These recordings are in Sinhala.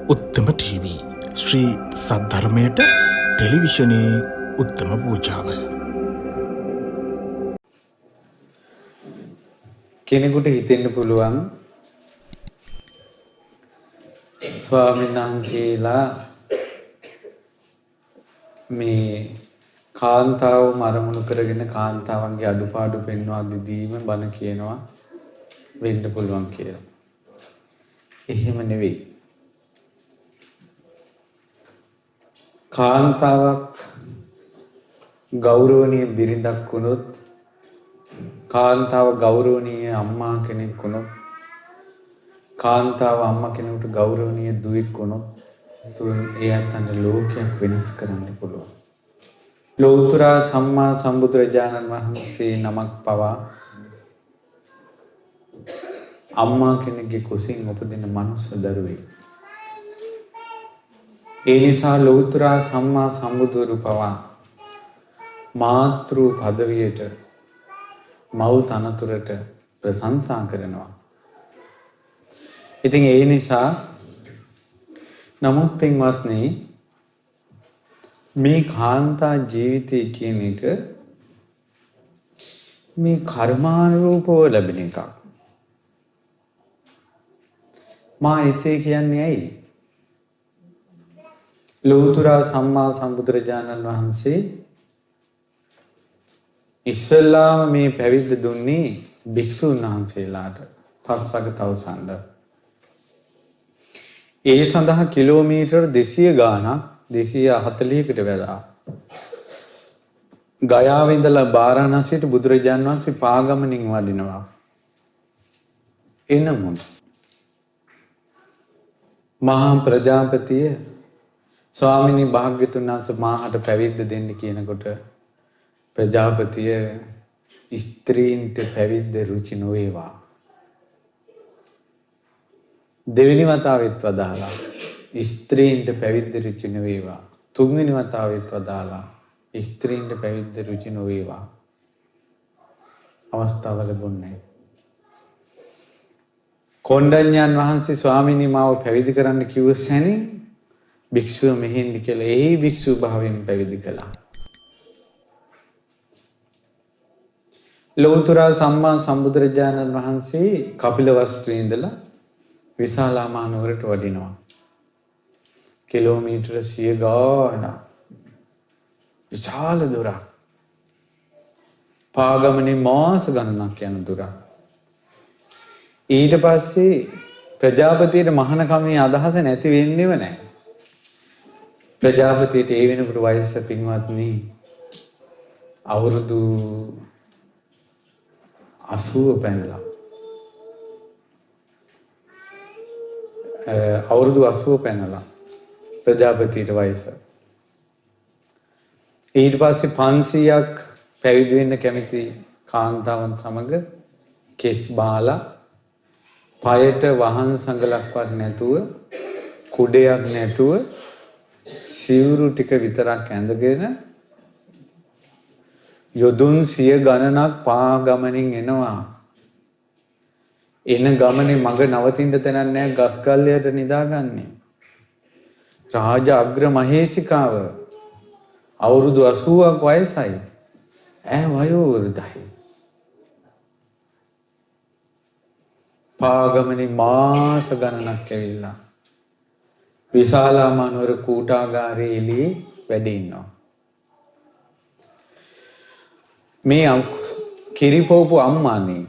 උත්තම ටීවී ශ්‍රී සද්ධර්මයට ටෙලිවිෂනයේ උත්තම පූජාව. කෙනෙකුට හිතෙන්න පුළුවන් ස්වාමීන් වහන්සේලා මේ කාන්තාව මරමුණු කරගෙන කාන්තාවන්ගේ අඩුපාඩු පෙන්වා දීම බණ කියනවා වෙන්න පුළුවන් කියලා. එහෙම නෙවෙයි. කාන්තාවක් ගෞරවනීය බිරිඳක් වුණොත්, කාන්තාව ගෞරවනීය අම්මා කෙනෙක් වුණොත්, කාන්තාව අම්මා කෙනෙකුට ගෞරවනීය දුවෙක් වුණොත් ඒ අතන ලෝකයක් වෙනස් කරන්න පුළුවන්. ලෝතර සම්මා සම්බුදුරජාණන් වහන්සේ නමක් පවා අම්මා කෙනෙක්ගේ කුසින් උපදින මනුස්ස දරුවෙක්. ඒ නිසා ලෝතර සම්මා සම්බුදුරු පවා මාතෘ පදවියට මව් තනතුරට ප්‍රශංසා කරනවා. ඉතින් ඒ නිසා නමුත් පින්වත්නි මේ කාන්තා ජීවිතය කියන එක මේ කර්මානුරූපව ලැබෙන එකක්. මා එසේ කියන්නේ ඇයි? ලෝතර සම්මා සම්බුදුරජාණන් වහන්සේ ඉස්සල්ලාම මේ පැවිද්ද දුන්නේ භික්ෂුන් වහන්සේලාට පස්වග තවුසන්ද. ඒ සඳහා කිලෝමීටර් 200 ගාණක් 240කට වඩා ගයාව ඉඳලා වාරාණසියට බුදුරජාණන් වහන්සේ පාගමනින් වඩිනවා. එනමුත් මහා ප්‍රජාපතිය ස්වාමිනී භාග්‍යතුන් වහන්සේ මාහට පැවිද්ද දෙන්න කියනකොට ප්‍රජාපතිය ස්ත්‍රීන්ට පැවිද්ද රුචි නොවේවා. දෙවෙනි වතාවෙත් වදාලා ස්ත්‍රීන්ට පැවිද්ද රුචි නොවේවා. තුන්වෙනි වතාවෙත් වදාලා ස්ත්‍රීන්ට පැවිද්ද රුචි නොවේවා. අවස්ථාව ලැබුණේ. කොණ්ඩඤ්ඤන් වහන්සේ ස්වාමිනී මාව පැවිදි කරන්න කිව්ව සැනින් භික්ෂුව මෙහෙන්න කියලා ඒ භික්ෂුව භාවයෙන් පැවිදි කළා. ලෝතර සම්මා සම්බුදුරජාණන් වහන්සේ කපිලවස්තුවේ ඉඳලා විශාලා මහනුවරට වඩිනවා. කිලෝමීටර 100 ගාණක් විශාල දුරක්. පාගමනේ මාස ගණනක් යන දුරක්. ඊට පස්සේ ප්‍රජාපතියට මහානකමේ අදහස නැති වෙන්නේව නැහැ. ප්‍රජාපතියට ඒ වෙනකොට වයස පින්වත්නි අවුරුදු 80 පැනලා. අවුරුදු 80 පැනලා ප්‍රජාපතියට වයස. ඊට පස්සේ 500ක් පැවිදි වෙන්න කැමති කාන්තාවන් සමග කෙස් බාලා පයට වහන් සංගලක්වත් නැතුව කුඩයක් නැතුව සිවුරු ටික විතරක් ඇඳගෙන යොදුන් 100 ගණනක් පා ගමනින් එනවා. එන ගමනේ මග නවතින්න තැනක් නැහැ, ගස් ගල්ලයට නිදාගන්නේ. රාජ අග්‍ර මහේසිකාව අවුරුදු 80ක් වයසයි. ඈ වයෝ වෘද්ධයි. පා ගමනේ මාස ගණනක් ඇවිල්ලා විශාලා මහනුවර කූටාගාරයේ එළියේ වැඩ ඉන්නවා. මේ කිරිපොවපු අම්මානේ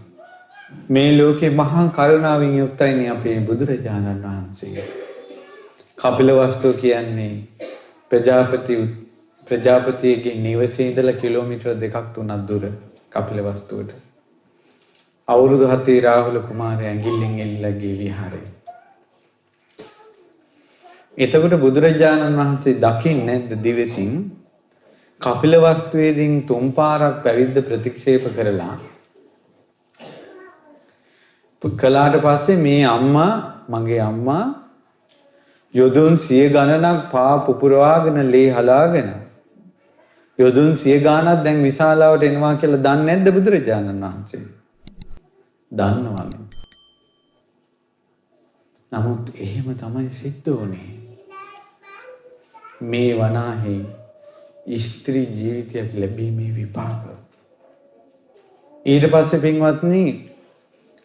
මේ ලෝකේ මහා කරුණාවෙන් යුක්තයිනේ අපේ බුදුරජාණන් වහන්සේ. කපිලවස්තුව කියන්නේ ප්‍රජාපතියගේ නිවසේ ඉඳලා කිලෝමීටර් 2-3ක් දුර කපිලවස්තුවට. අවුරුදු 7 රාහුල කුමාරයා ඇඟිල්ලෙන් එල්ලලා ගිය විහාරේ. එතකොට බුදුරජාණන් වහන්සේ දකින්නේ නැද්ද දිවසින් කපිලවස්තුවේදීන් 3 පාරක් පැවිද්ද ප්‍රතික්ෂේප කරලා කළාට පස්සේ මේ අම්මා මගේ අම්මා යොදුන් 100 ගණනක් පා පුපුරවාගෙන ලේ හලාගෙන යොදුන් 100 ගාණක් දැන් විශාලාවට එනවා කියලා දන්නේ නැද්ද බුදුරජාණන් වහන්සේ? දන්නවනේ. නමුත් එහෙම තමයි සිද්ධ වුනේ. මේ වනාහි ස්ත්‍රී ජීවිතයක් ලැබීමේ විපාක. ඊට පස්සේ පින්වත්නි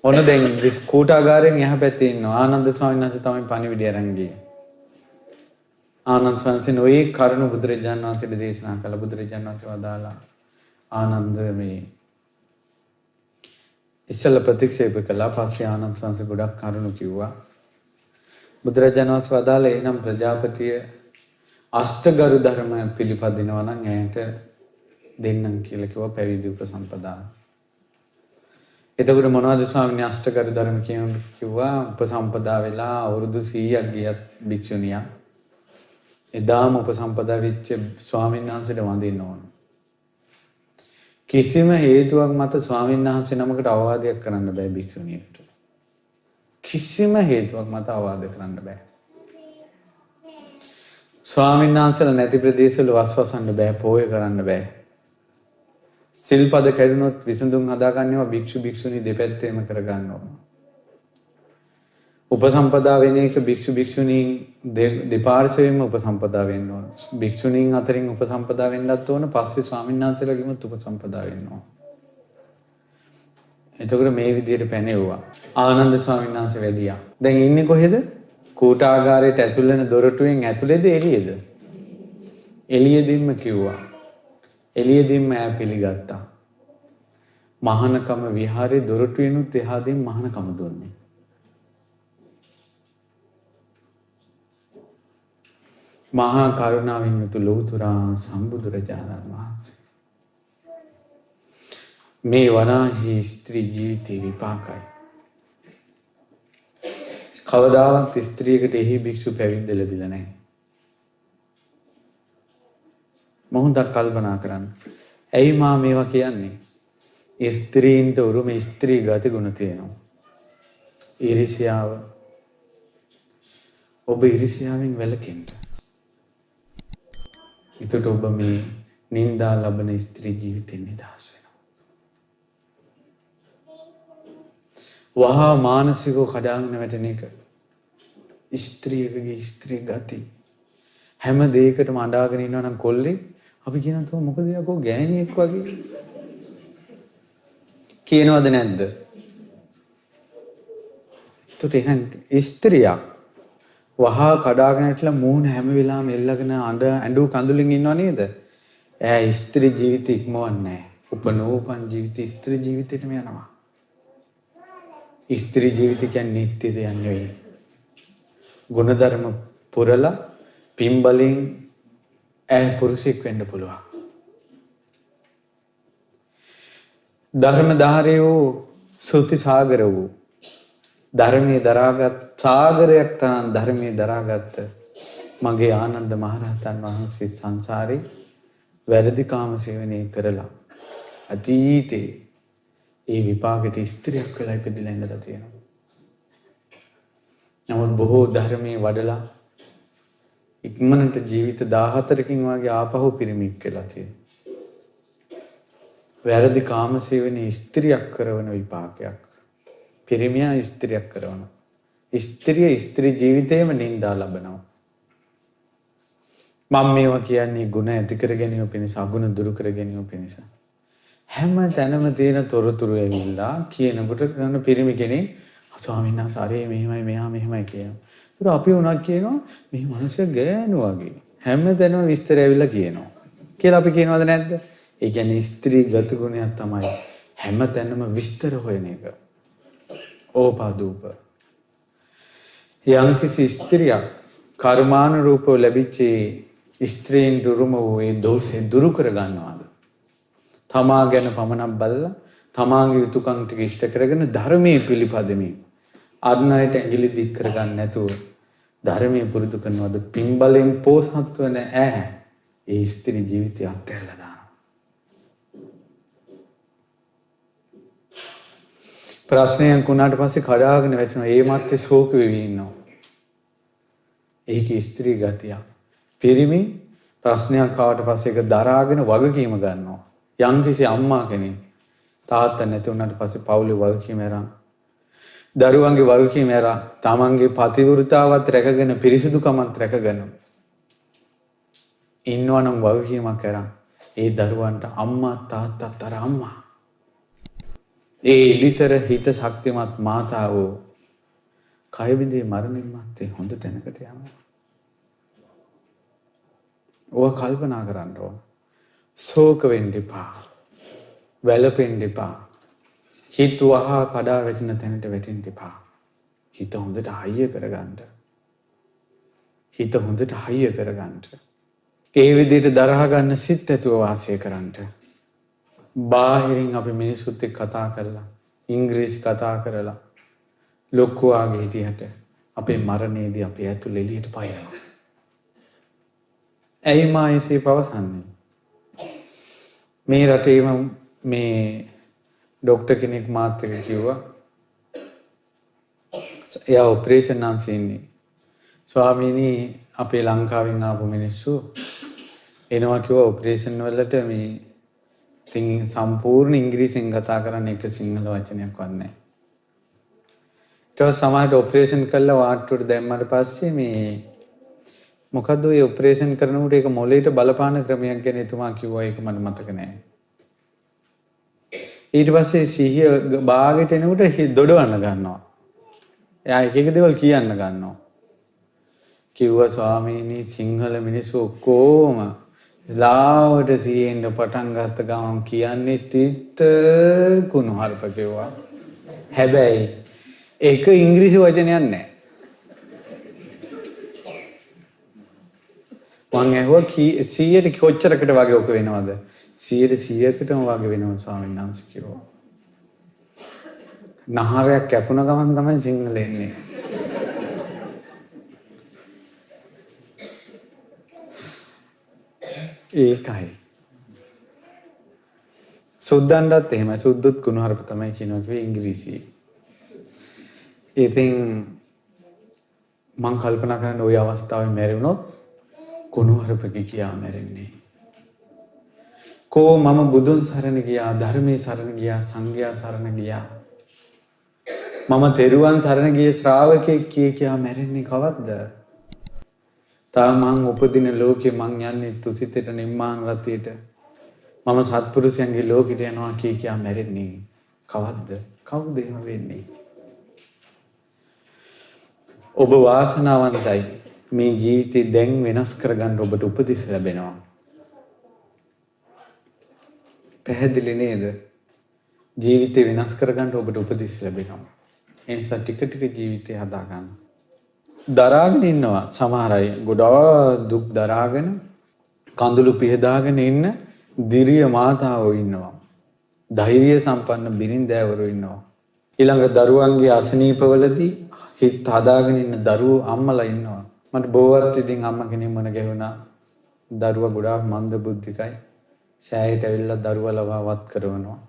ඔන්න දැන් කූටාගාරයෙන් එහා පැත්තේ ඉන්නවා ආනන්ද ස්වාමීන් වහන්සේ තමයි පණිවිඩය අරන් ගියේ. ආනන්ද ස්වාමීන් වහන්සේ ඔය කරුණ බුදුරජාණන් වහන්සේට දේශනා කළා. බුදුරජාණන් වහන්සේ වදාලා ආනන්ද මේ ඉස්සල ප්‍රතික්ෂේප කළා. පස්සේ ආනන්ද ස්වාමීන් වහන්සේ ගොඩක් කරුණු කිව්වා. බුදුරජාණන් වහන්සේ වදාලා එනම් ප්‍රජාපතිය අෂ්ටගරු ධර්ම පිළිපදිනවා නම් ඇයට දෙන්නම් කියලා කිව්වා පැවිදි උපසම්පදා. එතකොට මොනවද ස්වාමීන් වහන්සේ අෂ්ටගරු ධර්ම කිව්වා? උපසම්පදා වෙලා අවුරුදු 100ක් ගියත් භික්ෂුණියක් එදාම උපසම්පදා වෙච්ච ස්වාමීන් වහන්සේට වඳින්න ඕන. කිසිම හේතුවක් මත ස්වාමීන් වහන්සේ නමකට අවවාදයක් කරන්න බෑ භික්ෂුණියකට. කිසිම හේතුවක් මත අවවාද කරන්න බෑ. ස්වාමීන් වහන්සේලා නැති ප්‍රදේශවල වස්වසන්න බෑ, පෝය කරන්න බෑ. සිල්පද කැඩුනොත් විසඳුම් හදාගන්නවා භික්ෂු භික්ෂුණී දෙපැත්තේම කරගන්න ඕන. උපසම්පදා වෙන එක භික්ෂු භික්ෂුණීන් දෙපාර්ශ්වයෙන්ම උපසම්පදා වෙන්න ඕන. භික්ෂුණීන් අතරින් උපසම්පදා වෙන්නත් ඕන, පස්සේ ස්වාමීන් වහන්සේලාගෙම උපසම්පදා වෙන්න ඕන. එතකොට මේ විදිහට පැනෙවුවා. ආනන්ද ස්වාමීන් වහන්සේ වැඩියා. දැන් ඉන්නේ කොහෙද? කූටාගාරයට ඇතුල් වෙන දොරටුවෙන් ඇතුලේද එළියේද? එළියේදීම කිව්වා. එළියේදීම ඈ පිළිගත්තා. මහානකම විහාරේ දොරටුවෙනුත් එහාදීන් මහානකම දුන්නේ. මහා කරුණාවෙන් යුතු ලෝතුරා සම්බුදුරජාණන් වහන්සේ. මේ වනාහි ස්ත්‍රී ජීවිතේ විපාකයි. කවදාවත් ස්ත්‍රියකට එහි භික්ෂු පැවිද්ද ලැබිලා නැහැ. මොහොතක් කල්පනා කරන්න. ඇයි මා මේවා කියන්නේ? ස්ත්‍රීන්ට උරුම ස්ත්‍රී ගති ගුණ තියෙනවා. ඊර්ෂ්‍යාව. ඔබ ඊර්ෂ්‍යාවෙන් වැළකෙන්න. එතකොට ඔබ මේ නින්දා ලබන ස්ත්‍රී ජීවිතෙන් නිදහස් වෙනවා. වහා මානසිකව කඩාගෙන වැටෙන එක. ස්ත්‍රියකගේ ස්ත්‍රී ගති. හැම දෙයකටම අඬාගෙන ඉන්නවා නම් කොල්ලේ අපි කියනවා මොකද යකෝ ගෑණියෙක් වගේ. කියනවද නැද්ද? එතකොට එහෙනම් ස්ත්‍රියක් වහා කඩාගෙන ඉట్లా මූණ හැම වෙලාවෙම එල්ලගෙන ඇඬු කඳුලින් ඉන්නව නේද? ඈ ස්ත්‍රී ජීවිත ඉක්මවන්නේ නැහැ. උපනෝපන් ජීවිත ස්ත්‍රී ජීවිතේටම යනවා. ස්ත්‍රී ජීවිත කියන්නේ නිත්‍ය දෙයක් නෙවෙයි. ගුණධර්ම පුරලා පින්බලෙන් ඈ පුරුෂයෙක් වෙන්න පුළුවන්. ධර්මධාරී වූ සුති සාගර වූ ධර්මයේ දරාගත් සාගරයක් තරම් ධර්මයේ දරාගත් මගේ ආනන්ද මහරහතන් වහන්සේ සංසාරේ වැරදි කාම සේවනය කරලා අතීතේ ඒ විපාකෙට ස්ත්‍රියක් වෙලා ඉපදිලා ඉඳලා තියෙනවා. නමුත් බොහෝ ධර්මයේ වඩලා ඉක්මනට ජීවිත 14කින් වගේ ආපහු පිරිමික් වෙලා තියෙනවා. වැරදි කාම සේවනයේ ස්ත්‍රියක් කරන විපාකයක්. පිරිමියා ස්ත්‍රියක් කරනවා. ස්ත්‍රිය ස්ත්‍රී ජීවිතේම නිඳා ලබනවා. මම මේවා කියන්නේ ගුණ ඇති කර ගැනීම පිණිස, අගුණ දුරු කර ගැනීම පිණිස. හැම තැනම තියෙන තොරතුරු ඇවිල්ලා කියනකොට කරන පිරිමි කෙනෙක් ස්වාමීන් වහන්සේ අරේ මෙහෙමයි මෙහා මෙහෙමයි කියනවා. ඒතර අපි උනක් කියනවා මේ මිනිස්සු ගෑනු වගේ. හැම තැනම විස්තර ඇවිල්ලා කියනවා. කියලා අපි කියනවද නැද්ද? ඒ කියන්නේ ස්ත්‍රී ගත ගුණයක් තමයි හැම තැනම විස්තර හොයන එක. ඕපාදූප. යම්කිසි ස්ත්‍රියක් කර්මානුරූපව ලැබිච්ච ස්ත්‍රීන් දුරුම වූ ඒ දෝෂේ දුරු කර ගන්නවාද? තමා ගැන පමණක් බලලා තමාගේ යුතුයකම් ටික ඉෂ්ට කරගෙන ධර්මයේ පිළිපදෙමින් අන් අයට ඇඟිලි දික් කරගන්න නැතුව ධර්මයේ පුරුදු කරනවාද? පින්බලෙන් පෝසත් වන ඈ ඒ ස්ත්‍රී ජීවිතය අත්හැරලා දානවා. ප්‍රශ්නයක් වුණාට පස්සේ කඩාගෙන වැටෙනවා. ඒ මැත්තේ ශෝක වෙවි ඉන්නවා. ඒකේ ස්ත්‍රී ගතිය. පිරිමි ප්‍රශ්නයක් ආවට පස්සේ ඒක දරාගෙන වගකීම ගන්නවා. යම්කිසි අම්මා කෙනෙක් තාත්තා නැති වුණාට පස්සේ පවුලේ වගකීම අරන් දරුවන්ගේ වගකීම ඇරලා තමන්ගේ පතිවෘතාවත් රැකගෙන පිරිසිදුකමත් රැකගෙන ඉන්නවනම් වගකීමක් කරන් ඒ දරුවන්ට අම්මා තාත්තත් අර අම්මා ඒ ඉලිතර හිත ශක්තිමත් මාතාවෝ කය විඳේ මරණින් මත්තේ හොඳ තැනකට යනවා. ඕවා කල්පනා කරන්න ඕන. ශෝක වෙන්න එපා. වැළපෙන්න එපා. හිත වහා කඩා වැටෙන තැනට වැටෙන්න එපා. හිත හොඳට හයිය කරගන්න. හිත හොඳට හයිය කරගන්න. ඒ විදිහට දරා ගන්න සිත් ඇතුව වාසය කරන්න. බාහිරින් අපි මිනිස්සුත් එක්ක කතා කරලා ඉංග්‍රීසි කතා කරලා ලොක්කෝ ආගේ හිටියට අපේ මරණයේදී අපේ ඇතුළ එළියට පයින්නවා. ඇයි මා එසේ පවසන්නේ? මේ රටේම මේ ડોක්ටර් කෙනෙක් මාත් එක්ක කිව්වා. එයා ඔපරේෂන් අංශේ ඉන්නේ. ස්වාමීනි අපේ ලංකාවෙන් ආපු මිනිස්සු එනවා කිව්වා ඔපරේෂන් වලට මේ ඉතින් සම්පූර්ණ ඉංග්‍රීසියෙන් කතා කරන්න එක සිංහල වචනයක් වත් නැහැ. ඊට පස්සේ සමහරට ඔපරේෂන් කළා වාට්ටුවට දැම්මට පස්සේ මේ මොකද්ද ඔය ඔපරේෂන් කරනකොට ඒක මොළයට බලපාන ක්‍රමයක් ගැන එතුමා කිව්වා. ඒක මට මතක නැහැ. ඊට පස්සේ සිහිය බාගෙට එනකොට දොඩවන්න ගන්නවා. එයා එක එක දේවල් කියන්න ගන්නවා. කිව්වා ස්වාමීනි සිංහල මිනිස්සු ඔක්කොම ලාවට සිහියෙන්ද පටන් ගත්ත ගමන් කියන්නේ තිත්ත කුණු හර්ප කිව්වා. හැබැයි ඒක ඉංග්‍රීසි වචනයක් නැහැ. මං ඇහුවා 100ට කොච්චරකට වගේ ඔක වෙනවද? 100%කටම වගේ වෙනවා ස්වාමීන් වහන්සේ කිව්වා. නහරයක් කැපුණ ගමන් තමයි සිංහල එන්නේ. ඒකයි. සුද්දන්ටත් එහෙමයි. සුද්දුත් කුණුහරුප තමයි කියනවා කිව්වේ ඉංග්‍රීසි. ඉතින් මං කල්පනා කරන්නේ ওই අවස්ථාවේ මැරුණොත් කුණුහරුපගේ කියා මැරෙන්නේ. කෝ මම බුදුන් සරණ ගියා, ධර්මයේ සරණ ගියා, සංඝයා සරණ ගියා. මම තෙරුවන් සරණ ගිය ශ්‍රාවකෙක් කියා මැරෙන්නේ කවද්ද? තාම මං උපදින ලෝකේ මං යන්නේ තුසිතට නිම්මාන රතියට. මම සත්පුරුෂයන්ගේ ලෝකෙට යනවා කියා මැරෙන්නේ කවද්ද? කවුද එහෙම වෙන්නේ? ඔබ වාසනාවන්තයි. මේ ජීවිතේ දැන් වෙනස් කරගන්න ඔබට උපදෙස් ලැබෙනවා. පැහැදිලි නේද? ජීවිතේ වෙනස් කරගන්න ඔබට උපදෙස් ලැබෙනවා. ඒ නිසා ටික ටික ජීවිතේ හදා ගන්න. දරාගෙන ඉන්නවා සමහර අය. ගොඩාක් දුක් දරාගෙන කඳුළු පිහදාගෙන ඉන්න දිරිය මාතාවෝ ඉන්නවා. ධෛර්ය සම්පන්න බිරින්දෑවරු ඉන්නවා. ඊළඟ දරුවන්ගේ අසනීපවලදී හිත හදාගෙන ඉන්න දරුවෝ අම්මලා ඉන්නවා. මට බොවත් ඉතින් අම්මා කෙනෙක් මොන ගැහුණා. දරුවා ගොඩාක් මන්ද බුද්ධිකයි. සෑයට ඇවිල්ලා දරුවා ලවාවත් කරනවා.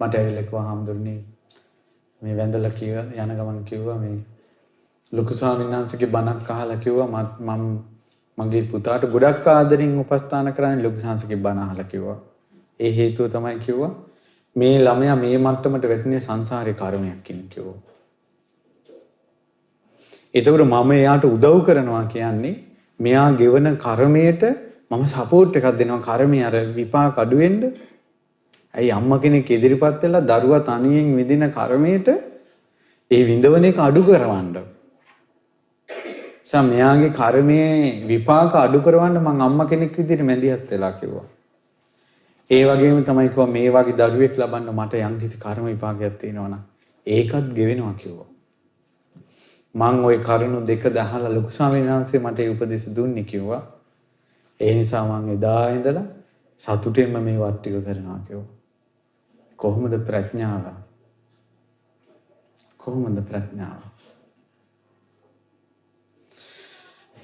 මට ඇවිල්ලා කිව්වා හම්දුන්නේ මේ වැඳලා කිව්වා යන ගමන් කිව්වා මේ ලොකු ස්වාමීන් වහන්සේගේ බණක් අහලා කිව්වා මම මගේ පුතාට ගොඩක් ආදරෙන් උපස්ථාන කරන්නේ ලොකු ස්වාමීන්ගේ බණ අහලා කිව්වා. ඒ හේතුව තමයි කිව්වා මේ ළමයා මේ මට්ටමට වැටෙන්නේ සංසාරේ කර්මයක් කිව්වා. ඒතකොට මම එයාට උදව් කරනවා කියන්නේ මෙයා ගෙවන කර්මයට මම සපෝට් එකක් දෙනවා. කර්මය අර විපාක අඩු වෙන්න. ඇයි අම්මා කෙනෙක් ඉදිරිපත් වෙලා දරුවා තනියෙන් විඳින කර්මයට ඒ විඳවන එක අඩු කරවන්න. මෙයාගේ කර්මයේ විපාක අඩු කරවන්න මං අම්මා කෙනෙක් විදිහට මැදිහත් වෙලා කිව්වා. ඒ වගේම තමයි කිව්වා මේ වගේ දරුවෙක් ලබන්න මට යම්කිසි කර්ම විපාකයක් තියෙනවනම් ඒකත් ගෙවෙනවා කිව්වා. මං ওই කරුණු දෙක දහලා ලොකු ස්වාමීන් වහන්සේ මට ඒ උපදෙස් දුන්නේ කිව්වා. ඒ නිසා මං එදා ඉඳලා සතුටෙන්ම මේ වත් ටික කරනවා කිව්වා. කොහොමද ප්‍රඥාව? කොහොමද ප්‍රඥාව?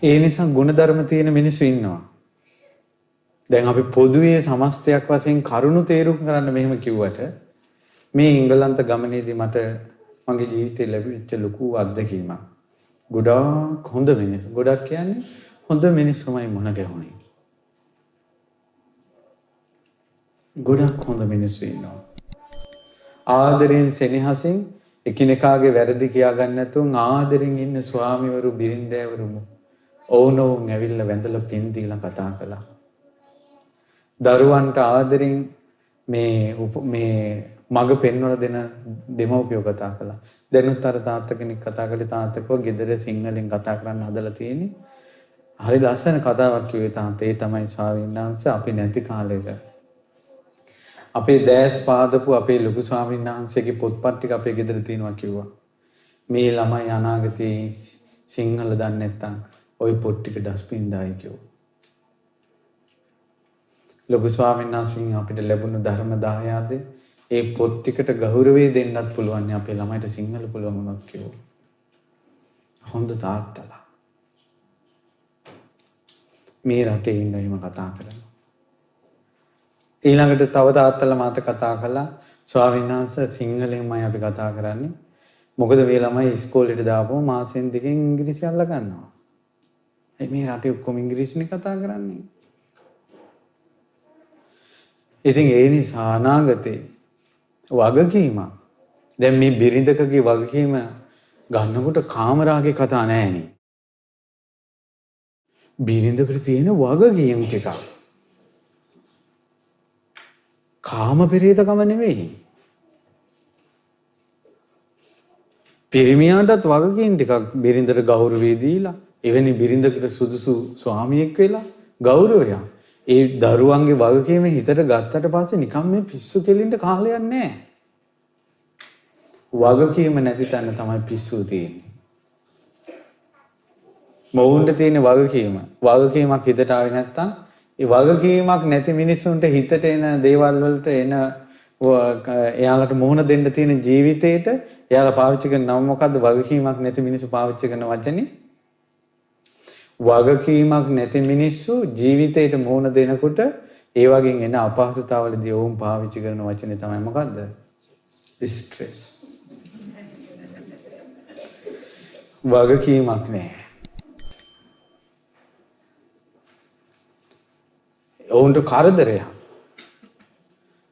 ඒ නිසා ගුණධර්ම තියෙන මිනිස්සු ඉන්නවා. දැන් අපි පොදුවේ සමස්තයක් වශයෙන් කරුණු තේරුම් කරන්න මෙහෙම කිව්වට මේ ඉංගලන්ත ගමනේදී මට මගේ ජීවිතේ ලැබිච්ච ලොකු අත්දැකීමක්. ගොඩාක් හොඳ මිනිස්සු. ගොඩක් කියන්නේ හොඳ මිනිස්සුමයි මොන ගැහුනේ. ගොඩක් හොඳ මිනිස්සු ඉන්නවා. ආදරෙන් සෙනෙහසින් එකිනෙකාගේ වැරදි කියා ගන්න නැතුව ආදරෙන් ඉන්න ස්වාමිවරු බිරින්දෑවරුම ඔවුනොවුන් ඇවිල්ලා වැඳලා පින් දීලා කතා කළා. දරුවන්ට ආදරෙන් මේ මග පෙන්වලා දෙන දෙමව්පියෝ කතා කළා. දැනුත් අර තාත්තා කෙනෙක් කතා කළේ තාත්තකෝ ගෙදර සිංහලෙන් කතා කරන්න හදලා තියෙන්නේ. හරි ලස්සන කතාවක් කිව්වේ තාත්තා. ඒ තමයි ස්වාමීන් වහන්සේ අපි නැති කාලෙක අපේ දැස් පාදපු අපේ ලොකු ස්වාමීන් වහන්සේගේ පොත්පත් ටික අපේ ගෙදර තියෙනවා කිව්වා. මේ ළමයි අනාගතේ සිංහල දන්නේ නැත්තම් ওই පොත් ටික ඩස්බින් දායි කිව්වා. ලොකු ස්වාමීන් වහන්සේ අපිට ලැබුණු ධර්ම දායාදේ ඒ පොත් ටිකට ගෞරවය දෙන්නත් පුළුවන් අපේ ළමයිට සිංහල පුළුවන් වුණොත් කිව්වා. හොඳ තාත්තලා මේ රටේ ඉන්න එහෙම කතා කරනවා. ඊළඟට තව තාත්තලා මාට කතා කළා ස්වාමීන් වහන්සේ සිංහලෙන්මයි අපි කතා කරන්නේ. මොකද මේ ළමයි ඉස්කෝලේට දාපුවම මාසෙන් දෙකකින් ඉංග්‍රීසි අල්ල ගන්නවා. මේ රටේ ඔක්කොම ඉංග්‍රීසිනේ කතා කරන්නේ. ඉතින් ඒ නිසා අනාගතේ වගකීම දැන් මේ බිරිඳකගේ වගකීම ගන්නකොට කාමරාගේ කතා නැහැනේ. බිරිඳකට තියෙන වගකීම් ටික. කාම පෙරේතකම නෙවෙයි. පිරිමියාටත් වගකීම් ටිකක් බිරිඳට ගෞරවය දීලා එවැනි බිරිඳකට සුදුසු ස්වාමියෙක් වෙලා ගෞරවය. ඒ දරුවන්ගේ වගකීම හිතට ගත්තට පස්සේ නිකම් මේ පිස්සු කෙලින්ට කාලයක් නැහැ. වගකීම නැති තැන තමයි පිස්සු තියෙන්නේ. මොවුන්ට තියෙන වගකීමක් හිතට ආවේ නැත්තම් ඒ වගකීමක් නැති මිනිස්සුන්ට හිතට එන දේවල් වලට එන එයාලට මුහුණ දෙන්න තියෙන ජීවිතේට එයාලා පාවිච්චි කරන නම මොකද්ද? වගකීමක් නැති මිනිස්සු පාවිච්චි කරන වචනේ. වගකීමක් නැති මිනිස්සු ජීවිතේට මුහුණ දෙනකොට ඒ වගේ එන අපහසුතාවලදී වුන් පාවිච්චි කරන වචනේ තමයි මොකද්ද? ස්ට්‍රෙස්. වගකීමක් නැහැ. ඔවුන්ට කරදරයක්.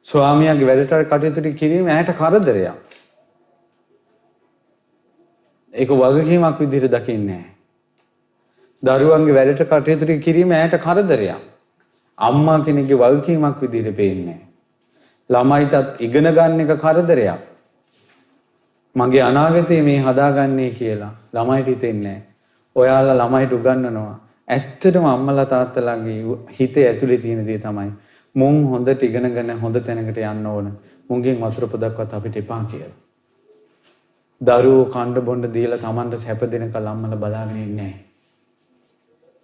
ස්වාමියාගේ වැඩට කටයුතු කිරීම ඇයට කරදරයක්. ඒක වගකීමක් විදිහට දකින්නේ නැහැ. දරුවන්ගේ වැඩට කටයුතු කිරීම ඇයට කරදරයක්. අම්මා කෙනෙක්ගේ වගකීමක් විදිහට පේන්නේ නැහැ. ළමයිටත් ඉගෙන ගන්න එක කරදරයක්. මගේ අනාගතේ මේ හදාගන්නේ කියලා ළමයිට හිතෙන්නේ නැහැ. ඔයාලා ළමයිට උගන්වනවා. ඇත්තටම අම්මලා තාත්තලාගේ හිතේ ඇතුලේ තියෙන දේ තමයි මුන් හොඳට ඉගෙනගෙන හොඳ තැනකට යන්න ඕන. මුන්ගෙන් වතුර පොදක්වත් අපිට එපා කියලා. දරුවෝ කණ්ඩ බොණ්ඩ දීලා Tamanට සැප දෙනකල් අම්මලා බලාගෙන ඉන්නේ නැහැ.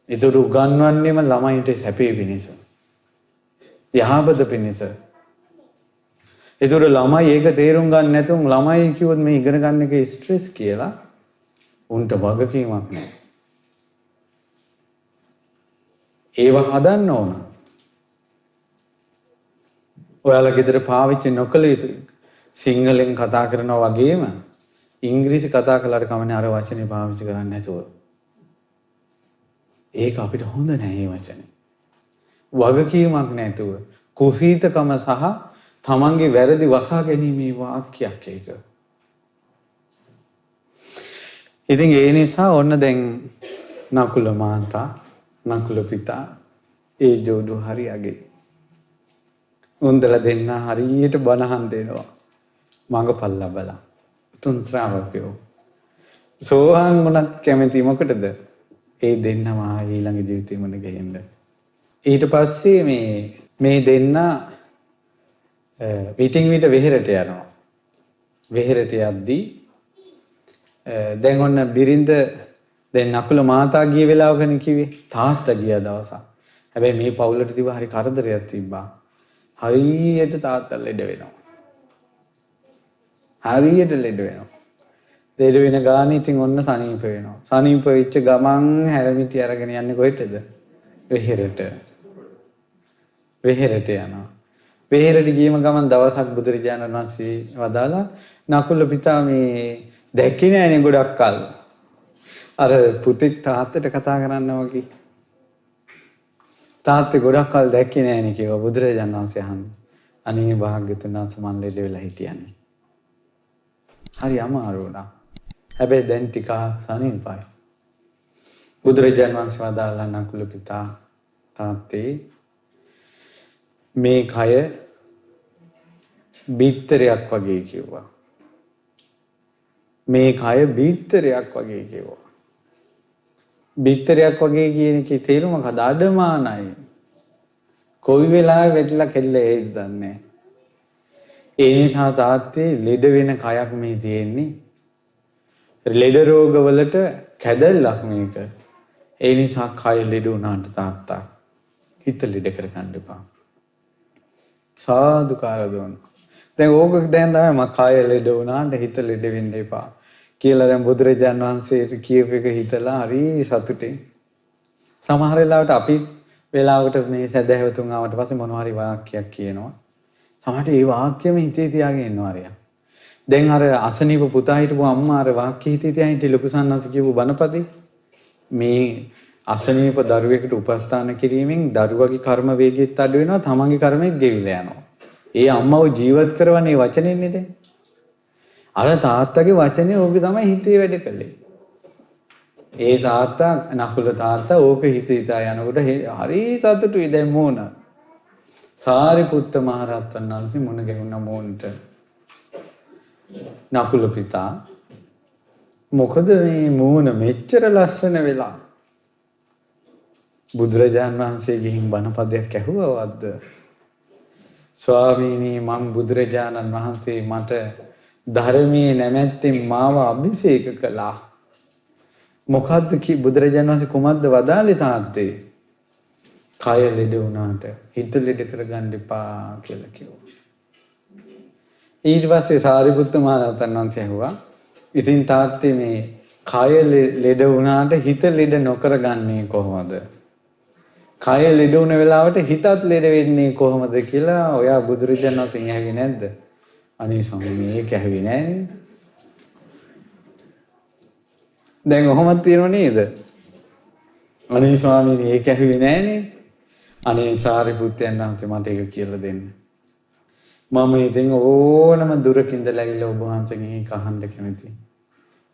ඒතර උගන්වන්නේම ළමයින්ට සැපේ පිණිස. යහපත පිණිස. ඒතර ළමයි ඒක තේරුම් ගන්න නැතුව ළමයි කිව්වොත් මේ ඉගෙන ගන්න එක ස්ට්‍රෙස් කියලා උන්ට වගකීමක් නැහැ. ඒව හදන්න ඕන. ඔයාලා ගෙදර පාවිච්චි නොකළ යුතුයි. සිංහලෙන් කතා කරනවා වගේම ඉංග්‍රීසි කතා කළාට කමන්නේ අර වචනේ පාවිච්චි කරන්නේ නැතුව. ඒක අපිට හොඳ නැහැ මේ වචනේ. වගකීමක් නැතුව කුසීතකම සහ තමන්ගේ වැරදි වසා ගැනීමේ වාක්‍යයක් ඒක. ඉතින් ඒ නිසා ඔන්න දැන් නකුල මාතා නකුල පිතා ඒ ජෝඩු හරියගේ. උන්දලා දෙන්න හරියට බනහන් දෙනවා. මඟපල් ලබලා. තුන් ශ්‍රාවකයෝ. සෝවාන් වුණත් කැමති මොකටද? ඒ දෙන්නම ඊළඟ ජීවිතේ මොන ගෙහෙන්න. ඊට පස්සේ මේ දෙන්න විටින් විට වෙහෙරට යනවා. වෙහෙරට යද්දී දැන් ඔන්න බිරිඳ දැන් නකුල මාතා ගිය වෙලාවකනේ කිව්වේ තාත්තා ගිය දවසක්. හැබැයි මේ පවුලට තිබ්බ හරි කරදරයක් තිබ්බා. හරියට තාත්තා ලෙඩ වෙනවා. හරියට ලෙඩ වෙනවා. ලෙඩ වෙන ගානේ ඉතින් ඔන්න සනීප වෙනවා. සනීප වෙච්ච ගමන් හැරමිටි අරගෙන යන්නේ කොහෙටද? වෙහෙරට. වෙහෙරට යනවා. වෙහෙරට ගියම ගමන් දවසක් බුදුරජාණන් වහන්සේ වදාලා නකුල පිතා මේ දැක්කේ නෑනේ ගොඩක් කල්. අර පුතෙක් තාත්තට කතා කරනවා වගේ. තාත්තේ ගොඩක් කල් දැක්කේ නෑනේ කිව්වා බුදුරජාණන් වහන්සේ අහන්නේ. අනේ භාග්‍යතුන් වහන්සේ මන් ලෙඩ වෙලා හිටියනේ. හරි අමාරු වුණා. හැබැයි දැන් ටිකක් සනීපයි. බුදුරජාණන් වහන්සේ වදාළා නකුල පිතා තාත්තේ මේ කය බිත්තරයක් වගේ කිව්වා. මේ කය බිත්තරයක් වගේ කිව්වා. බිත්තරයක් වගේ කියන එකේ තේරුම මොකද? අඩමානයි. කොයි වෙලාවෙ වැටිලා කෙල්ල ඒත් දන්නේ. ඒ නිසා තාත්තේ ලෙඩ වෙන කයක් මේ තියෙන්නේ. ලෙඩ රෝග වලට කැදල්ලක් මේක. ඒ නිසා කය ලෙඩ වුණාට තාත්තා හිත ලෙඩ කරගන්න එපා. සාදුකාර දුන්නා. දැන් ඕක දැන් තමයි මම කය ලෙඩ වුණාට හිත ලෙඩ වෙන්න එපා කියලා දැන් බුදුරජාන් වහන්සේට කියපු එක හිතලා හරි සතුටින්. සමහර වෙලාවට අපි වෙලාවකට මේ සදහැවතුන් ආවට පස්සේ මොනවා හරි වාක්‍යයක් කියනවා. සමහරට ඒ වාක්‍යෙම හිතේ තියාගෙන ඉන්නවා අරියා. දැන් අර අසනීප පුතා හිටපු අම්මා අර වාක්‍ය හිතේ තියාගෙන හිටිය ලොකු සන්නංශ කියපු බණපදේ මේ අසනීප දරුවෙකුට උපස්ථාන කිරීමෙන් දරුවගේ කර්ම වේගයත් අඩු වෙනවා, තමන්ගේ කර්මෙත් ගෙවිලා යනවා. ඒ අම්මව ජීවත් කරවන්නේ වචනෙන්නේ දැන්. අර තාත්තගේ වචනේ ඕක තමයි හිතේ වැඩ කළේ. ඒ තාත්තා නකුල තාත්තා ඕක හිතේ හිතා යනකොට හරි සතුටුයි දැන් මොන. සාරිපුත්ත මහ රහතන් වහන්සේ මුණ ගැහුණා මොන්ට. නකුල පිතා මොකද මේ මූණ මෙච්චර ලස්සන වෙලා? බුදුරජාන් වහන්සේ ගිහින් බණපදයක් ඇහුවවද්ද? ස්වාමීනි මම බුදුරජාණන් වහන්සේ මට ධර්මයේ නැමැත්තෙන් මාව අභිෂේක කළා. මොකද්ද බුදුරජාණන් වහන්සේ කුමද්ද වදාළේ තාත්තේ? කය ලෙඩ වුණාට හිත ලෙඩ කරගන්න එපා කියලා කිව්වා. ඊට පස්සේ සාරිපුත්ත මහ රහතන් වහන්සේ ඇහුවා ඉතින් තාත්තේ මේ කය ලෙඩ වුණාට හිත ලෙඩ නොකරගන්නේ කොහොමද? කය ලෙඩ වුණ වෙලාවට හිතත් ලෙඩ වෙන්නේ කොහොමද කියලා ඔයා බුදුරජාණන් වහන්සේ ඇහුවේ නැද්ද? අනේ ස්වාමීනි ඒක ඇහුවේ නෑනේ. දැන් ඔහොමත් තියෙනව නේද? අනේ ස්වාමීනි ඒක ඇහුවේ නෑනේ. අනේ සාරිපුත්තයන් වහන්සේ මට ඒක කියලා දෙන්න. මම ඉතින් ඕනම දුරකින්දලා ඇවිල්ලා ඔබ වහන්සේගෙන් ඒක අහන්න කැමතියි.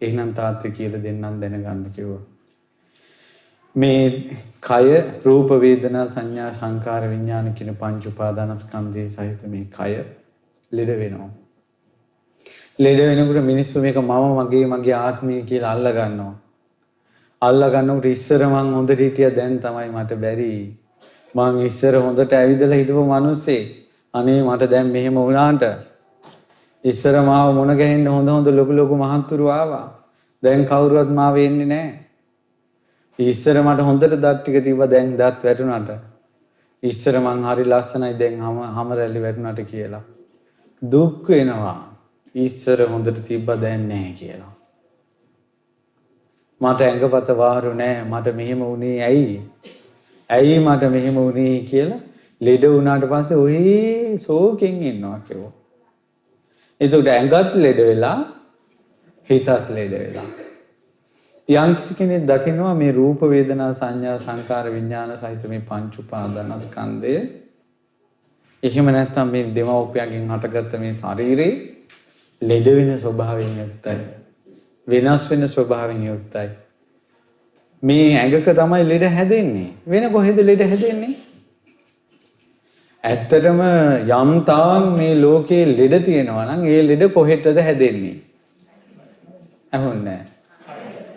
එහෙනම් තාත්තේ කියලා දෙන්නම් දැනගන්න කිව්වා. මේ කය රූප වේදනා සංඥා සංකාර විඥාන කියන පංච උපාදානස්කන්ධය සහිත මේ කය ලෙඩ වෙනවා. ලෙඩ වෙනකොට මිනිස්සු මේක මගේ ආත්මය කියලා අල්ල ගන්නවා. අල්ල ගන්නකොට ඉස්සර මං හොඳට හිටියා දැන් තමයි මට බැරි. මං ඉස්සර හොඳට ඇවිදලා හිටපු මිනිස්සේ අනේ මට දැන් මෙහෙම වුණාට ඉස්සර මාව මොන ගහින්න හොඳ ලොකු මහත්තුරු ආවා. දැන් කවුරුවත් මාව එන්නේ නැහැ. ඉස්සර මට හොඳට දත් ටික තිබ්බා දැන් දත් වැටුණාට. ඉස්සර මං හරි ලස්සනයි දැන් හැම රැලි වැටුණාට කියලා. දුක් වෙනවා. ඉස්සර හොඳට තිබ්බා දැන් නැහැ කියලා. මට ඇඟපත වාරු නැහැ. මට මෙහෙම වුණේ ඇයි? ඇයි මට මෙහෙම වුණේ කියලා ලෙඩ වුණාට පස්සේ ඔය ශෝකෙන් ඉන්නවා කිව්වා. එතකොට ඇඟත් ලෙඩ වෙලා හිතත් ලෙඩ වෙලා. යම් කෙනෙක් දකිනවා මේ රූප වේදනා සංඥා සංකාර විඥාන සහිත මේ පංච උපාදානස්කන්ධය එහෙම නැත්නම් මේ දෙමව්පියන්ගෙන් හටගත්ත මේ ශරීරේ ලෙඩ වෙන ස්වභාවයෙන් යුක්තයි. වෙනස් වෙන ස්වභාවයෙන් යුක්තයි. මේ ඇඟක තමයි ලෙඩ හැදෙන්නේ. වෙන කොහෙද ලෙඩ හැදෙන්නේ? ඇත්තටම යම් තාක් මේ ලෝකේ ලෙඩ තියෙනවා නම් ඒ ලෙඩ කොහෙටද හැදෙන්නේ? අහුන්නේ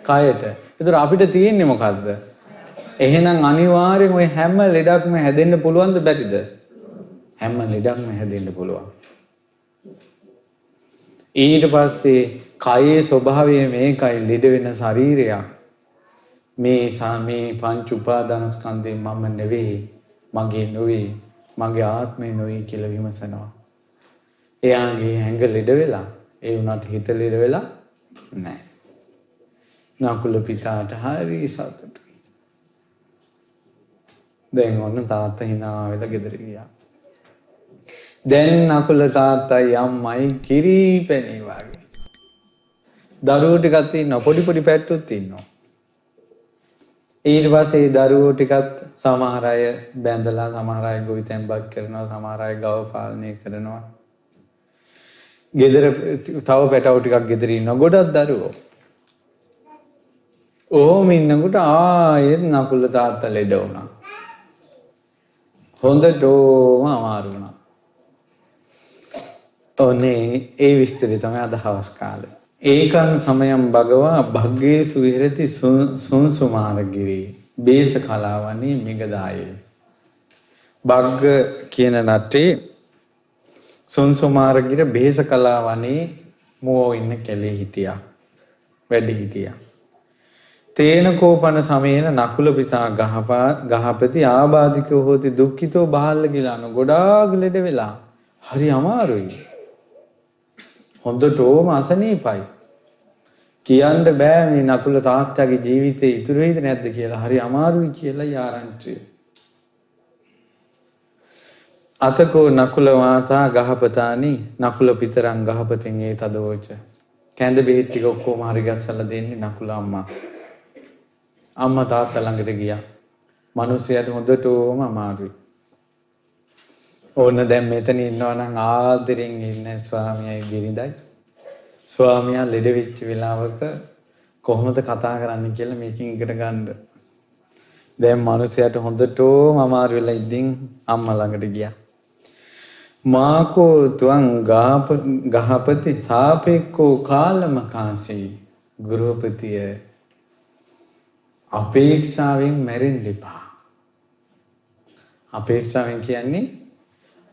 කයට. ඒතර අපිට තියෙන්නේ මොකද්ද? එහෙනම් අනිවාර්යෙන් ওই හැම ලෙඩක්ම හැදෙන්න පුළුවන්ද බැරිද? හැම ලෙඩක්ම හැදෙන්න පුළුවන්. ඊට පස්සේ කයේ ස්වභාවය මේකයි ලෙඩ වෙන ශරීරයක්. මේ පංච උපාදානස්කන්ධේ මම නෙවෙයි, මගේ නෙවෙයි, මගේ ආත්මේ නෙවෙයි කියලා විමසනවා. එයාගේ ඇඟ ලෙඩ වෙලා, ඒ වුණාට හිත ලෙඩ වෙලා නැහැ. නකුල පිතාට හරි සතුටුයි. දැන් ඔන්න තාත්තා hina වෙලා ගෙදර ගියා. දැන් නකුල තාත්තයි අම්මයි කිරිපැණි වගේ. දරුවෝ ටිකක් ඉන්නවා, පොඩි පැට්ටුත් ඉන්නවා. ඊට පස්සේ දරුවෝ ටිකත් සමහර අය බැඳලා, සමහර අය ගොවිතැන්පත් කරනවා, සමහර අය ගව පාලනය කරනවා. ගෙදර තව පැටවු ටිකක් ගෙදර ඉන්න ගොඩක් දරුවෝ. ඔහොම ඉන්නකොට ආයෙත් නකුල තාත්තා ලෙඩ වුණා. හොඳටම අමාරු වුණා. ඔනේ ඒ විස්තරය තමයි අද හවස් කාලේ. ඒකන් සමයම් භගවා භග්ගේසු විහෙරති සුන්සුමාරගිරි බේස කලාවනි මිගදායේ. භග්ග කියන නටේ සුන්සුමාරගිර බේස කලාවනේ මුවෝ ඉන්න කැලේ හිටියා. වැඩ හිටියා. තේන කෝපන සමයේන නකුල පිතා ගහපති ආබාධිකෝ හෝති දුක්ඛිතෝ බහල්ල ගිලාන ගොඩාක් ලෙඩ වෙලා හරි අමාරුයි. හොඳටම අසනීපයි. කියන්න බෑ මේ නකුල තාත්තගේ ජීවිතේ ඉතුරු වෙයිද නැද්ද කියලා. හරි අමාරුයි කියලා යාරන්ටි. අතකෝ නකුල වාතා ගහපතානි නකුල පිතරං ගහපතෙන් ඒ තදෝච. කැඳ බෙහෙත් ටික ඔක්කොම හරි ගස්සලා දෙන්නේ නකුල අම්මා. අම්මා තාත්තා ළඟට ගියා. මිනිස්සයාට හොඳටම අමාරුයි. ඕන්න දැන් මෙතන ඉන්නවා නම් ආදරෙන් ඉන්න ස්වාමියායි බිරිඳයි. ස්වාමියා ලෙඩ වෙච්ච වෙලාවක කොහොමද කතා කරන්න කියලා මේකෙන් ඉගෙන ගන්න. දැන් මිනිස්සයාට හොඳටම අමාරු වෙලා ඉඳින් අම්මා ළඟට ගියා. මාකෝ තුං ගහපති සාපේක්කෝ කාලමකාසී ගෘහපතිය අපේක්ෂාවෙන් මැරෙන්න එපා. අපේක්ෂාවෙන් කියන්නේ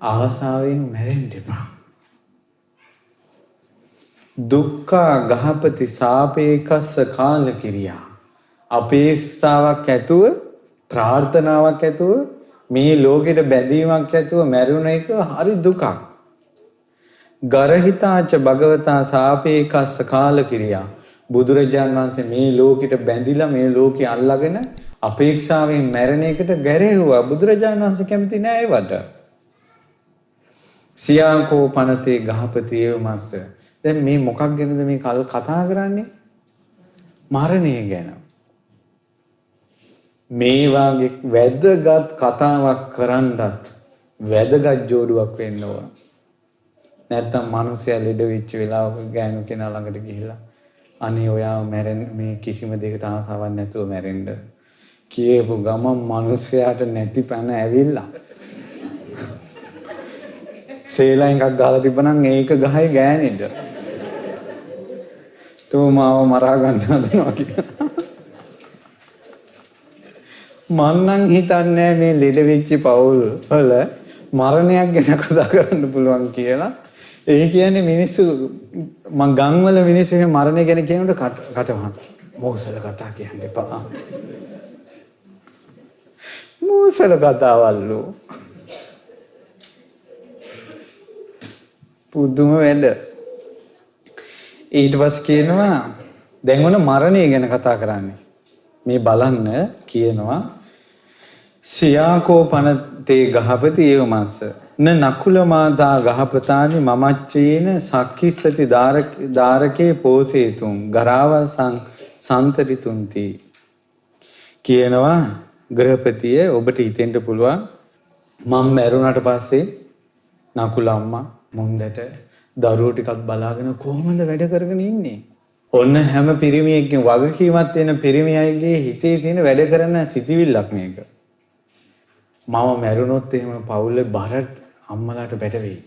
ආසාවෙන් මැරෙන්න එපා. දුක්ඛ ගහපති සාපේකස්ස කාල කිරියා. අපේක්ෂාවක් ඇතුව ප්‍රාර්ථනාවක් ඇතුව මේ ලෝකෙට බැඳීමක් ඇතුව මැරුණ එක හරි දුකක්. ගරහිතාච භගවතා සාපේකස්ස කාල කිරියා. බුදුරජාණන් වහන්සේ මේ ලෝකෙට බැඳිලා මේ ලෝකේ අල්ලාගෙන අපේක්ෂාවෙන් මැරෙන එකට ගැරෙව්වා. බුදුරජාණන් වහන්සේ කැමති නෑ ඒවට. සියාකෝ පනතේ ගහපති ඒවමස්ස. දැන් මේ මොකක් ගැනද මේ කතා කරන්නේ? මරණය ගැන. මේ වාගේ වැදගත් කතාවක් කරන්නත් වැදගත් ජෝඩුවක් වෙන්න ඕන. නැත්තම් මිනිස්සයා ලෙඩ වෙච්ච වෙලාවක ගෑනු කෙනා ළඟට ගිහිල්ලා අනේ ඔයාව මැරෙන්න මේ කිසිම දෙයකට ආසාවක් නැතුව මැරෙන්න කියපු ගමන් මිනිස්සයාට නැති පැන ඇවිල්ලා සේලා එකක් ගහලා තිබ්බනම් ඒක ගහයි ගෑනිට. තෝ මාව මරා ගන්න හදනවා කියලා. මන්නම් හිතන්නේ මේ ලෙඩ වෙච්ච පවුල් වල මරණයක් ගැන කතා කරන්න පුළුවන් කියලා. ඒ කියන්නේ මිනිස්සු මං ගම්වල මිනිස්සු මේ මරණය ගැන කියනකොට කටවහන. මොහොසල කතා කියන්න එපා. මොහොසල කතාවල්ලු. පුදුම වැඩ. ඊට පස්සේ කියනවා දැන් ඔන්න මරණය ගැන කතා කරන්නේ. මේ බලන්න කියනවා සියාකෝ පනතේ ගහපති ඒවමස්ස න නකුල මාතා ගහපතානි මමච්චේන සක්කිස්සති ධාරකේ පෝසේතුම් ගරාවසං සන්තරිතුන්ති. කියනවා ගෘහපතිය ඔබට හිතෙන්න පුළුවන් මම මැරුණාට පස්සේ නකුල අම්මා මුන්දට දරුවෝ ටිකක් බලාගෙන කොහොමද වැඩ කරගෙන ඉන්නේ? ඔන්න හැම පිරිමියෙක්ගෙන් වගකීමක් තියෙන පිරිමියෙක්ගේ හිතේ තියෙන වැඩ කරන සිතිවිල්ලක් මේක. මම මැරුණොත් එහෙම පවුලේ බර අම්මලාට බැටවෙයි.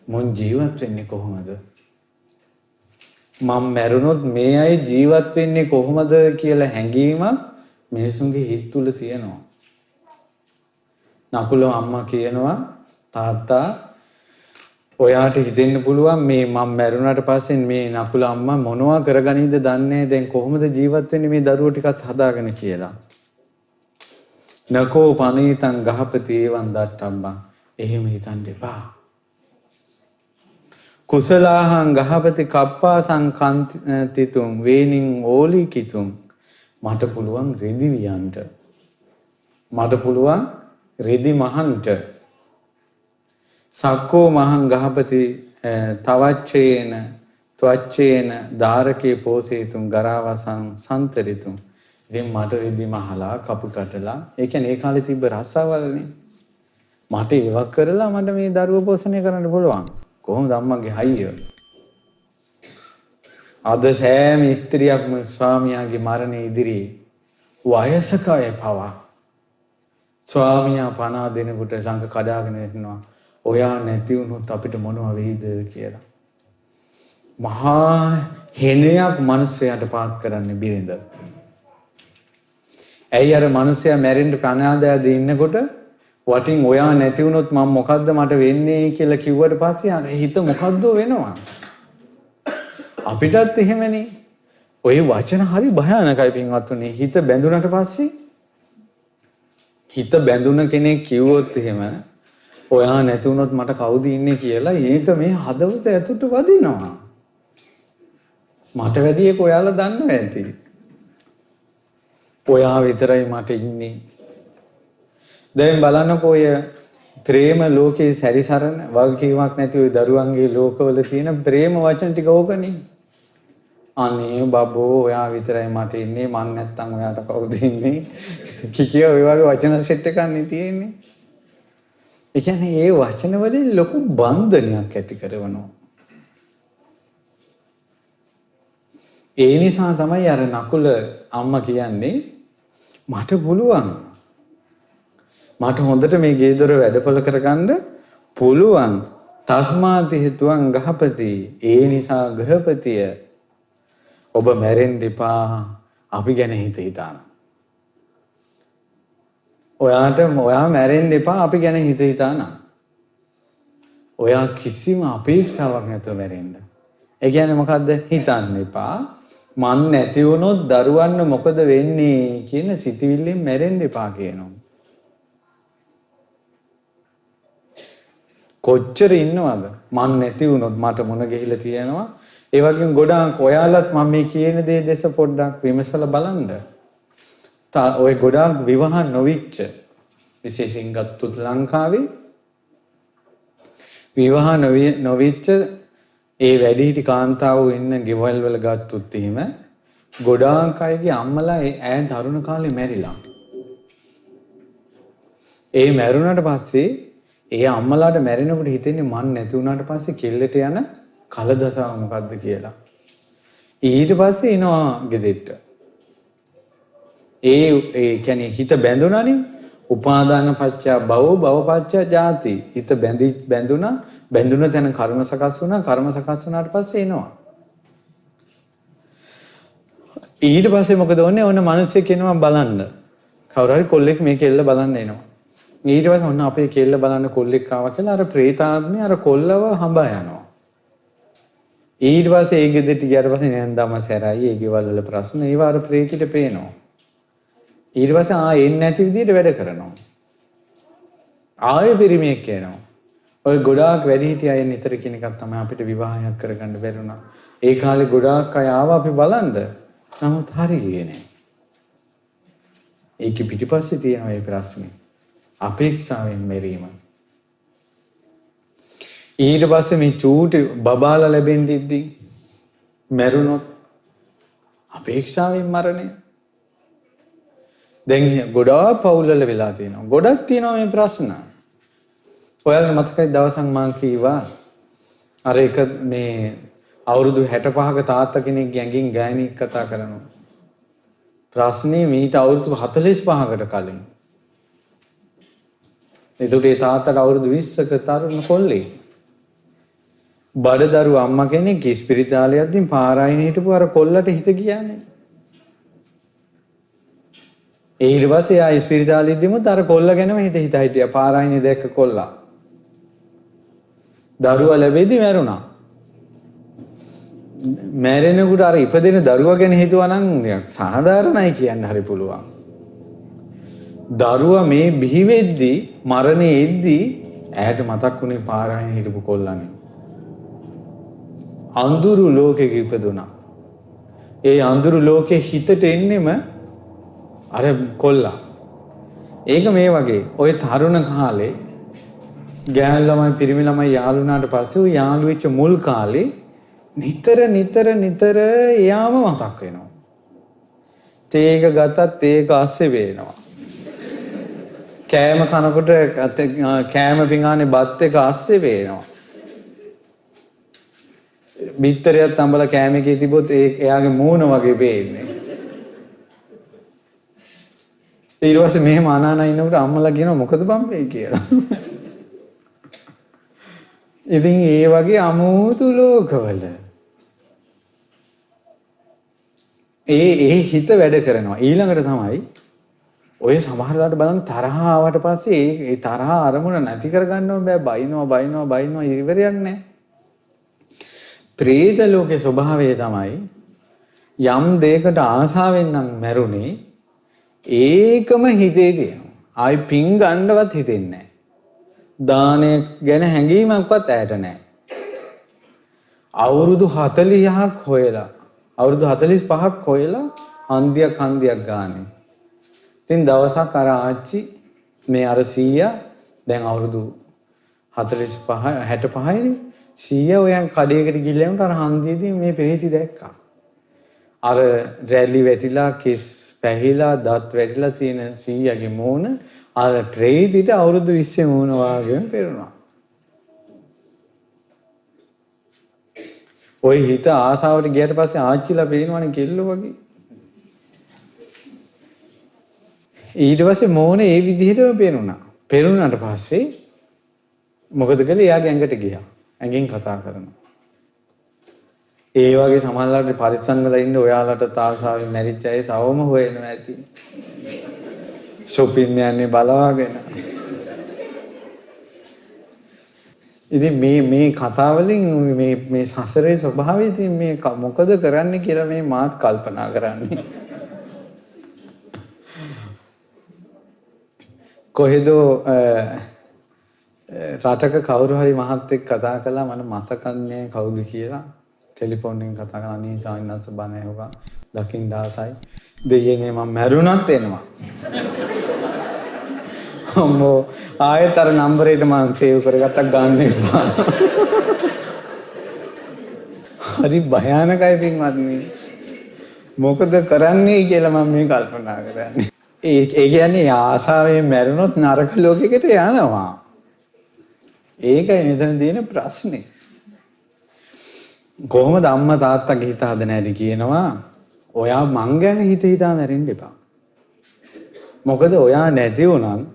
මුන් ජීවත් වෙන්නේ කොහොමද? මම මැරුණොත් මේ අය ජීවත් වෙන්නේ කොහොමද කියලා හැඟීමක් මිනිසුන්ගේ හිත තුල තියෙනවා. නකුල අම්මා කියනවා තාත්තා ඔයාට හිතෙන්න පුළුවන් මේ මම මැරුණාට පස්සේ මේ නකුල අම්මා මොනවා කරගනීද දන්නේ දැන් කොහොමද ජීවත් වෙන්නේ මේ දරුවෝ ටිකත් හදාගෙන කියලා. නකෝ පනීතං ගහපති එවං දත්තම්බං. එහෙම හිතන්න එපා. කුසලාහං ගහපති කප්පා සංකන්තිතුම් වේනින් ඕලිකිතුම්. මට පුළුවන් රෙදි වියන්ට. මට පුළුවන් රෙදි මහන්ට. සක්කෝ මහං ගහපති තවච්චේන ත්වච්චේන ධාරකේ පෝසේතුම් ගරාවසං සන්තරිතුම්. ඉතින් මට රෙදි මහලා කපු කටලා ඒ කියන්නේ ඒ කාලේ තිබ්බ රස්සාවල්නේ. මට ඒවක් කරලා මට මේ දරුවෝ පෝෂණය කරන්න පුළුවන්. කොහොමද අම්මගේ හයිය? අද සෑම ස්ත්‍රියක්ම ස්වාමියාගේ මරණය ඉදිරියේ වයසක අය පවා ස්වාමියා පනා දෙනකොට ළඟ කඩාගෙන ඉන්නවා. ඔයා නැති වුණොත් අපිට මොනව වෙයිද කියලා. මහා හෙනයක් මිනිස්සයාට පාත් කරන්නේ බිරිඳ. ඇයි අර මිනිස්සයා මැරෙන්න ප්‍රණාදයද ඉන්නකොට වටින් ඔයා නැති වුණොත් මම මොකද්ද මට වෙන්නේ කියලා කිව්වට පස්සේ අර හිත මොකද්ද වෙනවා. අපිටත් එහෙමනේ. ඔය වචන හරි භයානකයි පින්වත්තුනි. හිත බැඳුනට පස්සේ හිත බැඳුන කෙනෙක් කිව්වොත් එහෙම ඔයා නැති වුණොත් මට කවුද ඉන්නේ කියලා ඒක මේ හදවත ඇතුළට වදිනවා. මට වැඩි එක ඔයාලා දන්නව ඇති. ඔයා විතරයි මට ඉන්නේ. දැන් බලන්නකෝ ඔය ප්‍රේම ලෝකේ සැරිසරන වගකීමක් නැති ඔය දරුවන්ගේ ලෝකවල තියෙන ප්‍රේම වචන ටික ඕකනේ. අනේ බබෝ ඔයා විතරයි මට ඉන්නේ මං නැත්තම් ඔයාට කවුද ඉන්නේ කිකිය ඔය වගේ වචන සෙට් එකක් නේ තියෙන්නේ. ඒ කියන්නේ ඒ වචන වලින් ලොකු බන්ධනයක් ඇති කරනවා. ඒ නිසා තමයි අර නකුල අම්මා කියන්නේ මට පුළුවන්. මට හොඳට මේ ගේ දොර වැඩපොළ කරගන්න පුළුවන්. තස්මාති හේතුං ගහපති. ඒ නිසා ගෘහපතිය ඔබ මැරෙන්න එපා. අපි ගැන හිතාන. ඔයා මැරෙන්න එපා අපි ගැන හිතාන. ඔයා කිසිම අපේක්ෂාවක් නැතුව මැරෙන්න. ඒ කියන්නේ මොකද්ද? හිතන්න එපා. මන් නැති වුණොත් දරුවන්න මොකද වෙන්නේ කියන සිතවිල්ලෙන් මැරෙන්න එපා කියනවා. කොච්චර ඉන්නවද? මන් නැති වුණොත් මට මොන ගිහිලා තියෙනවා. ඒ වගේම ගොඩාක් ඔයාලත් මම මේ කියන දේ දෙස පොඩ්ඩක් විමසලා බලන්න. ඔය ගොඩාක් විවාහ නොවිච්ච විශේෂයෙන් ගත්තොත් ලංකාවේ විවාහ නොවිච්ච ඒ වැඩිහිටි කාන්තාවෝ ඉන්න ගෙවල් වල ගත්තොත් එහෙම ගොඩාක් අයගේ අම්මලා ඈ තරුණ කාලේ මැරිලා. ඒ මැරුණාට පස්සේ ඒ අම්මලාට මැරෙනකොට හිතෙන්නේ මන් නැති වුණාට පස්සේ කෙල්ලට යන කලදසාව මොකද්ද කියලා. ඊට පස්සේ එනවා ගෙදෙට්ට. ඒ කියන්නේ හිත බැඳුණානේ. උපාදාන පත්‍ය භව භව පත්‍ය ජාති. හිත බැඳුණා. බැඳුන තැන කර්ම සකස් වුණා. කර්ම සකස් වුණාට පස්සේ එනවා. ඊට පස්සේ මොකද වුනේ? ඔන්න මිනිස්සෙක් එනවා බලන්න. කවුරු හරි කොල්ලෙක් මේ කෙල්ල බලන්න එනවා. ඊට පස්සේ ඔන්න අපේ කෙල්ල බලන්න කොල්ලෙක් ආවා කියලා අර ප්‍රේතාත්මය අර කොල්ලව හඹා යනවා. ඊට පස්සේ ඒ ගෙදරට ගියාට පස්සේ නෑන්දාම සැරයි ඒ ගෙවල් වල ප්‍රශ්න ඒව අර ප්‍රේතිට පේනවා. ඊට පස්සේ එන්නේ නැති විදිහට වැඩ කරනවා. ආයෙ පිරිමියෙක් එනවා. ඔය ගොඩාක් වැඩිහිටි අය නිතර කියන එකක් තමයි අපිට විවාහයක් කරගන්න බැරුණා. ඒ කාලේ ගොඩාක් අය ආවා අපි බලන්න. නමුත් හරියන්නේ නෑ. ඒක පිටිපස්සේ තියෙන මේ ප්‍රශ්නේ. අපේක්ෂාවෙන් මෙරීම. ඊට පස්සේ මේ චූටි බබාලා ලැබෙන්න ඉද්දි මැරුණොත් අපේක්ෂාවෙන් මරණය. දැන් ගොඩාක් පවුල්වල වෙලා තියෙනවා. ගොඩක් තියෙනවා මේ ප්‍රශ්න. ඔයාලට මතකයි දවසක් මම කීවා අර එක මේ අවුරුදු 65ක තාත්තා කෙනෙක් ගැඟින් ගෑණියෙක් කතා කරනවා. ප්‍රශ්නේ මීට අවුරුදු 45කට කලින්. එතකොට ඒ තාත්තට අවුරුදු 20ක තරුණ කොල්ලෙක්. බඩදරු අම්මා කෙනෙක් ඉස්පිරිතාලයේදී පාරායින හිටපු අර කොල්ලට හිත ගියානේ. ඊට පස්සේ ආ ඉස්පිරිතාලෙදිම අර කොල්ල ගැනම හිත හිටියා. පාරායිනේ දැක්ක කොල්ලා. දරුවා ලැබෙද්දි මැරුණා. මැරෙනකොට අර ඉපදෙන දරුවා ගැන හිතුවා නම් සාධාරණයි කියන්න හරි පුළුවන්. දරුවා මේ බිහි වෙද්දි මරණේ එද්දි ඈට මතක් වුණේ පාරායින හිටපු කොල්ලානේ. අඳුරු ලෝකෙක ඉපදුනා. ඒ අඳුරු ලෝකේ හිතට එන්නෙම අර කොල්ලා. ඒක මේ වගේ ඔය තරුණ කාලේ ගෑනු ළමයි පිරිමි ළමයි යාළු වුණාට පස්සේ ඔය යාළු වෙච්ච මුල් කාලේ නිතර එයාම මතක් වෙනවා. තේක ගතත් ඒක අස්සේ වේනවා. කෑම කනකොට කෑම පිඟානේ බත් එක අස්සේ වේනවා. බිත්තරයක් තඹලා කෑම එකේ තිබොත් එයාගේ මූණ වගේ පේන්නේ. ඊට පස්සේ මෙහෙම අනාන ඉන්නකොට අම්මලා කියනවා මොකද බම්බේ කියලා. ඉතින් ඒ වගේ අමුතු ලෝකවල ඒ හිත වැඩ කරනවා. ඊළඟට තමයි ඔය සමහරලාට බලන්න තරහ ආවට පස්සේ ඒ තරහ අරමුණ නැති කරගන්නව බෑ. බයිනවා ඉවරයක් නැහැ. ප්‍රේත ලෝකේ ස්වභාවය තමයි යම් දෙයකට ආසාවෙන් නම් මැරුණේ ඒකම හිතේ තියෙනවා. ආයි පිං ගන්නවත් හිතෙන්නේ නැහැ. දානය ගැන හැඟීමක්වත් ඇයට නැහැ. අවුරුදු 40ක් හොයලා අවුරුදු 45ක් හොයලා හන්දියක් ගානේ. ඉතින් දවසක් අර ආච්චි මේ අර 100 දැන් අවුරුදු 45 65යිනේ. 100 ඔයන් කඩේකට ගිහලා යනකොට අර හන්දියේදී මේ පෙරේති දැක්කා. අර රැලි වැටිලා කිස් පැහිලා දත් වැටිලා තියෙන 100ගේ මූණ අර ප්‍රේතිට අවුරුදු 20 මූණ වාගෙම පෙරුණා. ඔය හිත ආසාවට ගියට පස්සේ ආච්චිලා පේනවනේ කෙල්ලෝ වගේ. ඊට පස්සේ මූණ ඒ විදිහටම පේනුණා. පෙරුණාට පස්සේ මොකද කළේ? එයාගේ ඇඟට ගියා. ඇඟෙන් කතා කරනවා. ඒ වගේ සමහරවිට පරිස්සම් වෙලා ඉන්න ඔයාලට ආසාවෙන් මැරිච්ච අය තවම හොයනවා ඇති. shopping යන්නේ බලාගෙන. ඉතින් මේ කතාවලින් මේ සසරේ ස්වභාවය ඉතින් මේ මොකද කරන්නේ කියලා මේ මාත් කල්පනා කරන්නේ. කොහෙදෝ රටක කවුරු හරි මහත්තයෙක් කතා කළා මම මතක නැහැ කවුද කියලා. ටෙලිෆෝන් එකෙන් කතා කරලා අනේ සාමිනාස් බණ ඇහුවා දකින්න ආසයි. දෙයනේ මම මැරුණත් එනවා. අම්මෝ ආයෙත් අර නම්බරේට මම සේව් කරගත්තා ගන්න එපා. හරි භයානකයි පින්වත්නි. මොකද කරන්නේ කියලා මම මේ කල්පනා කරන්නේ. ඒ කියන්නේ ආසාවෙන් මැරුණොත් නරක ලෝකයකට යනවා. ඒකයි මෙතන තියෙන ප්‍රශ්නේ. කොහොමද අම්මා තාත්තගේ හිත හදන හැටි කියනවා ඔයා මං ගැන හිතා මැරෙන්න එපා. මොකද ඔයා නැති වුණත්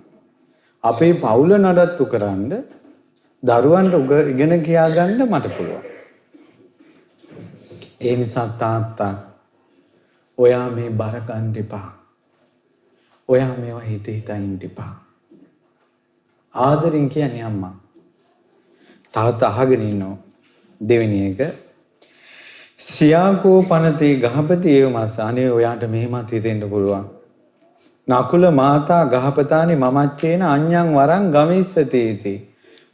අපේ පවුල නඩත්තු කරන්න දරුවන්ට ඉගෙන කියා ගන්න මට පුළුවන්. ඒ නිසා තාත්තා ඔයා මේ බර ගන්න එපා. ඔයා මේවා හිතා ඉන්න එපා. ආදරෙන් කියන්නේ අම්මා. තාත්තා අහගෙන ඉන්නවා. දෙවෙනි එක සියාකෝ පනතේ ගහපති ඒවමස් අනේ ඔයාට මෙහෙමත් හිතෙන්න පුළුවන්. නකුල මාතා ගහපතානි මමච්චේන අඤ්ඤං වරං ගමිස්සතේති.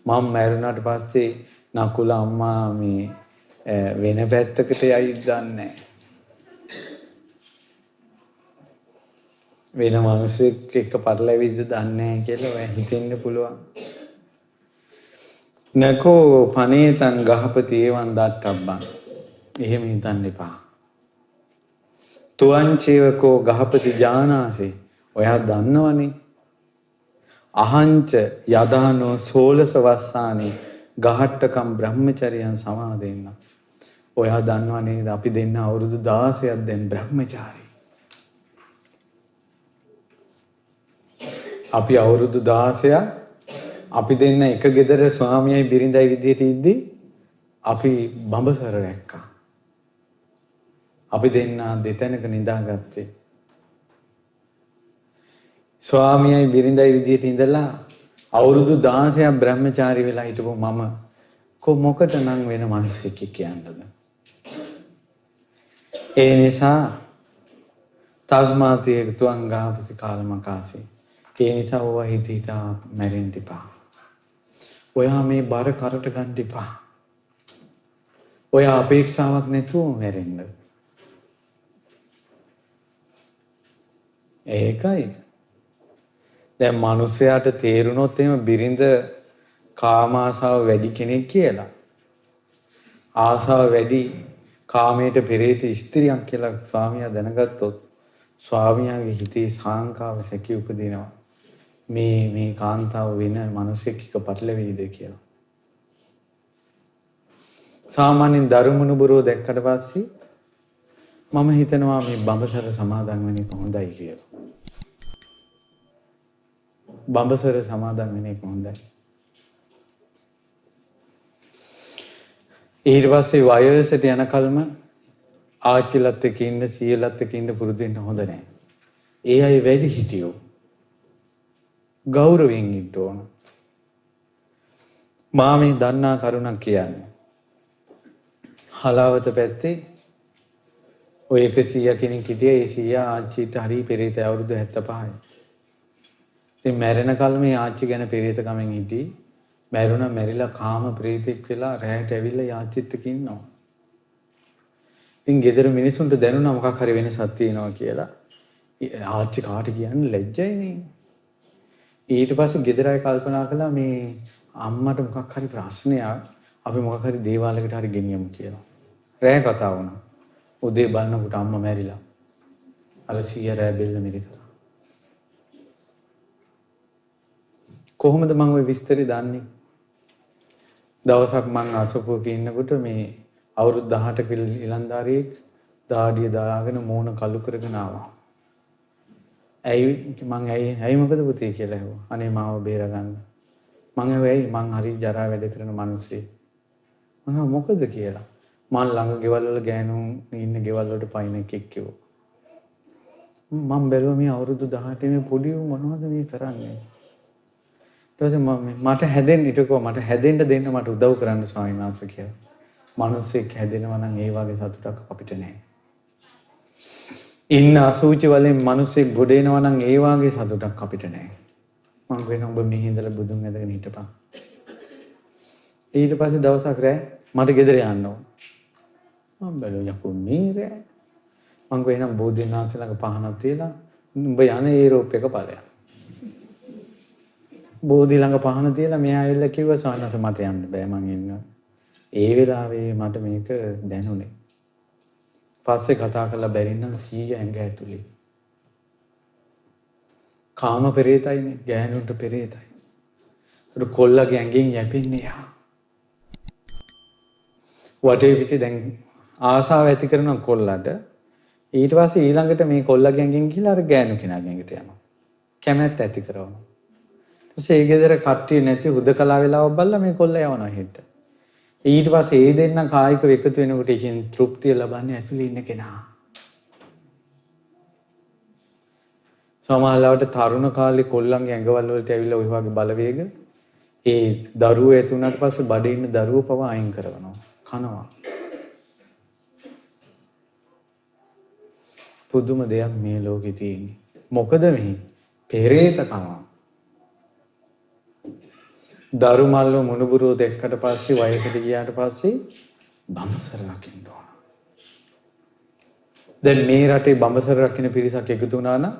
මම මැරුණාට පස්සේ නකුල අම්මා මේ වෙන පැත්තකට යයිද දන්නේ වෙන මිනිහෙක් එක්ක පටලැවිද දන්නේ නැහැ කියලා ඔය හිතෙන්න පුළුවන්. නකෝ පනේතං ගහපති ඒවං දත්තබ්බං. එහෙම හිතන්න එපා. තුවංචේවකෝ ගහපති ජානාසේ. ඔයා දන්නවනේ. අහංච යදානෝ සෝලස වස්සානි ගහට්ටකම් බ්‍රහ්මචරියන් සමාදෙන්න. ඔයා දන්නවනේ අපි දෙන්න අවුරුදු 16ක් දැන් බ්‍රහ්මචාරී. අපි අවුරුදු 16ක් අපි දෙන්න එක ගෙදර ස්වාමියයි බිරිඳයි විදියට ඉද්දි අපි බඹසර රැක්කා. අපි දෙන්න දෙතැනක නිදාගත්තේ. ස්වාමියයි බිරිඳයි විදියට ඉඳලා අවුරුදු 16ක් බ්‍රහ්මචාරී වෙලා හිටපු මම මොකට නම් වෙන මිනිස්සෙක් කියන්නද? ඒ නිසා තස්මාතිය තුං ගාපති කාලමකාසී. ඒ නිසා ඔය හිතා මැරෙන්න එපා. ඔයා මේ බර කරට ගන්න එපා. ඔයා අපේක්ෂාවක් නැතුව මැරෙන්න. ඒකයි. දැන් මිනිස්සයාට තේරුනොත් එහෙම බිරිඳ කාම ආසාව වැඩි කෙනෙක් කියලා. ආසාව වැඩි කාමයට පෙරේත ස්ත්‍රියක් කියලා ස්වාමියා දැනගත්තොත් ස්වාමියාගේ හිතේ සාංකාව සැකී උපදිනවා. මේ කාන්තාව වෙන මිනිසෙක් එක්ක පටලැවිද කියලා. සාමාන්‍යයෙන් දරුමුණු බුරෝ දැක්කට පස්සේ මම හිතනවා මේ බඹසර සමාදන් වෙන්නේ කොහොඳයි කියලා. බඹසර සමාදන් වෙන්නේ කොහොඳයි. ඊට පස්සේ වයසට යනකල්ම ආච්චිලත් එක්ක ඉන්න සීයලත් එක්ක ඉන්න පුරුදු වෙන්න හොඳ නැහැ. ඒ අය වැඩි හිටියෝ. ගෞරවයෙන් ඉන්න ඕන. මා මේ දන්නා කරුණක් කියන්නේ. හලාවත පැත්තේ ඔය 100 කෙනෙක් හිටියා. ඒ 100 ආච්චිට හරි පෙරේතය අවුරුදු 75යි. ඉතින් මැරෙන කල් මේ ආච්චි ගැන පෙරේත කමෙන් හිටි. මැරුණා මැරිලා කාම ප්‍රේතෙක් වෙලා රැයට ඇවිල්ලා ආච්චිත් එක්ක ඉන්නවා. ඉතින් ගෙදර මිනිසුන්ට දැනුණා මොකක් හරි වෙනසක් තියෙනවා කියලා. ආච්චි කාට කියන්නේ ලැජ්ජයිනේ. ඊට පස්සේ ගෙදර අය කල්පනා කළා මේ අම්මට මොකක් හරි ප්‍රශ්නයක් අපි මොකක් හරි දේවාලයකට හරි ගෙනියමු කියලා. රෑ කතා වුණා. උදේ බලනකොට අම්මා මැරිලා. අර සීයා රෑ බෙල්ල මිරිකලා. කොහොමද මම ওই විස්තරي දන්නේ? දවසක් මං අසපුවක ඉන්නකොට මේ අවුරුදු 18ක ඉලන්දාරියෙක් දාඩිය දාගෙන මූණ කළු කරගෙන ආවා. ඇයි මොකද පුතේ කියලා ඇහුවා. අනේ මාව බේරගන්න. මං ඇහුවා මං හරි ජරා වැඩ කරන මිනිස්සෙක්. මම මොකද කියලා. මං ළඟ ගෙවල් වල ගෑනුන් ඉන්න ගෙවල් වලට පයින් එකෙක් කිව්වා. මම බැලුවා මේ අවුරුදු 18 මේ පොඩි මොනවද මේ කරන්නේ? ඊට පස්සේ මට හැදෙන්න හිටකෝ මට හැදෙන්න දෙන්න මට උදව් කරන්න ස්වාමීන් වහන්සේ කියලා. මිනිස්සෙක් හැදෙනවා නම් ඒ වගේ සතුටක් අපිට නැහැ. ඉන්න අසුචි වලින් මිනිස්සෙක් ගොඩ එනවා නම් ඒ වගේ සතුටක් අපිට නැහැ. මම කියනවා ඔබ මෙහි ඉඳලා බුදුන් ඇදගෙන හිටපන්. ඊට පස්සේ දවසක් රෑ මට ගෙදර යන්න ඕන. මම බැලුවා යකෝ මේ රෑ. මම කියනවා බෝධීන් වහන්සේ ළඟ පහනක් තියලා උඹ යන ඒරෝප් එක ඵලයක්. බෝධි ළඟ පහන තියලා මෙයා ඇවිල්ලා කිව්වා ස්වාමීන් වහන්සේ මට යන්න බෑ මං ඉන්නවා. ඒ වෙලාවේ මට මේක දැනුනේ. පස්සේ කතා කරලා බැරි නම් 100 ඇඟ ඇතුලේ. කාම පෙරේතයිනේ ගෑනුන්ට පෙරේතයි. ඒතර කොල්ලගේ ඇඟෙන් යැපෙන්නේ යා. වටේ පිටේ දැන් ආසාව ඇති කරන කොල්ලට ඊට පස්සේ ඊළඟට මේ කොල්ලගේ ඇඟෙන් ගිහලා අර ගෑනු කෙනාගේ ඇඟට යනවා. කැමැත්ත ඇති කරනවා. ඊට ගෙදර කට්ටිය නැති හුදකලා වෙලාවක් බලලා මේ කොල්ල යවනවා හෙට. ඊට පස්සේ ඒ දෙන්න කායිකව එකතු වෙනකොට ඒකෙන් තෘප්තිය ලබන්නේ ඇතුලේ ඉන්න කෙනා. සමහරවිට තරුණ කාලේ කොල්ලන්ගේ ඇඟවල වලට ඇවිල්ලා ওই වගේ බලවේග ඒ දරුවෝ ඇති වුණාට පස්සේ බඩේ ඉන්න දරුවෝ පව අයින් කරනවා. කනවා. පුදුම දෙයක් මේ ලෝකේ තියෙන්නේ. මොකද මේ පෙරේතකම දරු මල්ලෝ මුණුබුරෝ දැක්කට පස්සේ වයසට ගියාට පස්සේ බඹසර රකින්න ඕන. දැන් මේ රටේ බඹසර රකින්න පිරිසක් එකතු වුණා නම්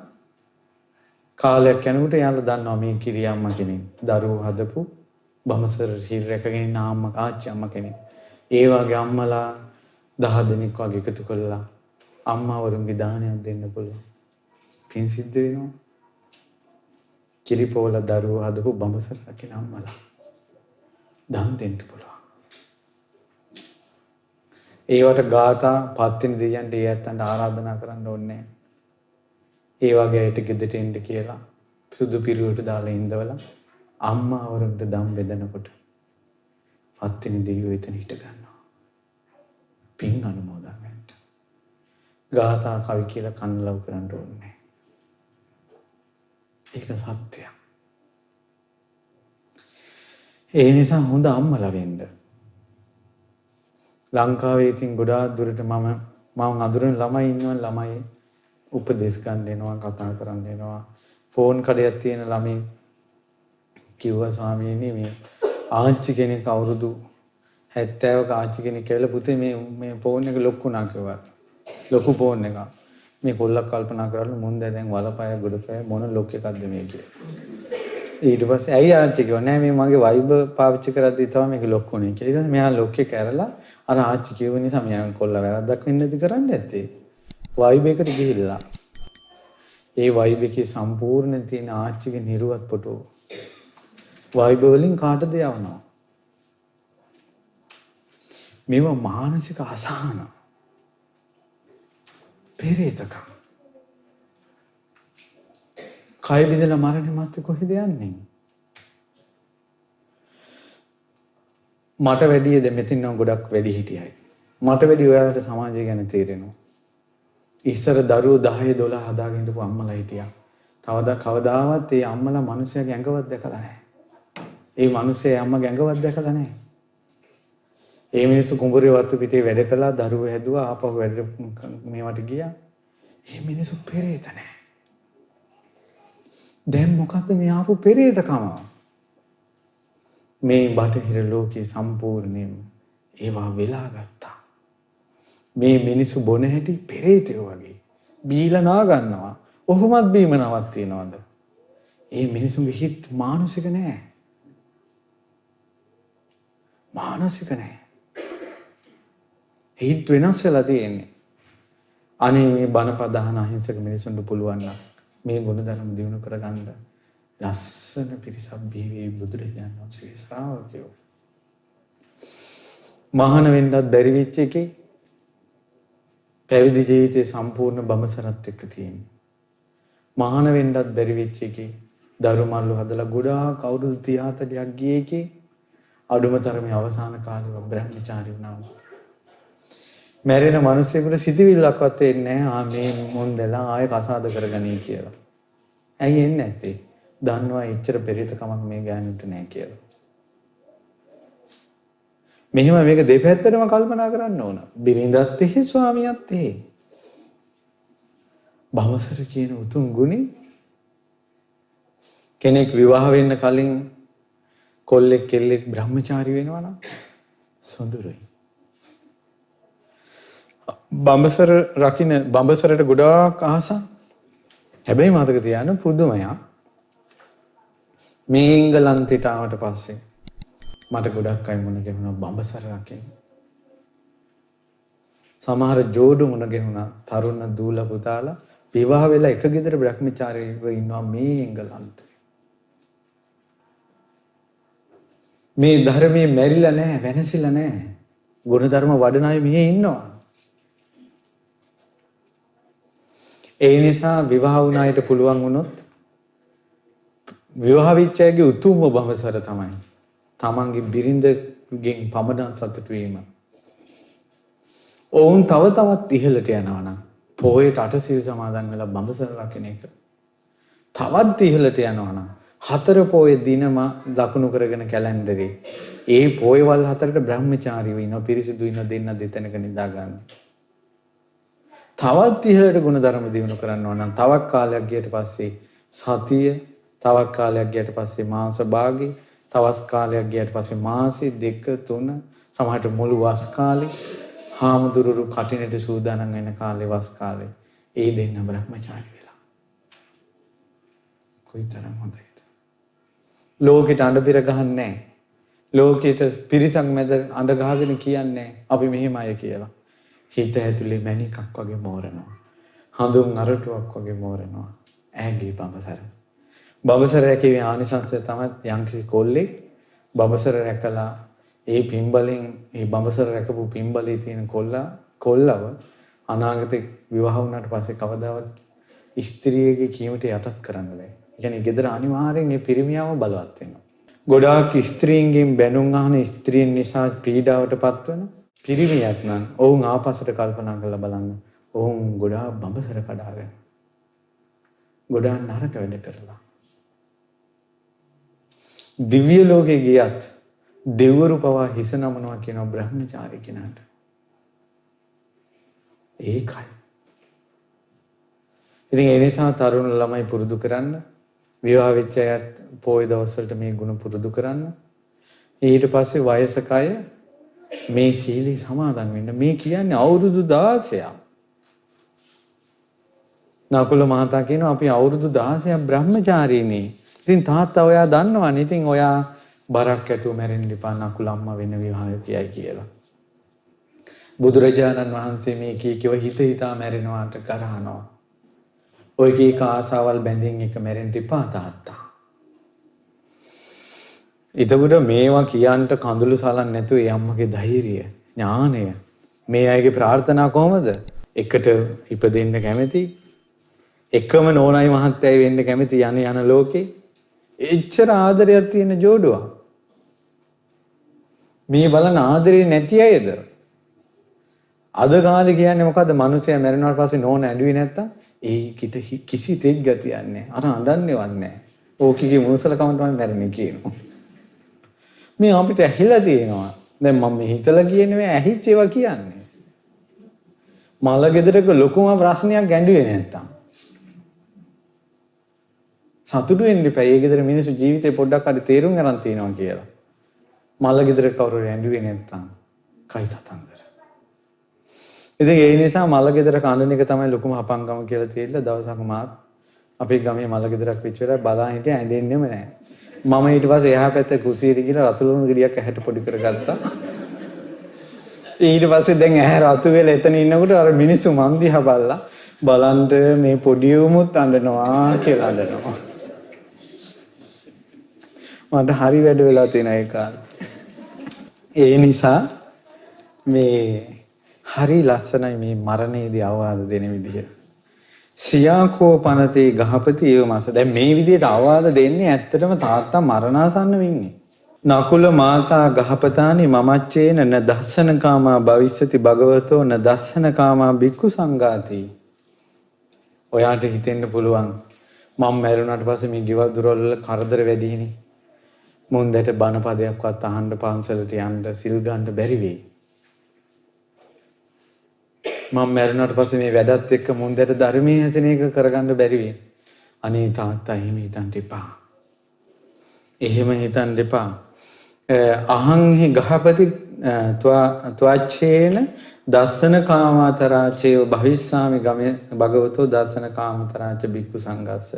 කාලයක් යනකොට යාළුවා දන්නවා මේ කිරියම්මා කෙනෙක් දරුවෝ හදපු බඹසර සීල් රැකගෙන ඉන්න අම්මා ආච්චි අම්මා කෙනෙක්. ඒ වගේ අම්මලා 10 දෙනෙක් වගේ එකතු කළා අම්මාවරුන්ගේ දානයක් දෙන්න පුළුවන්. පින් සිද්ධ වෙනවා. කිරිපෝල දරුවෝ හදපු බඹසර රකින්න අම්මලා දන් දෙන්න පුළුවන්. ඒවට ගාථා පත්තිනි දෙයයන්ට ඒ ඇත්තන්ට ආරාධනා කරන්න ඕනේ. ඒ වගේ අයට ගෙදරට එන්න කියලා සුදු පිරුවට දාලා ඉඳවලා අම්මාවරුන්ට දම් බෙදනකොට පත්තිනි දෙවියෝ එතන හිට ගන්නවා. පින් අනුමෝදන් වෙන්න. ගාථා කවි කියලා කන්ලව් කරන්න ඕනේ. ඒක සත්‍යයක්. ඒ නිසා හොඳ අම්මලා වෙන්න. ලංකාවේ ඉතින් ගොඩාක් දුරට මම අඳුරන ළමයි ඉන්නවා ළමයි උපදෙස් ගන්න එනවා කතා කරන්න එනවා. ෆෝන් කඩයක් තියෙන ළමයි කිව්වා ස්වාමීනි මේ ආච්චි කෙනෙක් අවුරුදු 70ක ආච්චි කෙනෙක් කියලා පුතේ මේ ෆෝන් එක ලොක් වුණා කිව්වා. ලොකු ෆෝන් එකක්. මේ කොල්ලක් කල්පනා කරලා මුන්ද දැන් වලපය ගොඩපය මොන ලොක් එකක්ද මේ කියලා. ඊට පස්සේ ඇයි ආච්චි කිව්වා නෑ මේ මගේ වයිබර් පාවිච්චි කරද්දී තමයි මේක ලොක් වුනේ කියලා. ඊට පස්සේ මෙයා ලොක් එක ඇරලා අර ආච්චි කියව නිසා මෙයා කොල්ල වැරද්දක් වෙන්නේ නැති කරන්නේ නැත්තේ. වයිබර් එකට ගිහිල්ලා ඒ වයිබර් එකේ සම්පූර්ණ තියෙන ආච්චිගේ නිර්වත් ෆොටෝ වයිබර් වලින් කාටද යවනවා. මේවා මානසික අසහන. පෙරේතකම්. කය බිඳලා මරණය මැත්තේ කොහෙද යන්නේ? මට වැඩිය දෙමෙතින් නම් ගොඩක් වැඩි හිටියයි. මට වැඩි ඔයාලට සමාජය ගැන තේරෙනවා. ඉස්සර දරුවෝ 10 12 හදාගෙන ඉඳපු අම්මලා හිටියා. කවදාවත් ඒ අම්මලා මිනිස්සයාගේ ඇඟවත් දැකලා නැහැ. ඒ මිනිස්සේ අම්මගේ ඇඟවත් දැකලා නැහැ. ඒ මිනිස්සු කුඹුරේ වත්තු පිටේ වැඩ කළා, දරුවෝ හැදුවා, ආපහු වැඩ මේවට ගියා. මේ මිනිස්සු පෙරේත නැහැ. දැන් මොකද්ද මේ ආපු පෙරේතකම? මේ බටහිර ලෝකේ සම්පූර්ණයෙන්ම ඒවා වෙලා ගත්තා. මේ මිනිස්සු බොන හැටි පෙරේතයෝ වගේ. බීලා නා ගන්නවා. ඔහොමත් බීම නවත්තිනවද? ඒ මිනිසුන්ගේ හිත මානසික නෑ. මානසික නෑ. හිත වෙනස් වෙලා තියෙන්නේ. අනේ මේ බණපද අහන අහිංසක මිනිසුන්ට පුළුවන් නම් මේ ගුණධර්ම දිනු කරගන්න ලස්සන පිරිසක් බිහි බුදුරජාණන් වහන්සේගේ ශ්‍රාවකයෝ. මහාන වෙන්නත් බැරි වෙච්ච එකේ පැවිදි ජීවිතේ සම්පූර්ණ බඹසරත් එක්ක තියෙන්නේ. මහාන වෙන්නත් බැරි වෙච්ච එකේ දරුමල්ලු හදලා ගොඩාක් අවුරුදු 30 40ක් ගියේ එකේ අඩුම තරමේ අවසාන කාලේ බ්‍රහ්මචාරී වුණා. මැරෙන මිනිස්සුන්ට සිතිවිල්ලක්වත් එන්නේ නැහැ. මේ මොන්දලා ආයෙ කසාද කරගනී කියලා. ඇයි එන්නේ නැත්තේ? දන්නවා එච්චර පෙරිතකමක් මේ ගෑනුන්ට නැහැ කියලා. මෙහෙම මේක දෙපැත්තටම කල්පනා කරන්න ඕන. බිරිඳත් එහි ස්වාමියාත් එහි. භවසර කියන උතුම් ගුණي කෙනෙක් විවාහ වෙන්න කලින් කොල්ලෙක් කෙල්ලෙක් බ්‍රහ්මචාරී වෙනවා නම් සොඳුරුයි. බඹසර රකින්න බඹසරට ගොඩාක් ආස. හැබැයි මතක තියාගන්න පුදුමයක්. මේ එංගලන්තයට ආවට පස්සේ මට ගොඩක් අය මුණ ගැහුණා බඹසර රකින්න. සමහර ජෝඩු මුණ ගැහුණා තරුණ දූල පුතාලා විවාහ වෙලා එක ගෙදර බ්‍රහ්මචාරීව ඉන්නවා මේ එංගලන්තේ. මේ ධර්මයේ මැරිලා නැහැ, වෙනසිලා නැහැ. ගුණධර්ම වඩන අය මෙහි ඉන්නවා. ඒ නිසා විවාහ වුණ අයට පුළුවන් වුණොත් විවාහ වෙච්ච අයගේ උතුම්ම බඹසර තමයි තමන්ගේ බිරිඳගෙන් පමණක් සතුටු වීම. ඔවුන් තව තවත් ඉහළට යනවා නම් පොහොයට අටසිල් සමාදන් වෙලා බඹසර රකින්න එක. තවත් ඉහළට යනවා නම් හතර පොය දිනම ලකුණු කරගෙන කැලෙන්ඩරේ ඒ පොයවල් හතරට බ්‍රහ්මචාරීව ඉන්න පිරිසිදු ඉන්න දෙන්න දෙතැනක නිදා ගන්න. තවත් ඉහළට ගුණධර්ම දිනු කරනවා නම් තවක් කාලයක් ගියට පස්සේ සතිය, තවක් කාලයක් ගියට පස්සේ මාස භාගී, තවත් කාලයක් ගියට පස්සේ මාසෙ 2 3 සමහරට මුළු වස් කාලේ හාමුදුරුවෝ කටිනට සූදානම් වෙන කාලේ වස් කාලේ ඒ දෙන්න බ්‍රහ්මචාරී වෙලා. කොයිතරම් හොඳයිද? ලෝකෙට අඬ බිර ගහන්නේ නැහැ. ලෝකෙට පිරිසක් මැද අඬ ගහගෙන කියන්නේ අපි මෙහෙම අය කියලා. හිත ඇතුලේ මැණිකක් වගේ මෝරනවා. හඳුන් අරටුවක් වගේ මෝරනවා. ඇඟේ බඹසර. බඹසර රැකීමේ ආනිසංසය තමයි යම්කිසි කොල්ලෙක් බඹසර රැකලා ඒ පින්බලෙන් ඒ බඹසර රැකපු පින්බලේ තියෙන කොල්ලව අනාගතේ විවාහ වුණාට පස්සේ කවදාවත් ස්ත්‍රියගේ කීමට යටත් කරන්න බෑ. ඒ කියන්නේ ගෙදර අනිවාර්යෙන් මේ පිරිමියාව බලවත් වෙනවා. ගොඩාක් ස්ත්‍රීන්ගෙන් බැනුම් අහන ස්ත්‍රීන් නිසා පීඩාවටපත් වෙන පිරිමියක් නම් ඔවුන් ආපස්සට කල්පනා කරලා බලන්න. ඔවුන් ගොඩාක් බඹසර කඩාගෙන ගොඩාක් නරක වැඩ කරලා දිව්‍ය ලෝකේ ගියත් දෙවරු පවා හිස නමනවා කියන බ්‍රහ්මචාරී කෙනාට. ඒකයි. ඉතින් ඒ නිසා තරුණ ළමයි පුරුදු කරන්න, විවාහ වෙච්ච අයත් පොය දවස්වලට මේ ගුණ පුරුදු කරන්න. ඊට පස්සේ වයසක අය මේ සීලේ සමාදන් වෙන්න. මේ කියන්නේ අවුරුදු 16ක්. නකුල මහතා කියනවා අපි අවුරුදු 16ක් බ්‍රහ්මචාරීනේ. ඉතින් තාත්තා ඔයා දන්නවනේ. ඉතින් ඔයා බරක් ඇතුව මැරෙන්න එපා නකුල අම්මා වෙන විවාහයකයි කියලා. බුදුරජාණන් වහන්සේ මේ කීකව හිත හිතා මැරෙනවාට කරහනවා. ඔය කීක ආසාවල් බැඳින් එක මැරෙන්න එපා තාත්තා. එතකොට මේවා කියන්ට කඳුළු සලන් නැතුව ඒ අම්මගේ ධෛර්යය ඥානය. මේ අයගේ ප්‍රාර්ථනා කොහොමද? එකට ඉපදෙන්න කැමති. එකම නෝනයි මහත්තයයි වෙන්න කැමති යන ලෝකේ. එච්චර ආදරයක් තියෙන ජෝඩුවක්. මේ බලන ආදරේ නැති අයද? අද කාලේ කියන්නේ මොකද්ද? මිනිස්සයා මැරෙනාට පස්සේ නෝන ඇඬුවේ නැත්තම් ඒකිට කිසි තෙත් ගතියක් නැහැ. අර අඬන්නේවත් නැහැ. ඕකිගේ මුසලකම තමයි මැරෙන්නේ කියනවා. මේ අපිට ඇහිලා තියෙනවා. දැන් මම හිතලා කියන්නේ මේ ඇහිච්ච ඒවා කියන්නේ. මල ගෙදරක ලොකුම ප්‍රශ්නයක් ඇඬුවේ නැත්තම්. සතුටු වෙන්න එපා. ඒ ගෙදර මිනිස්සු ජීවිතේ පොඩ්ඩක් හරි තේරුම් ගන්න තියෙනවා කියලා. මල ගෙදර කවුරු ඇඬුවේ නැත්තම් කයි කතන්දර. ඉතින් ඒ නිසා මල ගෙදර කඳුන එක තමයි ලොකුම අපංගම කියලා තේරිලා දවසක් මාත් අපේ ගමේ මල ගෙදරක් පිට වෙලා බලා හිටිය ඇඬෙන්නෙම නැහැ. මම ඊට පස්සේ එහා පැත්තේ කුසියට ගිහලා රතු ලුණු ගෙඩියක් ඇහැට පොඩි කරගත්තා. ඊට පස්සේ දැන් ඇහැ රතු වෙලා එතන ඉන්නකොට අර මිනිස්සු මන් දිහා බලන්න මේ පොඩි උමුත් අඬනවා කියලා අඬනවා. මට හරි වැඩ වෙලා තියෙන ඒ කාලේ. ඒ නිසා මේ හරි ලස්සනයි මේ මරණයේදී අවවාද දෙන විදිහ. සියාකෝ පනතේ ගහපති ඒව මාස. දැන් මේ විදිහට අවවාද දෙන්නේ ඇත්තටම තාත්තා මරණාසන්න වෙන්නේ. නකුල මාතා ගහපතානි මමච්චේන න දස්සනකාමා භවිස්සති භගවතෝ න දස්සනකාමා බික්ඛු සංඝාති. ඔයාට හිතෙන්න පුළුවන් මම මැරුණාට පස්සේ මේ ගෙවල් දොරවල් වල කරදර වැඩිනේ. මුන්දට බණ පදයක්වත් අහන්න පන්සලට යන්න සිල් ගන්න බැරි වෙයි. මම මැරුණාට පස්සේ මේ වැඩත් එක්ක මුන්දට ධර්මයේ හැසෙන එක කරගන්න බැරි වෙයි. අනේ තාත්තා එහෙම හිතන්න එපා. එහෙම හිතන්න එපා. අහං හි ගහපති ත්වාච්ඡේන දස්සන කාමතරාචේව භවිස්සාමි ගමේ භගවතෝ දස්සන කාමතරාච බික්ඛු සංඝස්ස.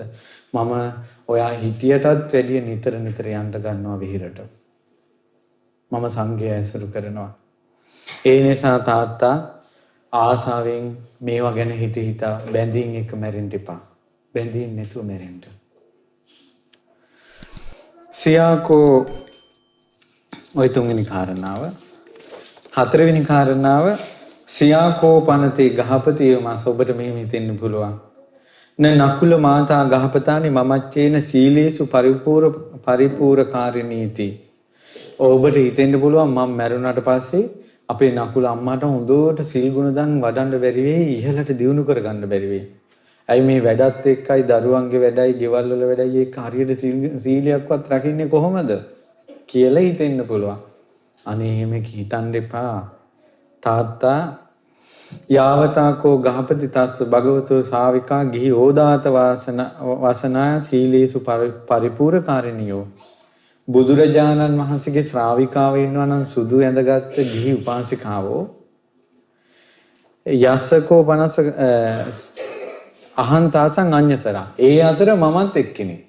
මම ඔයා හිටියටත් වැඩිය නිතර නිතර යන්න ගන්නවා විහිරට. මම සංඝය ඇසුරු කරනවා. ඒ නිසා තාත්තා ආසාවෙන් මේවා ගැන හිතා බැඳීම් එක මැරෙන්න එපා. බැඳීම් නැතුව මැරෙන්න. සියාකෝ ඔය තුන්වෙනි කාරණාව. හතරවෙනි කාරණාව සියාකෝ පනතේ ගහපති ඒව මාස. ඔබට මෙහෙම හිතෙන්න පුළුවන්. නකුල මාතා ගහපතානි මමච්චේන සීලේසු පරිපූර්ණකාරිනීති. ඔබට හිතෙන්න පුළුවන් මම මැරුණාට පස්සේ අපේ නකුල අම්මාට හොඳට සිල් ගුණ දන් වඩන්න බැරි වෙයි, ඉහළට දියුණු කරගන්න බැරි වෙයි. ඇයි මේ වැඩත් එක්කයි දරුවන්ගේ වැඩයි, ගෙවල් වල වැඩයි එක්ක හරියට සීලයක්වත් රකින්නේ කොහොමද කියලා හිතෙන්න පුළුවන්. අනේ එහෙම හිතන්න එපා. තාත්තා යාවතාකෝ ගහපති තස්ස භගවතෝ ශාවිකා ගිහි ඕදාත වාසනා සීලේසු පරිපූර්ණකාරිනියෝ. බුදුරජාණන් වහන්සේගේ ශ්‍රාවිකාව ඉන්නවා නම් සුදු ඇඳගත්ත ගිහි උපාසිකාවෝ යස්සකෝ 50 අහන්තාසං අඤ්‍යතරා. ඒ අතර මමත් එක්කෙනෙක්.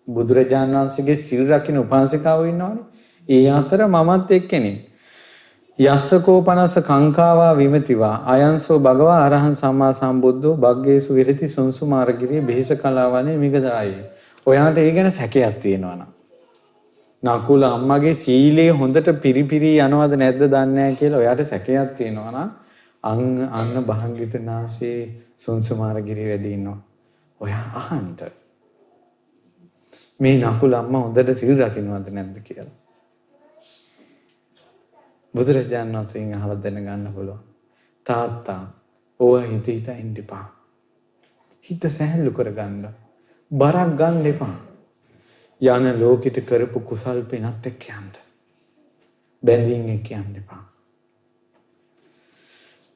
බුදුරජාණන් වහන්සේගේ සිල් රකින්න උපාසිකාවෝ ඉන්නවනේ. ඒ අතර මමත් එක්කෙනෙක්. යස්සකෝ 50 කංකාවා විමතිවා අයන්සෝ භගවා අරහං සම්මා සම්බුද්ධෝ භග්ගේසු විරති සංසුමාරගිරිය බෙහෙස කලාවනේ මිගදායි. ඔයාට ඒ ගැන සැකයක් තියෙනවා නම් නකුල අම්මගේ සීලය හොඳට පිරිපිරි යනවද නැද්ද දන්නේ නැහැ කියලා ඔයාට සැකයක් තියෙනවා නම් අන්න භාග්‍යවතුන්සේ සංසුමාරගිරිය වැඩි ඉන්නවා. ඔයා අහන්න. මේ නකුල අම්මා හොඳට සිල් රකින්නවද නැද්ද කියලා. බුදුරජාණන් වහන්සේගෙන් අහලා දැනගන්න පුළුවන්. තාත්තා ඕවා හිත ඉන්න එපා. හිත සැහැල්ලු කරගන්න. බරක් ගන්න එපා. යන ලෝකෙට කරපු කුසල් පිනත් එක්ක යන්න. බැඳීම් එක්ක යන්න එපා.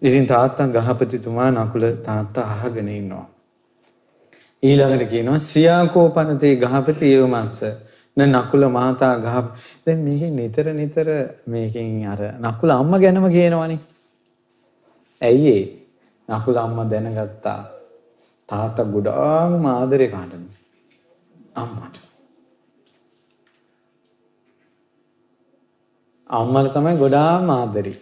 ඉතින් තාත්තා ගහපතිතුමා නකුල තාත්තා අහගෙන ඉන්නවා. ඊළඟට කියනවා සියාකෝපනතේ ගහපති ඒවමස්ස නකුල මාතා ගහ. දැන් මේකෙන් නිතර මේකෙන් අර නකුල අම්මා ගැනම කියනවනේ. ඇයි ඒ? නකුල අම්මා දැනගත්තා තාත්තා ගොඩාක් ආදරේ කාටද? අම්මට. අම්මලා තමයි ගොඩාක් ආදරේ.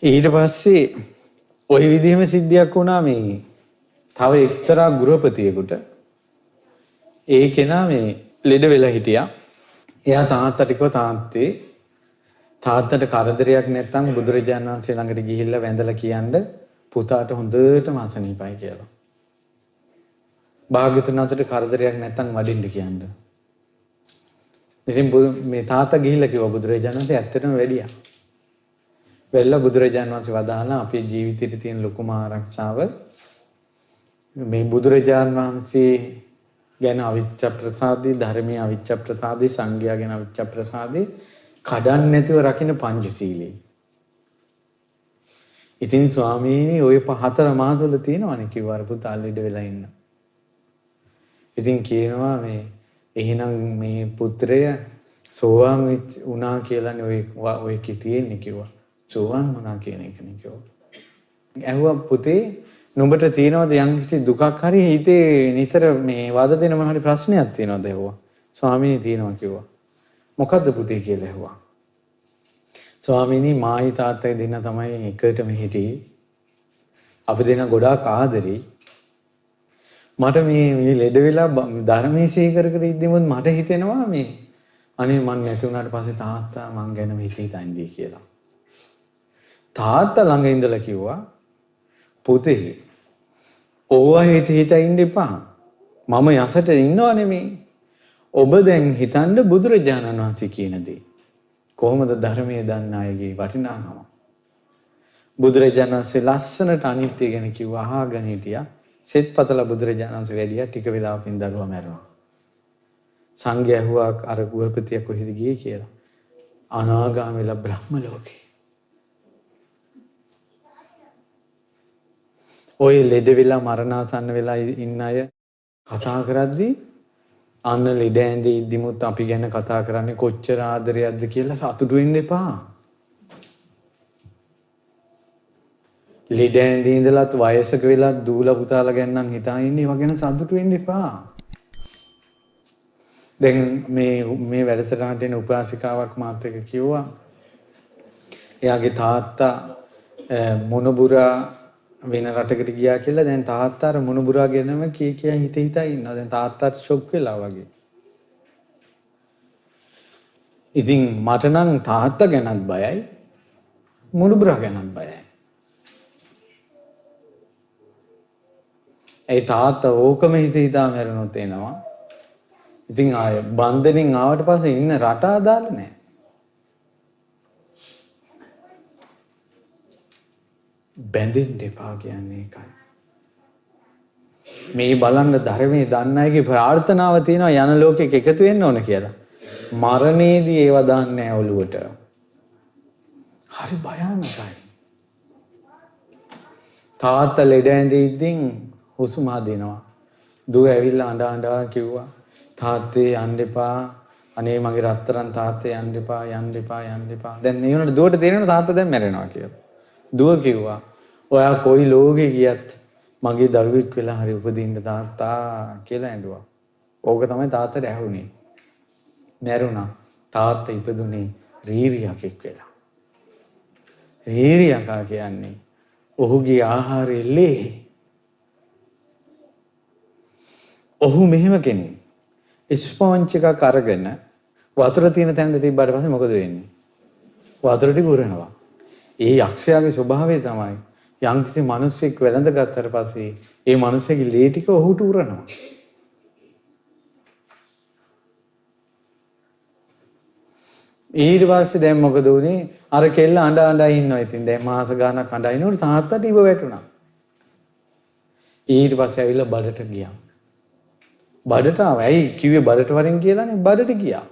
ඊට පස්සේ ওই විදිහම සිද්ධියක් වුණා මේ තව එක්තරා ගෘහපතියෙකුට. ඒ කෙනා මේ ලෙඩ වෙලා හිටියා. එයා තාත්තට කිව්වා තාත්තේ තාත්තට කරදරයක් නැත්නම් බුදුරජාණන් වහන්සේ ළඟට ගිහිල්ලා වැඳලා කියන්න පුතාට හොඳටම අසනීපයි කියලා. භාග්‍යවතුන් වහන්සේට කරදරයක් නැත්නම් වඩින්න කියන්න. ඉතින් මේ තාත්තා ගිහිල්ලා කිව්වා බුදුරජාණන් වහන්සේ ඇත්තටම වැඩියා. වෙල්ලා බුදුරජාණන් වහන්සේ වදාළා අපේ ජීවිතයේ තියෙන ලොකුම ආරක්ෂාව මේ බුදුරජාණන් වහන්සේ ගැන අවිච්ඡ ප්‍රසාදී, ධර්මයේ අවිච්ඡ ප්‍රසාදී, සංඝයා ගැන අවිච්ඡ ප්‍රසාදී කඩන්න නැතිව රකින්න පංචශීලී. ඉතින් ස්වාමීනි ඔය හතර මා තුළ තියෙනවනේ කිව්වා අර පුතා ළඩ වෙලා ඉන්න. ඉතින් කියනවා මේ එහෙනම් මේ පුත්‍රය සෝවාන් වුණා කියලානේ ඔය තියෙන්නේ කිව්වා. සෝවාන් වුණා කියන එකනේ කිව්වා. ඇහුවා පුතේ නුඹට තියෙනවද යම්කිසි දුකක් හරි හිතේ නිතර මේ වද දෙන මොන හරි ප්‍රශ්නයක් තියෙනවද ඇහුවා. ස්වාමීනි තියෙනවා කිව්වා. මොකද්ද පුතේ කියලා ඇහුවා. ස්වාමීනි මායි තාත්තයි දෙන්න තමයි එකටම හිටියේ. අපි දෙන්න ගොඩාක් ආදරෙයි. මට මේ ලෙඩ වෙලා ධර්මයේ සීකර කර ඉද්දිමුත් මට හිතෙනවා මේ අනේ මං නැති වුණාට පස්සේ තාත්තා මං ගැන හිතයින්දී කියලා. තාත්තා ළඟ ඉඳලා කිව්වා පුතේ ඕවා හිත ඉන්න එපා. මම යසට ඉන්නව නෙමෙයි. ඔබ දැන් හිතන්න බුදුරජාණන් වහන්සේ කියන දේ. කොහොමද ධර්මයේ දන්න අයගේ වටිනාකම. බුදුරජාණන් වහන්සේ ලස්සනට අනිත්‍ය ගැන කිව්වා අහගෙන හිටියා. සෙත්පතලා බුදුරජාණන් වහන්සේ වැඩියා ටික වෙලාවකින් දරුවා මැරුණා. සංඝයා ඇහුවා අර ගෘහපතිය කොහෙද ගියේ කියලා. අනාගාමීලා බ්‍රහ්ම ලෝකේ. ඔය ලෙඩ වෙලා මරණාසන්න වෙලා ඉන්න අය කතා කරද්දී අන්න ලෙඩ ඇඳේ ඉද්දිමුත් අපි ගැන කතා කරන්නේ කොච්චර ආදරයක්ද කියලා සතුටු වෙන්න එපා. ලෙඩ ඇඳේ ඉඳලත් වයසක වෙලා දූලා පුතාලා ගැන නම් හිතා ඉන්නේ ඒවා ගැන සතුටු වෙන්න එපා. දැන් මේ වැඩසටහනට එන උපාසිකාවක් මාත් එක්ක කිව්වා. එයාගේ තාත්තා මොනබුරා වෙන රටකට ගියා කියලා දැන් තාත්තා අර මොනබුරා ගැනම කියා හිතා ඉන්නවා. දැන් තාත්තාට ෂොක් වෙලා වගේ. ඉතින් මට නම් තාත්තා ගැනත් බයයි මොනබුරා ගැනත් බයයි. ඒ තාත්තා ඕකම හිතා මැරුණොත් එනවා. ඉතින් ආය බන්ධනෙන් ආවට පස්සේ ඉන්න රට අදාළ නැහැ. බැඳෙන්න එපා කියන්නේ ඒකයි. මේ බලන්න ධර්මයේ දන්න අයගේ ප්‍රාර්ථනාව තියෙනවා යන ලෝකෙක එකතු වෙන්න ඕන කියලා. මරණයේදී ඒව දාන්නේ නැහැ ඔළුවට. හරි භයානකයි. තාත්තා ලෙඩ ඇඳේ ඉඳින් හුස්ම දෙනවා. දුව ඇවිල්ලා අඬ කිව්වා තාත්තේ යන්න එපා. අනේ මගේ රත්තරන් තාත්තේ යන්න එපා යන්න එපා යන්න එපා. දැන් මේ උනට දුවට තේරෙනවා තාත්තා දැන් මැරෙනවා කියලා. දුව කිව්වා ඔයා කොයි ලෝකෙ ගියත් මගේ දරුවෙක් වෙලා හරි උපදින්න තාත්තා කියලා ඇඬුවා. ඕක තමයි තාත්තට ඇහුනේ. මැරුණා. තාත්තා ඉපදුනේ රීරියකෙක් වෙලා. රීරියකා කියන්නේ ඔහුගේ ආහාරයේ ලේ. ඔහු මෙහෙම කෙනෙක්. ස්පොන්ජ් එකක් අරගෙන වතුර තියෙන තැනට තිබ්බාට පස්සේ මොකද වෙන්නේ? වතුර ටික උරනවා. ඒ යක්ෂයාගේ ස්වභාවය තමයි යම්කිසි මිනිස්සෙක් වැළඳ ගත්තට පස්සේ ඒ මිනිස්සගේ ලේ ටික ඔහුට උරනවා. ඊට පස්සේ දැන් මොකද උනේ? අර කෙල්ල අඬ ඉන්නවා. ඉතින් දැන් මාස ගාණක් අඬිනකොට තාත්තට ඉබ වැටුණා. ඊට පස්සේ ඇවිල්ලා බඩට ගියා. බඩට ආවා. ඇයි කිව්වේ බඩට වරෙන් කියලානේ බඩට ගියා.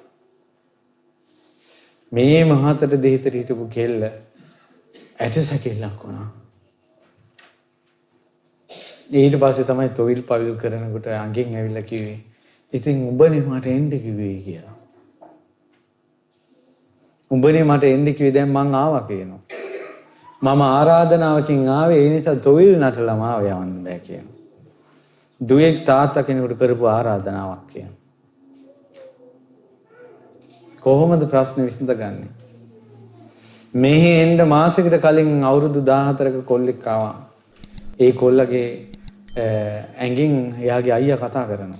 මේ මහතට දෙහිතට හිටපු කෙල්ල ඇටසැකිල්ලක් වුණා. ඊට පස්සේ තමයි තොවිල් පවිල් කරනකොට අඟෙන් ඇවිල්ලා කිව්වේ ඉතින් උඹනේ මට එන්න කිව්වේ කියලා. උඹනේ මට එන්න කිව්වේ දැන් මං ආවා කියනවා. මම ආරාධනාවකින් ආවේ ඒ නිසා තොවිල් නටලම ආව යවන්න බෑ කියනවා. දුවෙක් තාත්තා කෙනෙකුට කරපු ආරාධනාවක් කියනවා. කොහොමද ප්‍රශ්න විසඳගන්නේ? මෙහි එන්න මාසෙකට කලින් අවුරුදු 14ක කොල්ලෙක් ආවා. ඒ කොල්ලගේ ඇඟින් එයාගේ අයියා කතා කරනවා.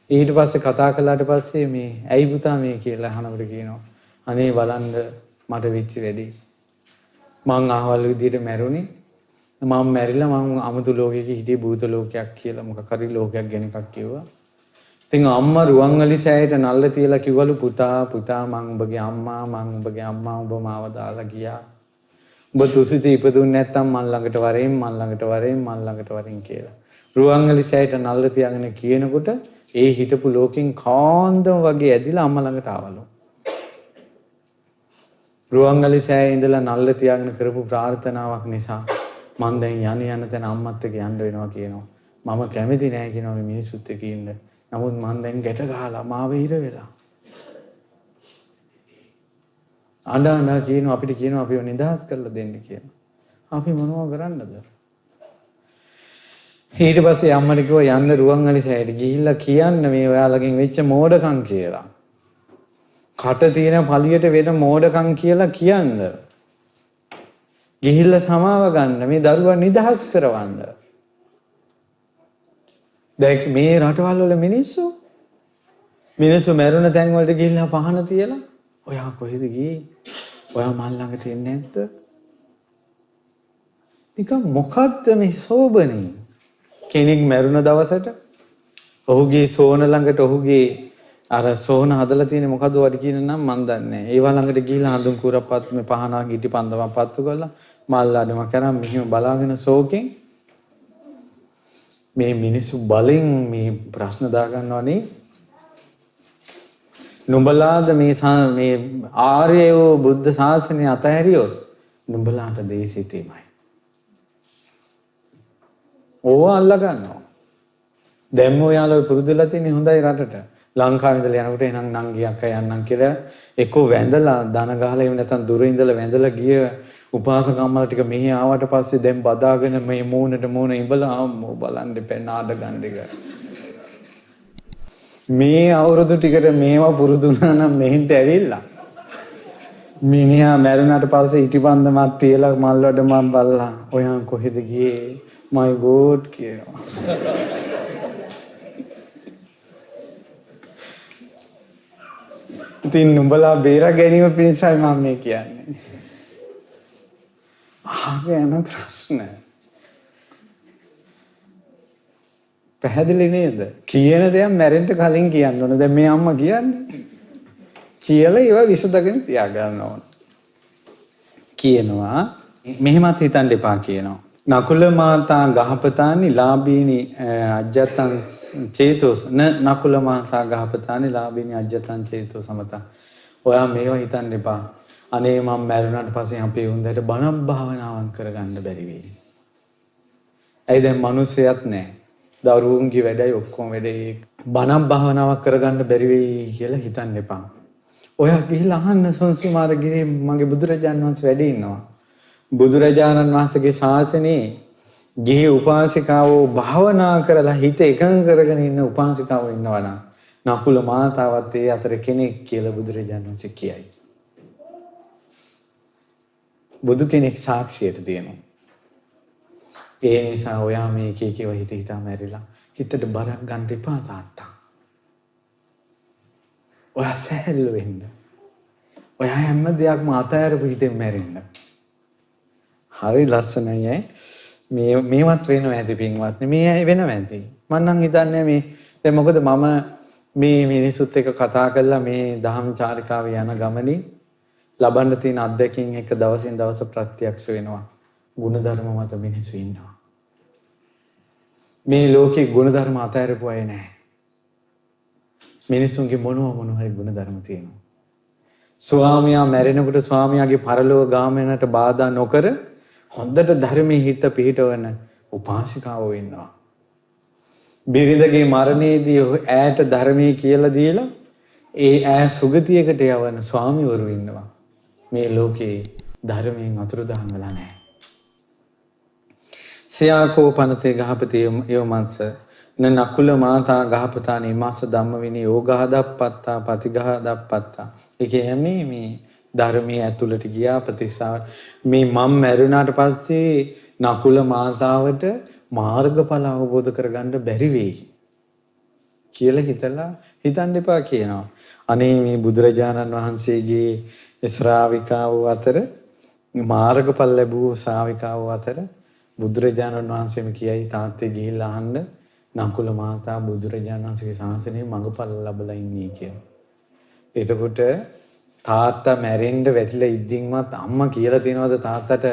ඊට පස්සේ කතා කළාට පස්සේ මේ ඇයි පුතා මේ කියලා අහනකොට කියනවා අනේ බලන්න මට වෙච්ච වැඩි. මං අහවල් විදියට මැරුණේ. මම මැරිලා මං අමුතු ලෝකයක හිටියේ භූත ලෝකයක් කියලා මොකක් හරි ලෝකයක් ගැන එකක් කිව්වා. ඉතින් අම්මා රුවන්වැලි සෑයට නල්ල තියලා කිව්වලු පුතා මං උඹගේ අම්මා උඹ මාව දාලා ගියා. උඹ තුසිතේ ඉපදුන්නේ නැත්තම් මන් ළඟට වරෙන් කියලා. රුවන්වැලි සෑයට නල්ල තියාගෙන කියනකොට ඒ හිටපු ලෝකෙන් කාන්දම වගේ ඇදිලා අම්මා ළඟට ආවලු. රුවන්වැලි සෑයේ ඉඳලා නල්ල තියාගෙන කරපු ප්‍රාර්ථනාවක් නිසා මං දැන් යන තැන අම්මත් එක්ක යන්න වෙනවා කියනවා. මම කැමති නෑ කියනවා මේ මිනිස්සුත් එක්ක ඉන්න. නමුත් මං දැන් ගැට ගහලා මාව හිර වෙලා. අඬන කියනවා අපිට කියනවා අපිව නිදහස් කරලා දෙන්න කියනවා. අපි මොනව කරන්නද? ඊට පස්සේ අම්මට කිව්වා යන්න රුවන්වැලි සෑයට ගිහිල්ලා කියන්න මේ ඔයාලගෙන් වෙච්ච මෝඩකම් කියලා. කට තියෙන පළියට වෙන මෝඩකම් කියලා කියන්න. ගිහිල්ලා සමාව ගන්න මේ දරුවා නිදහස් කරවන්න. දැන් මේ රටවල් වල මිනිස්සු මැරුණ තැන් වලට ගිහිල්ලා පහන තියලා ඔයා කොහෙද ගියේ? ඔයා මල් ළඟට එන්නේ නැද්ද? නිකන් මොකද්ද මේ සෝබනේ? කෙනෙක් මැරුණ දවසට ඔහුගේ සෝන ළඟට ඔහුගේ අර සෝන හදලා තියෙන මොකද්ද වඩ කියන නම් මන් දන්නේ නැහැ. ඒවා ළඟට ගිහිල්ලා හඳුන් කුරපත් මේ පහනක් ඉටි පන්දමක් පත්තු කරලා මල් අඩම කරන් මෙහිම බලාගෙන සෝකෙන් මේ මිනිස්සු බලෙන් මේ ප්‍රශ්න දාගන්නවනේ. නුඹලාද මේ ආර්ය වූ බුද්ධ ශාසනය අතහැරියොත් නුඹලාට දේශිතේමයි. ඕවා අල්ලා ගන්නවා. දැන් ඔයාලා පුරුදුලා තියෙන හොඳයි රටට. ලංකාවේ ඉඳලා යනකොට එනං නංගි අක්කා යන්නම් කියලා එක්කෝ වැඳලා දන ගහලා එහෙම නැත්නම් දුර ඉඳලා වැඳලා ගිය උපාසකම්මලා ටික මෙහි ආවට පස්සේ දැන් බදාගෙන මේ මූණට මූණ ඉඹලා අම්මෝ බලන්න පෙන්නාඩ ගන්න එක. මේ අවුරුදු ටිකට මේවා පුරුදු වුණා නම් මෙහෙන්ට ඇවිල්ලා මිනිහා මැරුණාට පස්සේ ඉටිපන්දමක් තියලා මල් වඩ මම බල්ලා ඔයන් කොහෙද ගියේ my god කියනවා. ඉතින් නුඹලා බේරා ගැනීම පිණිසයි මම මේ කියන්නේ. ආගෙන ප්‍රශ්න. පැහැදිලි නේද? කියන දේ මැරෙන්න කලින් කියන්න ඕන. දැන් මේ අම්මා කියන්නේ. කියලා ඒවා විසඳගෙන තියාගන්න ඕන. කියනවා මෙහෙමත් හිතන්න එපා කියනවා. නකුල මාතා ගහපතානි ලාභීනි අජ්ජතං චේතෝස් නකුල මාතා ගහපතානි ලාභීනි අජ්ජතං චේතෝ සමතා. ඔයා මේවා හිතන්න එපා. අනේ මම මැරුණාට පස්සේ අපේ උන්දට බණක් භාවනාවක් කරගන්න බැරි වෙයි. ඇයි දැන් මිනිස්සෙක් නැහැ. දරුවන්ගේ වැඩයි ඔක්කොම වැඩේ බණක් භාවනාවක් කරගන්න බැරි වෙයි කියලා හිතන්න එපා. ඔයා ගිහිල්ලා අහන්න සංසුමාර ගිරේ මගේ බුදුරජාණන් වහන්සේ වැඩ ඉන්නවා. බුදුරජාණන් වහන්සේගේ ශාසනයේ ගිහි උපාසිකාවෝ භාවනා කරලා හිත එකඟ කරගෙන ඉන්න උපාසිකාවෝ ඉන්නවා නම් නකුල මාතාවත් ඒ අතර කෙනෙක් කියලා බුදුරජාණන් වහන්සේ කියයි. බුදු කෙනෙක් සාක්ෂියට තියෙනවා. ඒ නිසා ඔයා මේ එක එකව හිතා මැරිලා හිතට බරක් ගන්න එපා තාත්තා. ඔයා සැහැල්ලු වෙන්න. ඔයා හැම දෙයක්ම අතහැරපු හිතෙන් මැරෙන්න. හරි ලස්සනයි මේවත් වෙනවා ඇති පින්වත්නි. මේ වෙනවා ඇති. මම නම් හිතන්නේ මේ දැන් මොකද මම මේ මිනිසුත් එක්ක කතා කරලා මේ දහම් චාරිකාවේ යන ගමනේ ලබන්න තියෙන අත්දැකීම් එක දවසින් දවස ප්‍රත්‍යක්ෂ වෙනවා. ගුණධර්ම මත මිනිස්සු ඉන්නවා. මේ ලෝකේ ගුණධර්ම අතහැරපු අය නැහැ. මිනිස්සුන්ගේ මොන හරි ගුණධර්ම තියෙනවා. ස්වාමියා මැරෙනකොට ස්වාමියාගේ පරලෝක ගාමනට බාධා නොකර හොඳට ධර්මයේ හිත පිහිටවන උපාසිකාවෝ ඉන්නවා. බිරිඳගේ මරණයේදී ඈට ධර්මයේ කියලා දීලා ඒ ඈ සුගතියකට යවන ස්වාමිවරු ඉන්නවා. මේ ලෝකේ ධර්මයෙන් අතුරුදහන් වෙලා නැහැ. සියාකෝ පනතේ ගහපති යෝමංස නකුල මාතා ගහපතානි මාස ධම්ම විනී යෝගහදප්පත්තා පතිගහදප්පත්තා. ඒ කියන්නේ මේ ධර්මයේ ඇතුළට ගියා ප්‍රතිසාර මේ මම මැරුණාට පස්සේ නකුල මාතාවට මාර්ගඵල අවබෝධ කරගන්න බැරි වෙයි. කියලා හිතලා හිතන්න එපා කියනවා. අනේ මේ බුදුරජාණන් වහන්සේගේ ශ්‍රාවිකාවෝ අතර මාර්ගඵල ලැබූ ශ්‍රාවිකාවෝ අතර බුදුරජාණන් වහන්සේම කියයි තාත්තේ ගිහිල්ලා අහන්න නකුල මාතා බුදුරජාණන් වහන්සේගේ ශාසනයේ මඟඵල ලැබලා ඉන්නේ කියලා. එතකොට තාත්තා මැරෙන්න වැටිලා ඉද්දින්වත් අම්මා කියලා තියනවාද තාත්තට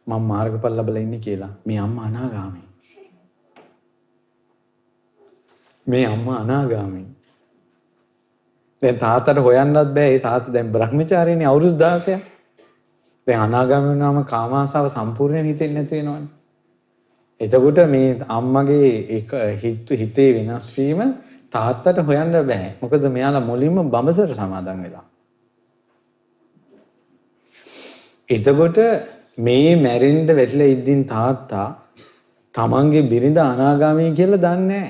මම මාර්ගඵල ලැබලා ඉන්නේ කියලා? මේ අම්මා අනාගාමී. මේ අම්මා අනාගාමී. දැන් තාත්තට හොයන්නත් බෑ. ඒ තාත්තා දැන් බ්‍රහ්මචාරීනේ අවුරුදු 16ක්. දැන් අනාගාමී වුණාම කාමාශාව සම්පූර්ණයෙන් හිතෙන්නේ නැති වෙනවනේ. එතකොට මේ අම්මගේ එක හිතේ වෙනස් වීම තාත්තට හොයන්න බෑ. මොකද මෙයාලා මුලින්ම බඹසර සමාදන් වෙලා. එතකොට මේ මැරෙන්න වැටිලා ඉද්දින් තාත්තා තමන්ගේ බිරිඳ අනාගාමී කියලා දන්නේ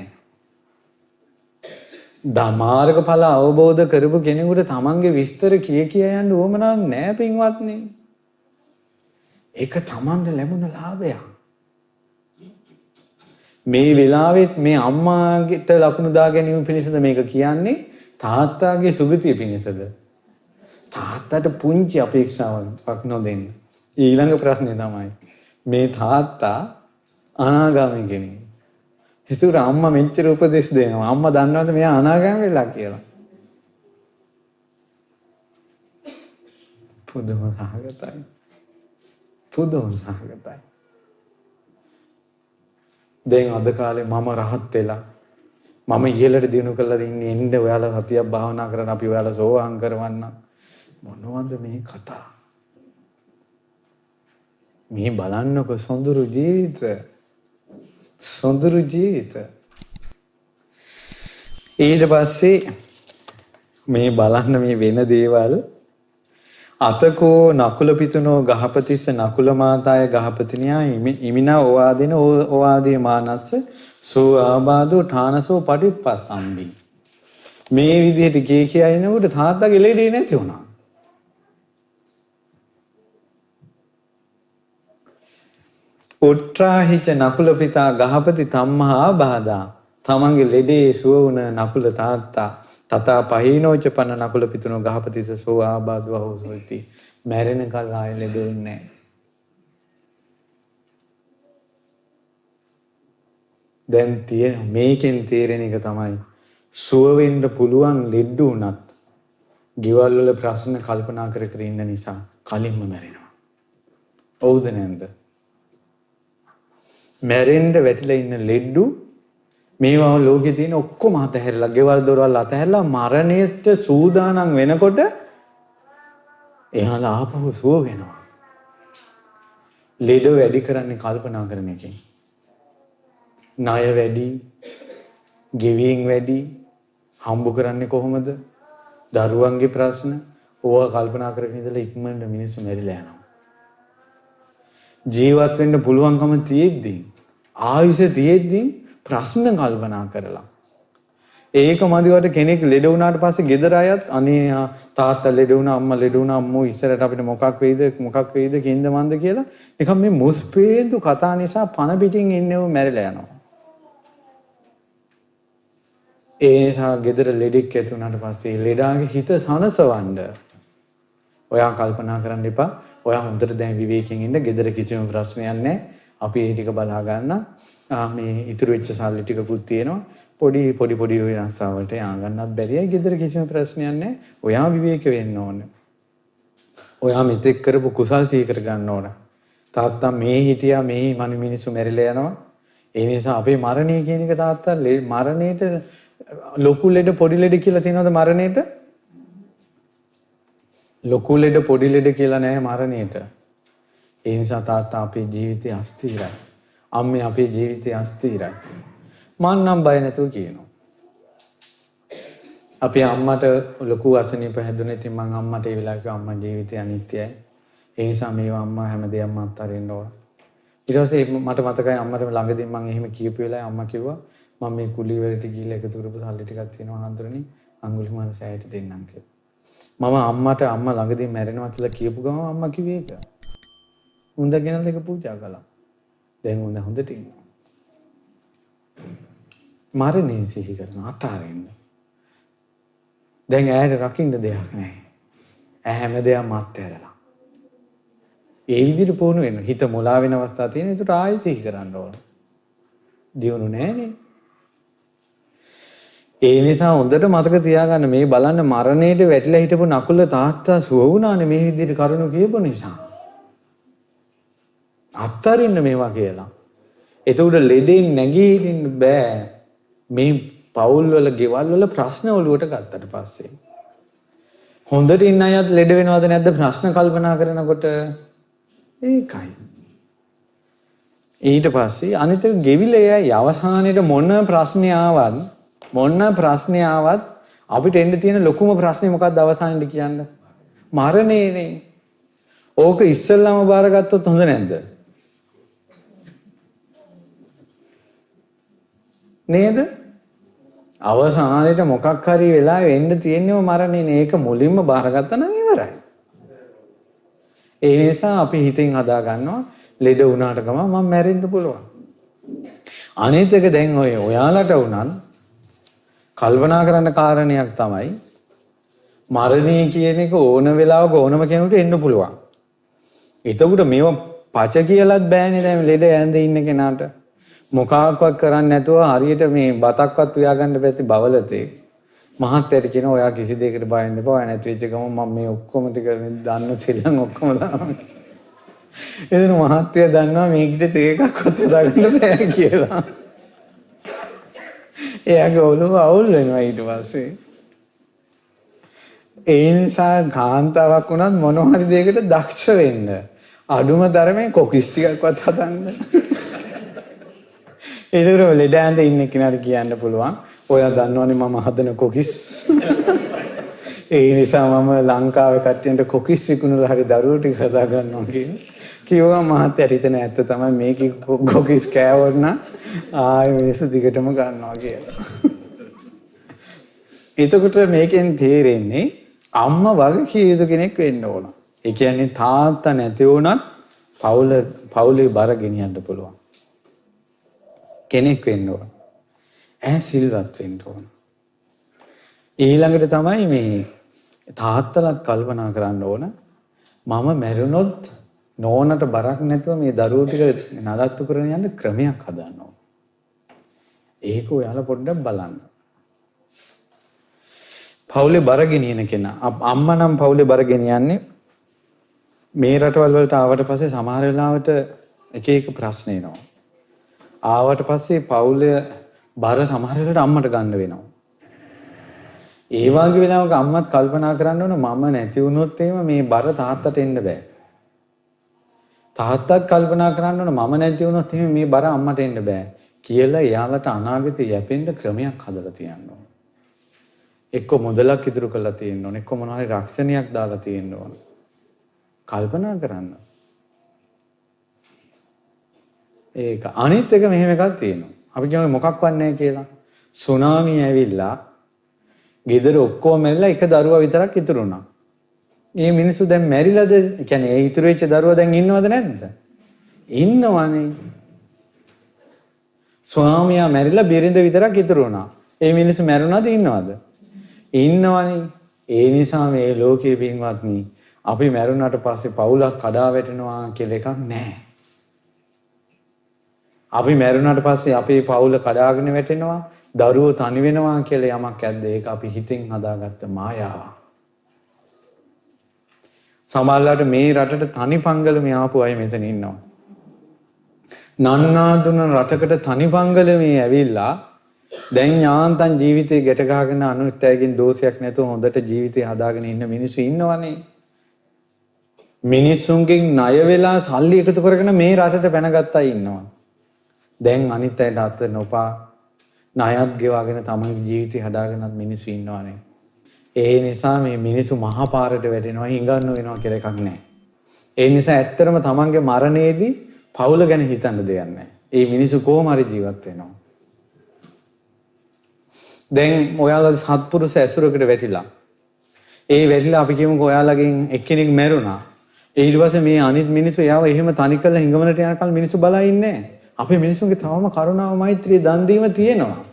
නැහැ. මාර්ගඵල අවබෝධ කරපු කෙනෙකුට තමන්ගේ විස්තර කිය යන්න උවමනාවක් නැහැ පින්වත්නි. ඒක තමන්ට ලැබුණ ලාභයක්. මේ වෙලාවෙත් මේ අම්මාට ලකුණු දා ගැනීම පිණිසද මේක කියන්නේ තාත්තාගේ සුගතිය පිණිසද? තාත්තට පුංචි අපේක්ෂාවක් නොදෙන්න. ඊළඟ ප්‍රශ්නේ තමයි මේ තාත්තා අනාගාමී කෙනෙක්. හිතුර අම්මා මෙච්චර උපදෙස් දෙනවා. අම්මා දන්නවද මෙයා අනාගාමී වෙලා කියලා? පුදුම සහගතයි. පුදුම සහගතයි. දැන් අද කාලේ මම රහත් වෙලා මම ඉහළට දිනු කරලා ඉන්නේ එන්න ඔයාලා සතියක් භාවනා කරන අපි ඔයාලා සෝවාන් කරවන්න. මොනවද මේ කතා? මේ බලන්නකො සොඳුරු ජීවිත. සොඳුරු ජීවිත. ඊට පස්සේ මේ බලන්න මේ වෙන දේවල් අතකෝ නකුල පිතුනෝ ගහපතිස්ස නකුල මාතාය ගහපතිනියා ඉමිනා ඕවාදින ඕවාදී මානස්ස සෝ ආබාධෝ ඨානසෝ පටිප්පසම්බි. මේ විදිහට කිය ඉනකොට තාත්තගේ ලෙඩේ නැති වුණා. උත්‍රාහිච නකුල පිතා ගහපති තම්මහා ආබාධා. තමන්ගේ ලෙඩේ සුව වුණ නකුල තාත්තා තථා පහිනෝච පන නකුල පිතුනෝ ගහපතිස සෝ ආබාධව හොසොති. මැරෙන කල් ආයෙ ලෙඩෙන්නේ නැහැ. දැන් මේකෙන් තේරෙන එක තමයි සුව වෙන්න පුළුවන් ලෙඩ උනත් ගෙවල් වල ප්‍රශ්න කල්පනා කර කර ඉන්න නිසා කලින්ම මැරෙනවා. හවුද නැන්ද? මැරෙන්න වැටිලා ඉන්න ලෙඩු මේවා ලෝකේ තියෙන ඔක්කොම අතහැරලා ගෙවල් දොරවල් අතහැරලා මරණයට සූදානම් වෙනකොට එයාලා ආපහු සුව වෙනවා. ලෙඩ වැඩි කරන්නේ කල්පනා කරන එකෙන්. ණය වැඩි, ගෙවීම් වැඩි, හම්බ කරන්නේ කොහොමද? දරුවන්ගේ ප්‍රශ්න ඕවා කල්පනා කරගෙන ඉඳලා ඉක්මනට මිනිස්සු මැරිලා යනවා. ජීවත් වෙන්න පුළුවන්කම තියෙද්දි ආයුෂ තියෙද්දි ප්‍රශ්න කල්පනා කරලා ඒක මදිවට කෙනෙක් ලෙඩ වුණාට පස්සේ ගෙදර අයත් අනේ තාත්තා ලෙඩ වුණා අම්මා ලෙඩ වුණා අම්මෝ ඉස්සරට අපිට මොකක් වෙයිද කින්ද මන්ද කියලා නිකන් මේ මුස්පේන්තු කතා නිසා පණ පිටින් ඉන්නව මැරිලා යනවා. ඒ නිසා ගෙදර ලෙඩෙක් ඇති වුණාට පස්සේ ලෙඩාගේ හිත සනසවන්න ඔයා කල්පනා කරන්න එපා. ඔයා හොඳට දැන් විවේකයෙන් ඉන්න. ගෙදර කිසිම ප්‍රශ්නයක් නැහැ. අපි ඒ ටික බලා ගන්න. මේ ඉතුරු වෙච්ච සල්ලි ටිකකුත් තියෙනවා. පොඩි වෙනස්වලට ය아가න්නත් බැරියයි. ගෙදර කිසිම ප්‍රශ්නයක් නැහැ. ඔයා විවේක වෙන්න ඕන. ඔයා මෙතෙක් කරපු කුසල් සිහි කර ගන්න ඕන. තාත්තා මේ හිටියා මේ මිනිස්සු මැරිලා යනවා. ඒ නිසා අපේ මරණය කියන එක තාත්තා මරණයට ලොකු ලෙඩ පොඩි ලෙඩ කියලා තියෙනවද මරණයට? ලොකු ලෙඩ පොඩි ලෙඩ කියලා නැහැ මරණයට. ඒ නිසා තාත්තා අපේ ජීවිතය අස්තිරයි. අම්මේ අපේ ජීවිතය අස්තිරයි. මං නම් බය නැතුව කියනවා. අපේ අම්මට ලොකු අසනීප හැදුනේ. ඉතින් මං අම්මට ඒ වෙලාවේ කිව්වා අම්මා ජීවිතය අනිත්‍යයි. ඒ නිසා මේවා අම්මා හැමදේම අත්හරින්න ඕන. ඊට පස්සේ මට මතකයි අම්මට ළඟදී මං එහෙම කියපු වෙලාවේ අම්මා කිව්වා මම මේ කුලී වලට ගිහිල්ලා එකතු කරපු සල්ලි ටිකක් තියෙනවා හඳුරන්නේ අඟුලිමාල සෑයට දෙන්නම් කියලා. මම අම්මට අම්මා ළඟදී මැරෙනවා කියලා කියපු ගමන් අම්මා කිව්වේ ඒක. උන්දගෙනලා ඒක පූජා කළා. දැන් උන්ද හොඳට ඉන්නවා. මරණය සිහි කරන අතාරින්න. දැන් ඇයට රකින්න දෙයක් නැහැ. ඇ හැම දෙයක්ම අත්හැරලා. ඒ විදිහට පුහුණු වෙන්න. හිත මුලා වෙන අවස්ථා තියෙන. ඒකට ආයෙ සිහි කරන්න ඕන. දියුණු නැහැනේ. ඒ නිසා හොඳට මතක තියාගන්න මේ බලන්න මරණයට වැටිලා හිටපු නකුල තාත්තා සුව වුණානේ මේ විදිහට කරුණු කියපු නිසා. අත්තරින්න මේවා කියලා. එතකොට ලෙඩෙන් නැගී හිටින්න බෑ. මේ පවුල් වල ගෙවල් වල ප්‍රශ්න ඔලුවට ගත්තට පස්සේ. හොඳට ඉන්න අයත් ලෙඩ වෙනවද නැද්ද ප්‍රශ්න කල්පනා කරනකොට ඒකයි. ඊට පස්සේ අනිත් එක ගෙවිලේ අවසානයේට මොන ප්‍රශ්නේ ආවත් අපිට එන්න තියෙන ලොකුම ප්‍රශ්නේ මොකක්ද අවසානයේට කියන්න? මරණයනේ. ඕක ඉස්සෙල්ලාම බාරගත්තොත් හොඳ නැද්ද? නේද? අවසානයේට මොකක් හරි වෙලා වෙන්න තියෙනව මරණයනේ. ඒක මුලින්ම බාරගත්තා නම් ඉවරයි. ඒ නිසා අපි හිතෙන් හදා ගන්නවා ලෙඩ වුණාට ගම මම මැරෙන්න පුළුවන්. අනිත් එක දැන් ඔයාලට වුණත් කල්පනා කරන්න කාරණයක් තමයි මරණය කියන එක ඕන වෙලාවක ඕනම කෙනෙකුට එන්න පුළුවන්. එතකොට මේව පච කියලාත් බෑනේ දැන් ලෙඩ ඇඳේ ඉන්න කෙනාට. මොකක්වත් කරන්නේ නැතුව හරියට මේ බතක්වත් උයා ගන්න බැති බවලතේ. මහත්යට කියන ඔයා කිසි දෙයකට බය වෙන්න එපා. නැති වෙච්ච ගමන් මම මේ ඔක්කොම ටික දන්න සෙල්ලම් ඔක්කොම දානවා. එදින මහත්ය දන්නවා මේකෙත් ඒකක්වත් දාගන්න බෑ කියලා. එයාගේ ඔළුව අවුල් වෙනවා ඊට පස්සේ. ඒ නිසා කාන්තාවක් වුණත් මොනවා හරි දෙයකට දක්ෂ වෙන්න. අඩුම තරමේ කොකිස් ටිකක්වත් හදන්න. ඒතර ලෙඩ ඇඳ ඉන්න කෙනාට කියන්න පුළුවන් ඔයා දන්නවනේ මම හදන කොකිස්. ඒ නිසා මම ලංකාවේ කට්ටියන්ට කොකිස් විකුණලා හරි දරුවෝ ටික හදා ගන්නවා කිව්වා මහත්තයාට හිතන ඇත්ත තමයි මේකේ කොකිස් කෑවොත් නම් ආයෙ මිනිස්සු දිගටම ගන්නවා කියලා. එතකොට මේකෙන් තේරෙන්නේ අම්මා වගකීම් යුතු කෙනෙක් වෙන්න ඕන. ඒ කියන්නේ තාත්තා නැති වුණත් පවුලේ බර ගෙනියන්න පුළුවන් කෙනෙක් වෙන්න ඕන. සිල්වත් වෙන්න ඕන. ඊළඟට තමයි මේ තාත්තලත් කල්පනා කරන්න ඕන මම මැරුණොත් නෝනට බරක් නැතුව මේ දරුවෝ ටික නඩත්තු කරගෙන යන්න ක්‍රමයක් හදන්න ඕන. ඒක ඔයාලා පොඩ්ඩක් බලන්න. පවුලේ බර ගෙනියන කෙනා අම්මා නම් පවුලේ බර ගෙනියන්නේ මේ රටවල් වලට ආවට පස්සේ සමහර වෙලාවට එක එක ප්‍රශ්න එනවා. ආවට පස්සේ පවුලේ බර සමහර වෙලාවට අම්මට ගන්න වෙනවා. ඒ වගේ වෙලාවක අම්මත් කල්පනා කරන්න ඕන මම නැති වුණොත් එහෙම මේ බර තාත්තට එන්න බෑ. තාත්තත් කල්පනා කරන්න ඕන මම නැති වුණොත් එහෙම මේ බර අම්මට එන්න බෑ කියලා එයාලට අනාගතේ යැපෙන්න ක්‍රමයක් හදලා තියන්න ඕන. එක්ක මුදලක් ඉතුරු කරලා තියෙන්න ඕන. එක්ක මොනවා හරි රක්ෂණයක් දාලා තියෙන්න ඕන. කල්පනා කරන්න. ඒක අනිත් එක මෙහෙම එකක් තියෙනවා. අපි කියන්නේ මොකක්වත් නැහැ කියලා. සුනාමි ඇවිල්ලා ගෙදර ඔක්කොම මැරිලා එක දරුවා විතරක් ඉතුරු වුණා. මේ මිනිස්සු දැන් මැරිලාද? කියන්නේ ඒ ඉතුරු වෙච්ච දරුවා දැන් ඉන්නවද නැද්ද? ඉන්නවනේ. ස්වාමියා මැරිලා බිරිඳ විතරක් ඉතුරු වුණා. ඒ මිනිස්සු මැරුණාද ඉන්නවද? ඉන්නවනේ. ඒ නිසා මේ ලෝකයේ පින්වත්නි අපි මැරුණාට පස්සේ පවුලක් කඩා වැටෙනවා කියලා එකක් නැහැ. අපි මැරුණාට පස්සේ අපේ පවුල කඩාගෙන වැටෙනවා, දරුවෝ තනි වෙනවා කියලා යමක් ඇද්ද? ඒක අපි හිතෙන් හදාගත්ත මායාවක්. සමහරවිට මේ රටට තනි පංගලමේ ආපු අය මෙතන ඉන්නවා. නන්නාඳුන රටකට තනි පංගලමේ ඇවිල්ලා දැන් යාන්තම් ජීවිතේ ගැට ගහගෙන අනුත්යකින් දෝෂයක් නැතුව හොඳට ජීවිතේ හදාගෙන ඉන්න මිනිස්සු ඉන්නවනේ. මිනිස්සුන්ගෙන් ණය වෙලා සල්ලි එකතු කරගෙන මේ රටට පැනගත්තා ඉන්නවා. දැන් අනිත් අයට අත නොපා ණයත් ගෙවාගෙන තමයි ජීවිතේ හදාගෙනත් මිනිස්සු ඉන්නවනේ. ඒ නිසා මේ මිනිස්සු මහා පාරට වැටෙනවා හිඟන්න වෙනවා කියලා එකක් නැහැ. ඒ නිසා ඇත්තටම තමන්ගේ මරණයේදී පවුල ගැන හිතන්න දෙයක් නැහැ. ඒ මිනිස්සු කොහොම හරි ජීවත් වෙනවා. දැන් ඔයාලා සත්පුරුෂ ඇසුරකට වැටිලා. ඒ වැටිලා අපි කියමුකෝ ඔයාලගෙන් එක්කෙනෙක් මැරුණා. ඊට පස්සේ මේ අනිත් මිනිස්සු එයාව එහෙම තනි කරලා හිඟමනට යනකල් මිනිස්සු බලා ඉන්නේ නැහැ. අපේ මිනිස්සුන්ගේ තවම කරුණාව මෛත්‍රිය දන් දීම තියෙනවා.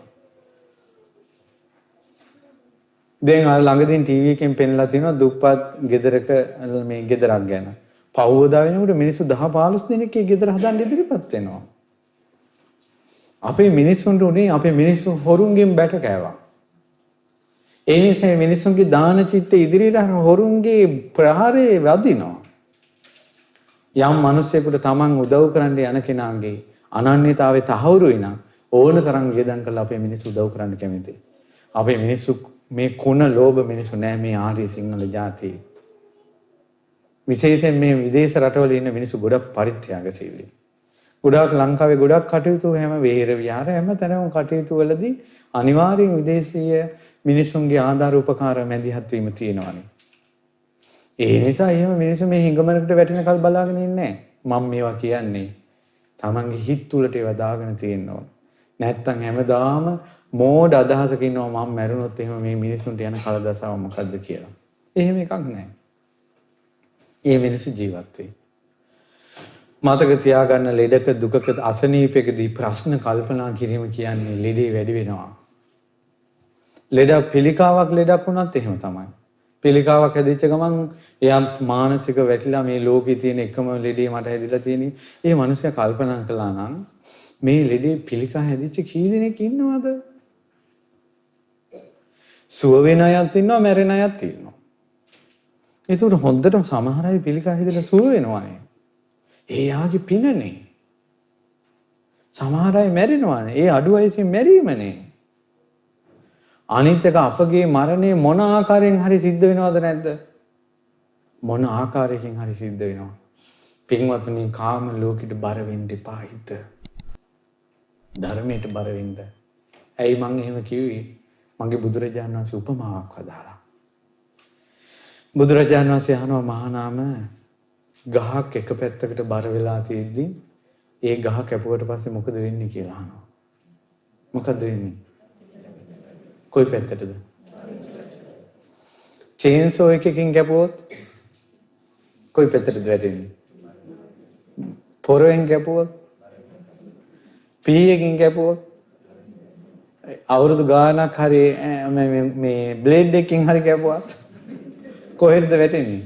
දැන් අර ළඟදීන් ටීවී එකෙන් පෙන්ලා තිනවා දුප්පත් ගෙදරක මේ ගෙදරක් ගැන. පහුවදා වෙනකොට මිනිස්සු 10 15 දෙනෙක් ඒ ගෙදර හදන්න ඉදිරිපත් වෙනවා. අපේ මිනිස්සුන්ට උනේ අපේ මිනිස්සු හොරුන්ගෙන් බැට කෑවා. ඒ නිසා මිනිස්සුන්ගේ දාන චිත්ත ඉදිරියට හොරුන්ගේ ප්‍රහාරේ වදිනවා. යම් මිනිසෙකුට Taman උදව් කරන්න යන කෙනාගේ අනන්‍යතාවයේ තහවුරුයි නම් ඕන තරම් වියදම් කරලා අපේ මිනිස්සු උදව් කරන්න කැමතියි. අපේ මිනිස්සු මේ කුණ ලෝභ මිනිස්සු නෑ මේ ආර්ය සිංහල ජාතිය. විශේෂයෙන් මේ විදේශ රටවල ඉන්න මිනිස්සු ගොඩක් පරිත්‍යාගශීලී. ගොඩක් ලංකාවේ ගොඩක් කටයුතු හැම වේර විහාර හැම තැනම කටයුතු වලදී අනිවාර්යෙන් විදේශීය මිනිසුන්ගේ ආධාර උපකාර මැදිහත් වීම තියෙනවානේ. ඒ නිසා එහෙම මිනිස්සු මේ හිඟමනකට වැටෙනකල් බලාගෙන ඉන්නේ නැහැ. මම මේවා කියන්නේ තමන්ගේ හිත තුළට ඒවා දාගෙන තියෙන්න ඕන. නැත්තම් හැමදාම මෝඩ අදහසක ඉන්නවා මම මැරුණොත් එහෙම මේ මිනිසුන්ට යන කලදසාව මොකද්ද කියලා. එහෙම එකක් නැහැ. ඒ මිනිස්සු ජීවත් වෙයි. මතක තියාගන්න ලෙඩක දුකක අසනීපයකදී ප්‍රශ්න කල්පනා කිරීම කියන්නේ ලෙඩේ වැඩි වෙනවා. ලෙඩ පිළිකාවක් ලෙඩක් වුණත් එහෙම තමයි. පිළිකාවක් හැදිච්ච ගමන් එයා මානසික වැටිලා මේ ලෝකේ තියෙන එකම ලෙඩේ මට හැදිලා තියෙන්නේ. ඒ මිනිස්සයා කල්පනා කළා නම් මේ ලෙඩේ පිළිකා හැදිච්ච කී දෙනෙක් ඉන්නවද? සුව වෙන අයත් ඉන්නවා මැරෙන අයත් ඉන්නවා. ඒකට හොඳටම සමහර අය පිළිකා හැදිලා සුව වෙනවානේ. ඒ යාගේ පිනනේ. සමහර අය මැරෙනවානේ. ඒ අඩු වයසින් මැරීමනේ. අනිත් එක අපගේ මරණය මොන ආකාරයෙන් හරි සිද්ධ වෙනවද නැද්ද? මොන ආකාරයකින් හරි සිද්ධ වෙනවා. පින්වත්නි කාම ලෝකෙට බර වෙන්න එපා හිත. ධර්මයට බර වෙන්න. ඇයි මං එහෙම කිව්වේ? මගේ බුදුරජාණන් වහන්සේ උපමාවක් හදාලා. බුදුරජාණන් වහන්සේ අහනවා මහානාම ගහක් එක පැත්තකට බර වෙලා තියෙද්දි ඒ ගහ කැපුවට පස්සේ මොකද වෙන්නේ කියලා අහනවා. මොකද වෙන්නේ? කොයි පැත්තටද? චේන්සෝ එකකින් කැපුවොත් කොයි පැත්තටද වැටෙන්නේ? පොරෙන් කැපුවොත්? පීයකින් කැපුවොත්? අවුරුදු ගානක් හරි මේ බ්ලේඩ් එකකින් හරි කැපුවත් කොහෙද වැටෙන්නේ?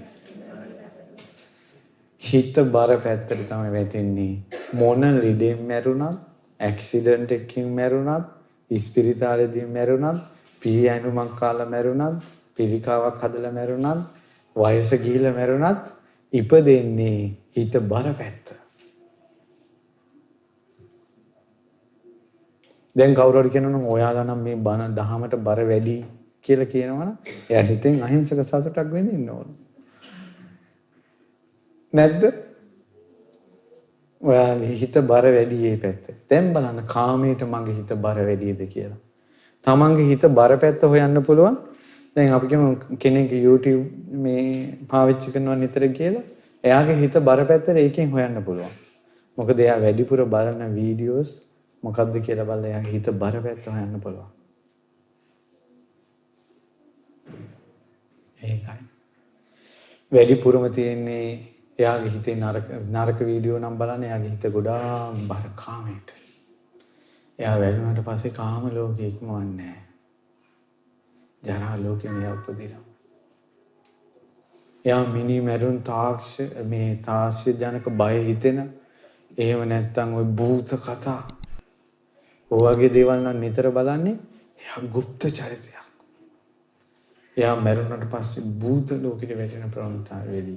හිත බර පැත්තට තමයි වැටෙන්නේ. මොන ලෙඩෙන් මැරුණත්, ඇක්සිඩන්ට් එකකින් මැරුණත්, ඉස්පිරිතාලෙදී මැරුණත්, පී ඇනුමක් කාලා මැරුණත්, පිළිකාවක් හදලා මැරුණත්, වයස ගිහිලා මැරුණත් ඉපදෙන්නේ හිත බර පැත්ත. දැන් කවුරු හරි කියනනම් ඔයාලා නම් මේ බණ දහමට බර වැඩි කියලා කියනවනම් එයා හිතෙන් අහිංසක සතුටක් වෙන්න ඕන. නැද්ද? ඔයාගේ හිත බර වැඩි මේ පැත්ත. දැන් බලන්න කාමයට මගේ හිත බර වැඩිද කියලා. තමන්ගේ හිත බර පැත්ත හොයන්න පුළුවන්. දැන් අපි කියමු කෙනෙක් YouTube මේ පාවිච්චි කරනවා නිතර කියලා. එයාගේ හිත බර පැත්තට ඒකෙන් හොයන්න පුළුවන්. මොකද එයා වැඩිපුර බලන වීඩියෝස් මොකද්ද කියලා බලලා එයාගේ හිත බර පැත්ත හොයන්න පුළුවන්. ඒකයි. වැඩිපුරම තියෙන්නේ එයාගේ හිතේ නරක වීඩියෝ නම් බලන්න එයාගේ හිත ගොඩාක් බර කාමයට. එයා වැළුණාට පස්සේ කාම ලෝකෙ ඉක්මවන්නේ නැහැ. ජරා ලෝකෙ මෙයා උපදිනවා. එයා මිනි මරුන් තාක්ෂ ජනක බය හිතෙන එහෙම නැත්නම් ওই භූත කතා ඔයගේ දේවල් නම් නිතර බලන්නේ එයා গুপ্ত චරිතයක්. එයා මරුණාට පස්සේ භූත ලෝකෙට වැටෙන ප්‍රවණතාවය වැඩි.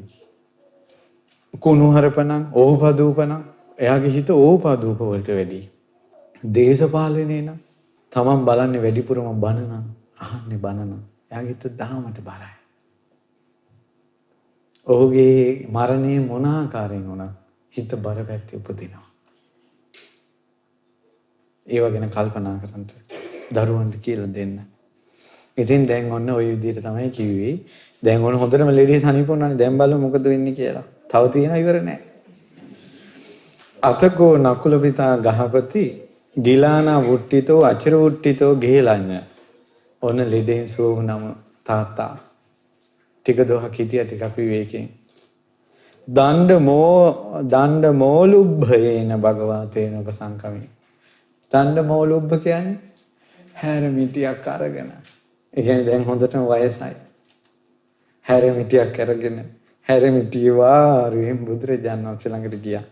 කුණුහරුපණං ඕපදූපණං එයාගේ හිත ඕපදූප වලට වැඩි. දේශපාලනේ නම් තමන් බලන්නේ වැඩිපුරම බන නම් අහන්නේ බන නම් එයාගේ හිත දහමට බරයි. ඔහුගේ මරණය මොන ආකාරයෙන් වුණත් හිත බර පැත්තේ උපදිනවා. ඒව ගැන කල්පනා කරන්න දරුවන්ට කියලා දෙන්න. ඉතින් දැන් ඔන්න ওই විදිහට තමයි කිව්වේ. දැන් ඔන්න හොඳටම ලෙඩේ සනීප වුණානේ. දැන් බලමු මොකද වෙන්නේ කියලා. තව තියෙනවා ඉවර නෑ. අතකෝ නකුල පිතා ගහපති ගිලානා වුට්ටිතෝ අචර වුට්ටිතෝ ගෙහෙලඤ්ඤ. ඔන්න ලෙඩෙන් සුව වුණම තාත්තා ටික දොහක් හිටියා ටිකක් විවේකයෙන්. දණ්ඩ මෝලුබ්භයේන භගවතේන උපසංකමේ. දණ්ඩ මෝලුබ්භ කියන්නේ හැරමිටියක් අරගෙන ඒ කියන්නේ දැන් හොඳටම වයසයි. හැරමිටියක් අරගෙන හැරමිටිය වාරුවෙන් බුදුරජාණන් වහන්සේ ළඟට ගියා.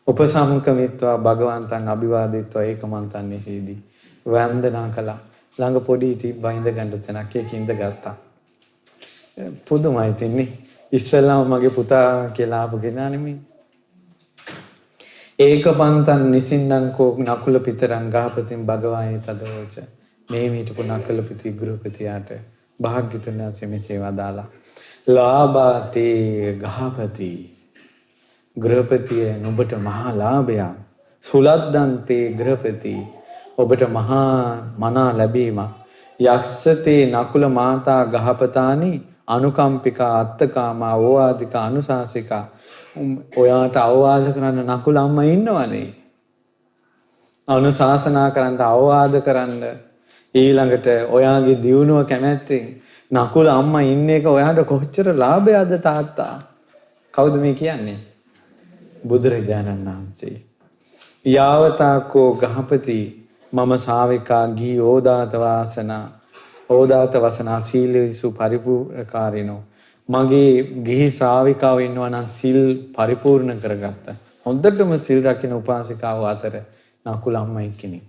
උපසම්කමිත්වා භගවන්තං අභිවාදිත්වා ඒකමන්තං නිසීදී වන්දනා කළා. ළඟ පොඩි තිබ්බා ඉඳ ගන්න තැනක් ඒක ඉඳ ගත්තා. පුදුමයි තින්නේ. ඉස්සෙල්ලාම මගේ පුතා කියලා ආපු කෙනා නෙමෙයි. ඒකපන්තං නිසින්නම් කෝ නකුල පිටරං ගහපතින් භගවායේ තදෝච. මේ මීටපු නකුල පිටි ගෘහපතියාට භාග්‍යතුන් වහන්සේ මෙසේ වදාලා. ලාභාතේ ගහපති ගෘහපතිය නුඹට මහා ලාභයක්. සුලද්දන්තේ ගෘහපති ඔබට මහා මනා ලැබීමක්. යස්සතේ නකුල මාතා ගහපතානි අනුකම්පිකා අත්තකාමා ඕවාදිකා අනුශාසිකා. ඔයාට අවවාද කරන්න නකුල අම්මා ඉන්නවනේ. අනුශාසනා කරන්න අවවාද කරන්න ඊළඟට ඔයාගේ දියුණුව කැමැත්තෙන් නකුල අම්මා ඉන්න එක ඔයාට කොච්චර ලාභයක්ද තාත්තා? කවුද මේ කියන්නේ? බුදුරජාණන් වහන්සේ. යාවතාකෝ ගහපති මම ශාවිකා ගී ඕදාත වාසනා ඕදාත වසනා සීලේසු පරිපූර්ණකාරිනෝ. මගේ ගිහි ශ්‍රාවිකාව ඉන්නවා නම් සිල් පරිපූර්ණ කරගත්ත. හොඳටම සිල් රකින්න උපාසිකාව අතර නකුල අම්මයි කෙනෙක්.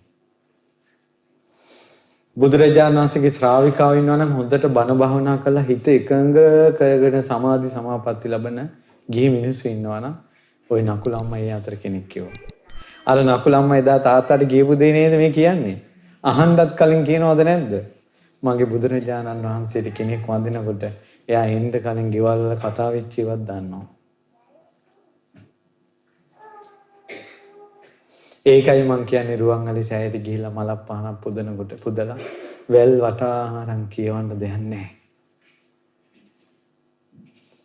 බුදුරජාණන් වහන්සේගේ ශ්‍රාවිකාව ඉන්නවා නම් හොඳට බණ භාවනා කරලා හිත එකඟ කරගෙන සමාධි සමාපatti ලබන ගිහි මිනිස්සු ඉන්නවා නම් ওই නකුල අම්මා ඒ අතර කෙනෙක් කිව්වා. අර නකුල අම්මා එදා තාත්තාට ගියපු දේ නේද මේ කියන්නේ? අහන්නත් කලින් කියනවද නැද්ද? මගේ බුදුරජාණන් වහන්සේට කෙනෙක් වඳිනකොට එයා එන්න කලින් ගෙවල් වල කතා වෙච්ච ඒවත් දන්නවා. ඒකයි මං කියන්නේ රුවන්වැලි සෑයට ගිහිල්ලා මලක් පහනක් පුදනකොට පුදලා වැල් වටාහාරම් කියවන්න දෙයක් නැහැ.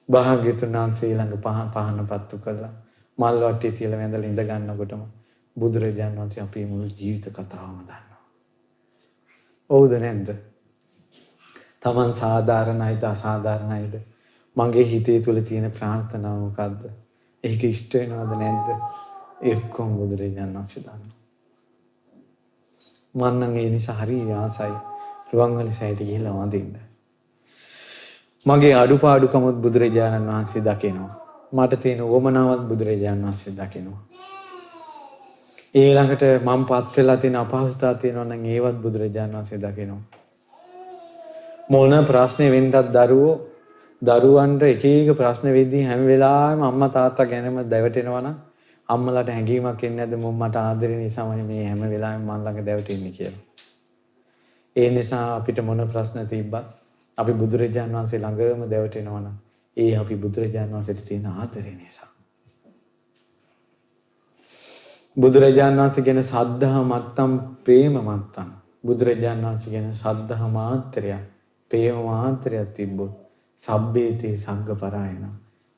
භාග්‍යතුන් වහන්සේ ළඟ පහන පත්තු කළා මල් වට්ටිය තියලා වැඳලා ඉඳ ගන්නකොටම බුදුරජාණන් වහන්සේ අපේ මුළු ජීවිත කතාවම දන්නවා. ඔව්ද නැද්ද? තමන් සාධාරණයිද අසාධාරණයිද? මගේ හිතේ තුල තියෙන ප්‍රාර්ථනාව මොකද්ද? ඒක ඉෂ්ට වෙනවද නැද්ද? එක්කම බුදුරජාණන් වහන්සේ දන්නවා. මම නම් ඒ නිසා හරි ආසයි රුවන්වැලි සෑයට ගිහිල්ලා වඳින්න. මගේ අඩුපාඩුකමත් බුදුරජාණන් වහන්සේ දකිනවා. මට තියෙන උවමනාවත් බුදුරජාණන් වහන්සේ දකිනවා. ඊළඟට මම පත් වෙලා තියෙන අපහසුතාව තියෙනවා නම් ඒවත් බුදුරජාණන් වහන්සේ දකිනවා. මොන ප්‍රශ්නේ වෙන්නත් දරුවන්ට එක එක ප්‍රශ්න වෙද්දී හැම වෙලාවෙම අම්මා තාත්තා ගැනම දැවටෙනවා නම් අම්මලාට හැඟීමක් එන්නේ නැද්ද මට ආදරේ නිසාමයි මේ හැම වෙලාවෙම මන් ළඟ දැවටෙන්නේ කියලා. ඒ නිසා අපිට මොන ප්‍රශ්න තිබ්බත් අපි බුදුරජාණන් වහන්සේ ළඟම දැවටෙනවා නම් ඒ අපි බුදුරජාණන් වහන්සේට තියෙන ආදරේ නිසා. බුදුරජාණන් වහන්සේ ගැන සද්ධා මත්තම් ප්‍රේම මත්තම් බුදුරජාණන් වහන්සේ ගැන සද්ධා මාත්‍රයක් ප්‍රේම මාත්‍රයක් තිබ්බොත් සබ්බේතේ සංඝපරායන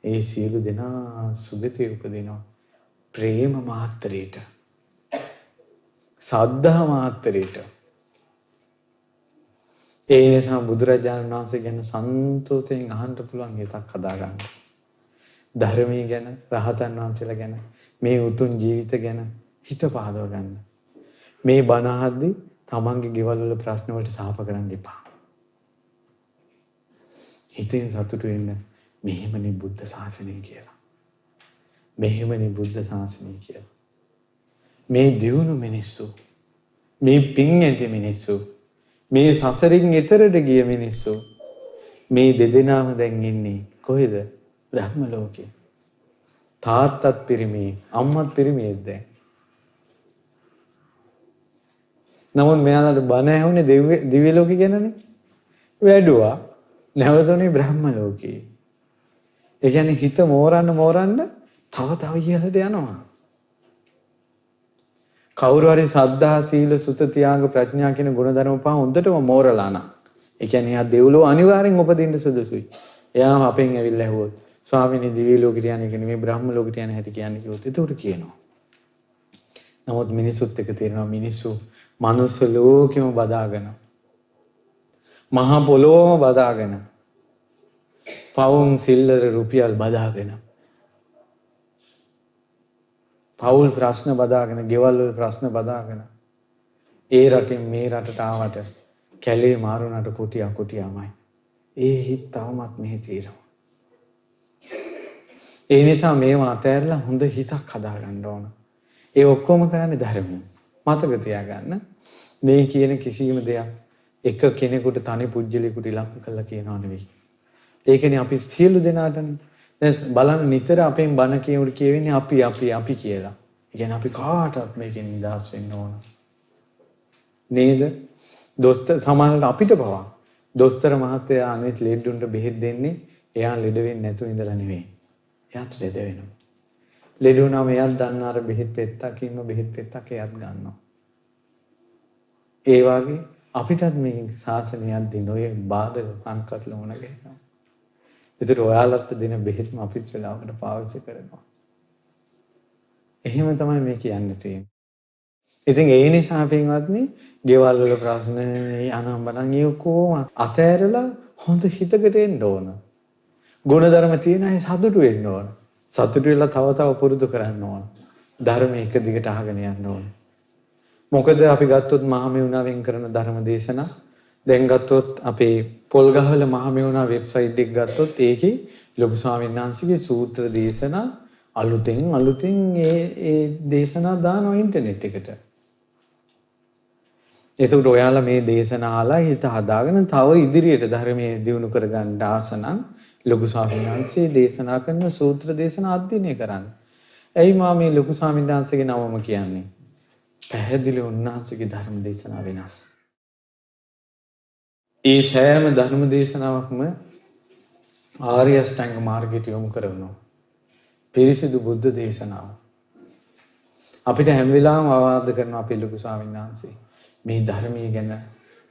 ඒ සියලු දෙනා සුගතිය උපදිනවා. ප්‍රේම මාත්‍රයට සද්ධා මාත්‍රයට. ඒ නිසා බුදුරජාණන් වහන්සේ ගැන සන්තෝෂයෙන් අහන්න පුළුවන් හිතක් හදාගන්න. ධර්මයේ ගැන රහතන් වහන්සේලා ගැන මේ උතුම් ජීවිත ගැන හිත පහදව ගන්න. මේ බණ අහද්දී තමන්ගේ ගෙවල් වල ප්‍රශ්න වලට සාප කරන්න එපා. හිතෙන් සතුටු වෙන්න මෙහෙමනේ බුද්ධ ශාසනය කියලා. මෙහෙමනේ බුද්ධ ශාසනය කියලා. මේ දියුණු මිනිස්සු, මේ පින් ඇති මිනිස්සු, මේ සසරින් එතරට ගිය මිනිස්සු මේ දෙදෙනාම දැන් ඉන්නේ කොහෙද? බ්‍රහ්ම ලෝකේ. තාත්තත් පිරිමි, අම්මත් පිරිමියෙක් දැන්. නමුත් මෙයාලට බණ ඇහුනේ දිව්‍ය ලෝකේ ගැනනේ. වැඩුවා. නැවතුනේ බ්‍රහ්ම ලෝකේ. ඒ කියන්නේ හිත මෝරන්න තව ඉහළට යනවා. කවුරු හරි සද්ධා සීල සුත ත්‍යාග ප්‍රඥා කියන ගුණධර්ම පහ හොඳටම මෝරලා නම් ඒ කියන්නේ එයා දෙව්ලොව අනිවාර්යෙන් උපදින්න සුදුසුයි. එයා අපෙන් ඇවිල්ලා ඇහුවොත් ස්වාමීනි දිව්‍ය ලෝකෙට යන්නේ කියන්නේ මේ බ්‍රහ්ම ලෝකෙට යන හැටි කියන්නේ කිව්වොත් එතකොට කියනවා. නමුත් මිනිසුත් එක තේරෙනවා මිනිස්සු මනුස්ස ලෝකෙම බදාගෙන මහා පොළොවම බදාගෙන පවුම් සිල්ලර රුපියල් බදාගෙන පවුල් ප්‍රශ්න බදාගෙන ගෙවල් වල ප්‍රශ්න බදාගෙන ඒ රටින් මේ රටට ආවට කැලේ මාරුණාට කුටියමයි. ඒ හිත් තවමත් මෙහි තියෙනවා. ඒ නිසා මේවා අතහැරලා හොඳ හිතක් හදාගන්න ඕන. ඒ ඔක්කොම කරන්නේ ධර්මයෙන්. මතක තියාගන්න. මේ කියන කිසිම දෙයක් එක කෙනෙකුට තනි පුජ්‍යලයකට ඉලක්ක කරලා කියනවා නෙවෙයි. ඒකනේ අපි සියලු දෙනාටනේ. දැන් බලන්න නිතර අපෙන් බණ කියනකොට කියවෙන්නේ අපි කියලා. ඒ කියන්නේ අපි කාටවත් මේකෙන් නිදහස් වෙන්න ඕන. නේද? දොස්තර සමහරවිට අපිට පවා දොස්තර මහත්තයා අනිත් ලෙඩුන්ට බෙහෙත් දෙන්නේ එයා ලෙඩ වෙන්නේ නැතුව ඉඳලා නෙවෙයි. එයාත් ලෙඩ වෙනවා. ලෙඩ වුණාම එයාත් දන්න අර බෙහෙත් පෙත්තකින්ම බෙහෙත් පෙත්තක් එයාත් ගන්නවා. ඒ වගේ අපිටත් මේ ශාසනයක් දින ඔය බාධක සංකටල වුණ ගේනවා. ඒතර ඔයාලට දෙන බෙහෙත්ම අපිට වෙලාවකට පාවිච්චි කරනවා. එහෙම තමයි මේ කියන්නේ තියෙන්නේ. ඉතින් ඒ නිසා පින්වත්නි, ගෙවල් වල ප්‍රශ්න අනම්බනම් කොහොම අතෑරලා හොඳ හිතකට එන්න ඕන. ගුණධර්ම තියෙන අය සතුටු වෙන්න ඕන. සතුටු වෙලා තව පුරුදු කරන්න ඕන. ධර්මයේ එක දිගට අහගෙන යන්න ඕන. මොකද අපි ගත්තොත් මහමෙවුනාවෙන් කරන ධර්ම දේශනා, දැන් ගත්තොත් අපේ පොල්ගහවල මහමෙවුනා වෙබ්සයිට් එක ගත්තොත් ඒකේ ලොකු ස්වාමීන් වහන්සේගේ සූත්‍ර දේශනා අලුතෙන් ඒ දේශනා දානවා ඉන්ටර්නෙට් එකට. එතකොට ඔයාලා මේ දේශනා අහලා හිත හදාගෙන තව ඉදිරියට ධර්මයේ දියුණු කරගන්න ආසනම් ලොකු ස්වාමීන් වහන්සේ දේශනා කරන සූත්‍ර දේශනා අධ්‍යයනය කරන්න. එයි මා මේ ලොකු ස්වාමීන් වහන්සේගේ නමම කියන්නේ. පැහැදිලි උන්වහන්සේගේ ධර්ම දේශනා වෙනස්. ඒ සෑම ධර්ම දේශනාවක්ම ආර්ය අෂ්ටාංග මාර්ගයට යොමු කරනවා. පිරිසිදු බුද්ධ දේශනාව. අපිට හැම වෙලාවෙම අවවාද කරනවා අපේ ලොකු ස්වාමීන් වහන්සේ. මේ ධර්මයේ ගැන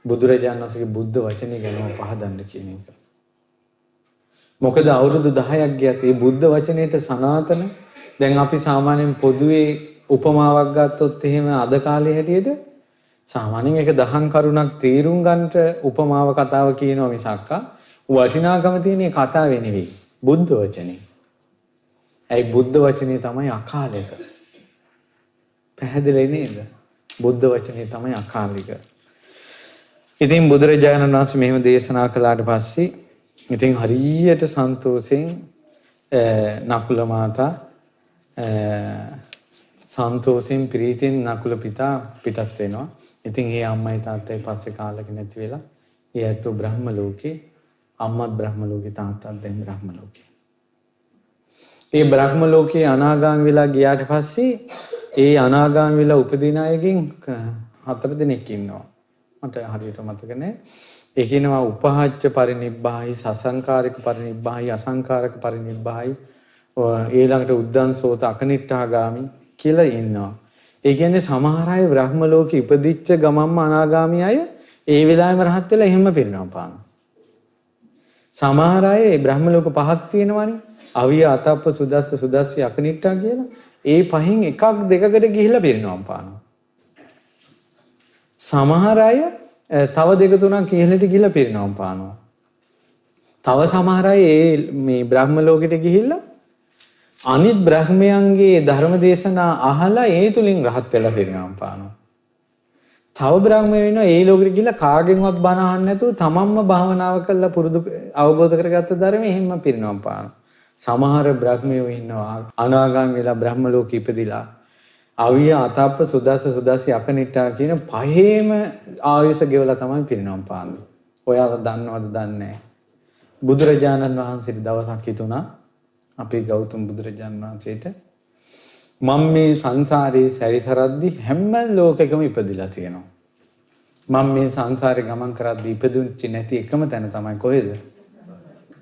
බුදුරජාණන් වහන්සේගේ බුද්ධ වචනේ ගැනම පහදන්න කියන එක. මොකද අවුරුදු 10ක් ගියත් මේ බුද්ධ වචනේට සනාතන දැන් අපි සාමාන්‍යයෙන් පොදුවේ උපමාවක් ගත්තොත් එහෙම අද කාලේ හැටියට සාමාන්‍යයෙන් ඒක දහම් කරුණක් තේරුම් ගන්නට උපමාව කතාව කියනවා මිසක් වටිනාකම තියෙන කතාවේ නෙවෙයි බුද්ධ වචනේ. ඒ බුද්ධ වචනේ තමයි අකාලික. පැහැදිලි නේද? බුද්ධ වචනේ තමයි අකාලික. ඉතින් බුදුරජාණන් වහන්සේ මෙහෙම දේශනා කළාට පස්සේ ඉතින් හරියට සන්තෝෂෙන් නකුල මාතා සන්තෝෂෙන් ප්‍රීතියෙන් නකුල පිතා පිටත් වෙනවා. ඉතින් ඒ අම්මයි තාත්තයි පස්සේ කාලෙක නැති වෙලා ඒ ඇත්තෝ බ්‍රහ්ම ලෝකේ, අම්මත් බ්‍රහ්ම ලෝකේ, තාත්තත් දැන් බ්‍රහ්ම ලෝකේ. ඒ බ්‍රහ්ම ලෝකේ අනාගාමී වෙලා ගියාට පස්සේ ඒ අනාගාමී වෙලා උපදින අයගෙන් 4 දෙනෙක් ඉන්නවා. මට හරියට මතක නැහැ. ඒ කියනවා උපහාච්ච පරිනිබ්බාහි, සසංකාරික පරිනිබ්බාහි, අසංකාරක පරිනිබ්බාහි, ඊළඟට උද්දන්සෝත අකනිට්ඨාගාමි කියලා ඉන්නවා. ඒ කියන්නේ සමහර අය බ්‍රහ්ම ලෝකෙ ඉපදිච්ච ගමම්ම අනාගාමී අය ඒ වෙලාවෙම රහත් වෙලා එහෙම පිරිනවම් පානවා. සමහර අය බ්‍රහ්ම ලෝක 5ක් තියෙනවානේ. අවිය, අතප්ප, සුදස්ස, සුදස්සි, අකනිට්ඨා කියලා. ඒ පහෙන් එකක් දෙකකට ගිහිලා පිරිනවම් පානවා. සමහර අය තව 2-3ක් ඉහළට ගිහිලා පිරිනවම් පානවා. තව සමහර අය මේ බ්‍රහ්ම ලෝකෙට ගිහිල්ලා අනිත් බ්‍රහ්මයන්ගේ ධර්ම දේශනා අහලා ඒ තුලින් රහත් වෙලා පිරිනවම් පානවා. තව බ්‍රහ්මයෝ ඉන්නවා ඒ ලෝකෙට ගිහිල්ලා කාගෙන්වත් බණ අහන්න නැතුව තමන්ම භාවනාව කරලා පුරුදු අවබෝධ කරගත්ත ධර්මයේ එහෙම පිරිනවම් පානවා. සමහර බ්‍රහ්මයෝ ඉන්නවා අනාගාමී වෙලා බ්‍රහ්ම ලෝකෙ ඉපදිලා අවිය, අතප්ප, සුදස්ස, සුදස්සි, අකනිට්ඨා කියන පහේම ආයුෂ ගෙවලා තමයි පිරිනවම් පාන්නේ. ඔයාලා දන්නවද දන්නේ නැහැ. බුදුරජාණන් වහන්සේට දවසක් හිතුණා අපේ ගෞතම බුදුරජාණන් වහන්සේට මම මේ සංසාරේ සැරිසරද්දි හැම ලෝකෙකම ඉපදිලා තියෙනවා. මම මේ සංසාරේ ගමන් කරද්දි ඉපදුච්චි නැති එකම තැන තමයි කොහෙද?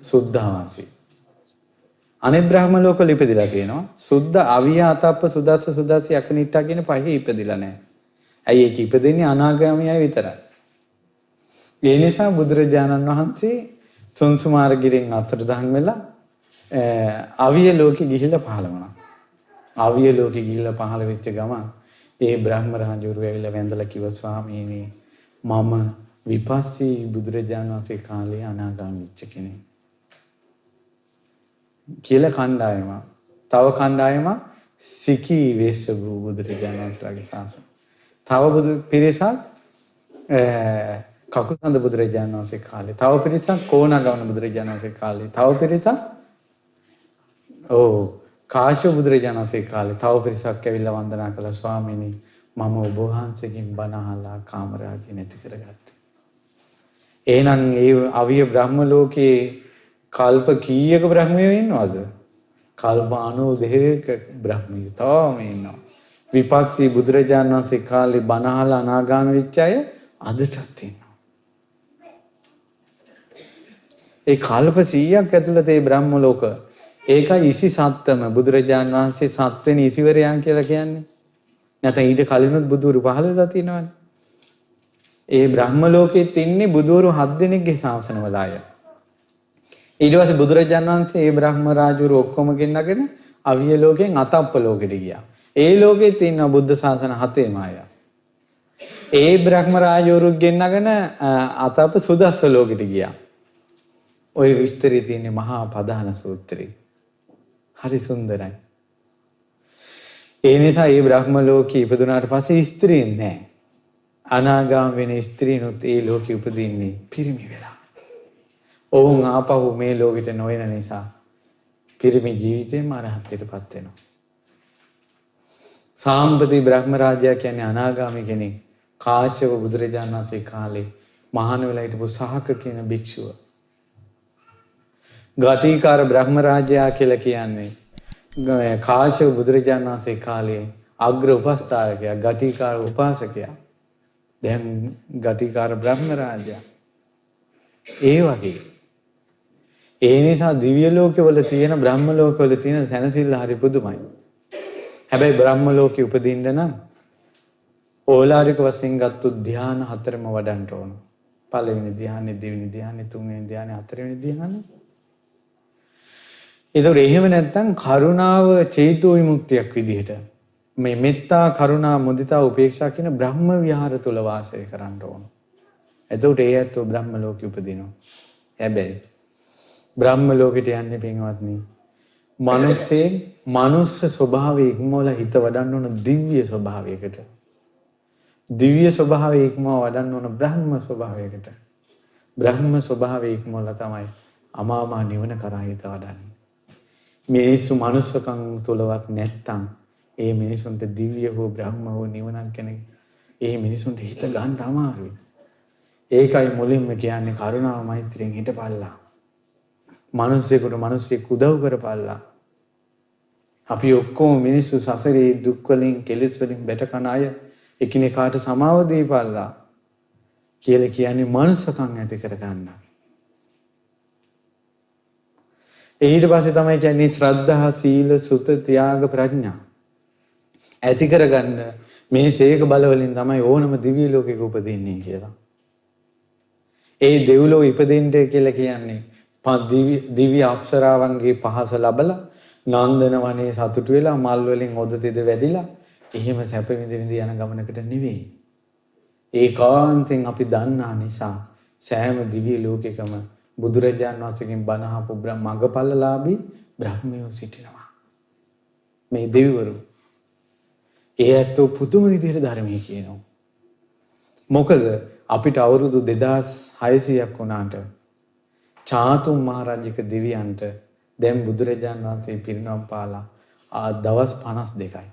සුද්ධාවාසී. අනිත් බ්‍රහ්ම ලෝකවල ඉපදිලා තියෙනවා. සුද්ධ, අවිය, අතප්ප, සුදස්ස, සුදස්සි, අකනිට්ඨා කියන පහේ ඉපදිලා නැහැ. ඇයි ඒක ඉපදෙන්නේ අනාගාමී අය විතරයි. ඒ නිසා බුදුරජාණන් වහන්සේ සුන්සුමාරගිරින් අතරදහන් වෙලා අවිය ලෝකෙ ගිහිල්ලා පහළ වුණා. අවිය ලෝකෙ ගිහිල්ලා පහළ වෙච්ච ගමන් ඒ බ්‍රහ්ම රාජවරු ඇවිල්ලා වැඳලා කිව්වා ස්වාමීනි මම විපස්සී බුදුරජාණන් වහන්සේ කාලේ අනාගාමී වෙච්ච කෙනෙක්. කියලා කණ්ඩායම. තව කණ්ඩායම සිකී වෙස්ස බුදුරජාණන් වහන්සේගේ ශාසනය. තව බුදු පිරිසක් කකුසඳ බුදුරජාණන් වහන්සේ කාලේ. තව පිරිසක් කොණගමන බුදුරජාණන් වහන්සේ කාලේ. තව පිරිසක් කාශ්‍යප බුදුරජාණන් වහන්සේ කාලේ. තව පිරිසක් ඇවිල්ලා වන්දනා කළා ස්වාමීනි මම ඔබ වහන්සේගෙන් බණ අහලා කාමරාගය නැති කරගත්තා. එහෙනම් ඒ අවිය බ්‍රහ්ම ලෝකේ කල්ප කීයක බ්‍රහ්මයෝ ඉන්නවද? කල්ප 92ක බ්‍රහ්මයෝ තාම ඉන්නවා. විපස්සී බුදුරජාණන් වහන්සේ කාලේ බණ අහලා අනාගාමී වෙච්ච අය අදටත් ඉන්නවා. ඒ කල්ප 100ක් ඇතුළත ඒ බ්‍රහ්ම ලෝක ඒකයි ඉසි සත්තම බුදුරජාණන් වහන්සේ සත්වෙනි ඉසිවරයන් කියලා කියන්නේ. නැත්නම් ඊට කලිනුත් බුදුරු පහළ වෙලා තියෙනවනේ. ඒ බ්‍රහ්ම ලෝකෙත් ඉන්නේ බුදුරු 7 දෙනෙක්ගේ ශාසනවල අය. ඊට පස්සේ බුදුරජාණන් වහන්සේ ඒ බ්‍රහ්ම රාජුරු ඔක්කොම ගෙන්නගෙන අවිය ලෝකෙන් අතප්ප ලෝකෙට ගියා. ඒ ලෝකෙත් ඉන්න බුද්ධ ශාසන 7ෙම අය. ඒ බ්‍රහ්ම රාජුරු ගෙන්නගෙන අතප්ප සුදස්ස ලෝකෙට ගියා. ওই විස්තරي තියෙන්නේ මහා පදාන සූත්‍රේ. හරි සුන්දරයි. ඒ නිසා මේ බ්‍රහ්ම ලෝකේ ඉපදුනාට පස්සේ ස්ත්‍රීන් නැහැ. අනාගාම වෙන ස්ත්‍රීනුත් ඒ ලෝකෙ උපදින්නේ පිරිමි වෙලා. ඔවුන් ආපහු මේ ලෝකෙට නොයන නිසා පිරිමි ජීවිතේම අරහත්ත්වයටපත් වෙනවා. සාම්පති බ්‍රහ්ම රාජයා කියන්නේ අනාගාමී කෙනෙක්. කාශ්‍යප බුදුරජාණන් වහන්සේ කාලේ මහාන වෙලා හිටපු සහක කියන භික්ෂුව. ගටිකාර බ්‍රහ්ම රාජයා කියලා කියන්නේ කාශ්‍යප බුදුරජාණන් වහන්සේ කාලේ අග්‍ර උපස්ථායකයා ගටිකාර උපාසකයා. දැන් ගටිකාර බ්‍රහ්ම රාජයා. ඒ වගේ. ඒ නිසා දිව්‍ය ලෝකවල තියෙන බ්‍රහ්ම ලෝකවල තියෙන සැනසෙල්ල හරි පුදුමයි. හැබැයි බ්‍රහ්ම ලෝකෙ උපදින්න නම් ඕලාරික වශයෙන් ගත්තු ධ්‍යාන 4ම වඩන්න ඕන. පළවෙනි ධ්‍යානෙ, දෙවෙනි ධ්‍යානෙ, තුන්වෙනි ධ්‍යානෙ, හතරවෙනි ධ්‍යානෙ. ඒතකොට එහෙම නැත්නම් කරුණාව චේතෝ විමුක්තියක් විදිහට මේ මෙත්තා, කරුණා, මුදිතා, උපේක්ෂා කියන බ්‍රහ්ම විහාර තුල වාසය කරන්න ඕන. එතකොට ඒ ඇත්තෝ බ්‍රහ්ම ලෝකෙ උපදිනවා. හැබැයි බ්‍රහ්ම ලෝකෙට යන්නේ පින්වත්නි මනුස්ස ස්වභාවයේ ඉක්මවලා හිත වඩන්න ඕන දිව්‍ය ස්වභාවයකට. දිව්‍ය ස්වභාවයේ ඉක්මව වඩන්න ඕන බ්‍රහ්ම ස්වභාවයකට. බ්‍රහ්ම ස්වභාවයේ ඉක්මවලා තමයි අමාමහ නිවන කරා හිත වඩන්නේ. මිනිස්සු මනුස්සකම් තුලවත් නැත්තම් ඒ මිනිසුන්ට දිව්‍ය හෝ බ්‍රහ්ම හෝ නිවනක් කෙනෙක් ඒ මිනිසුන්ට හිත ගන්න අමාරුයි. ඒකයි මුලින්ම කියන්නේ කරුණාව මෛත්‍රියෙන් හිටපල්ලා. මිනිස්සෙකුට මිනිස්සෙක් උදව් කරපල්ලා. අපි ඔක්කොම මිනිස්සු සසරේ දුක් වලින් කෙලෙස් වලින් බැට කන අය එකිනෙකාට සමාව දීපල්ලා කියලා කියන්නේ මනුස්සකම් ඇති කරගන්න. ඊට පස්සේ තමයි කියන්නේ ශ්‍රද්ධා, සීල, සුත, ත්‍යාග, ප්‍රඥා ඇති කරගන්න මේ සේක බල වලින් තමයි ඕනම දිව්‍ය ලෝකෙක උපදින්නේ කියලා. ඒ දෙව්ලෝ ඉපදෙන්න කියලා කියන්නේ දිව්‍ය අප්සරාවන්ගේ පහස ලැබලා නන්දන වනේ සතුටු වෙලා මල් වලින් ඔද තෙද වැඩිලා එහෙම සැප විඳ විඳ යන ගමනකට නෙවෙයි. ඒකාන්තයෙන් අපි දන්නා නිසා සෑම දිව්‍ය ලෝකෙකම බුදුරජාණන් වහන්සේගෙන් බණ අහපු මඟපල්ලාභී බ්‍රහ්මයෝ සිටිනවා. මේ දෙවිවරු. ඒ ඇත්තෝ පුදුම විදිහට ධර්මයේ කියනවා. මොකද අපිට අවුරුදු 2600ක් වුණාට චාතුම් මහරජික දෙවියන්ට දැන් බුදුරජාණන් වහන්සේ පිරිනවම් පාලා දවස් 52යි.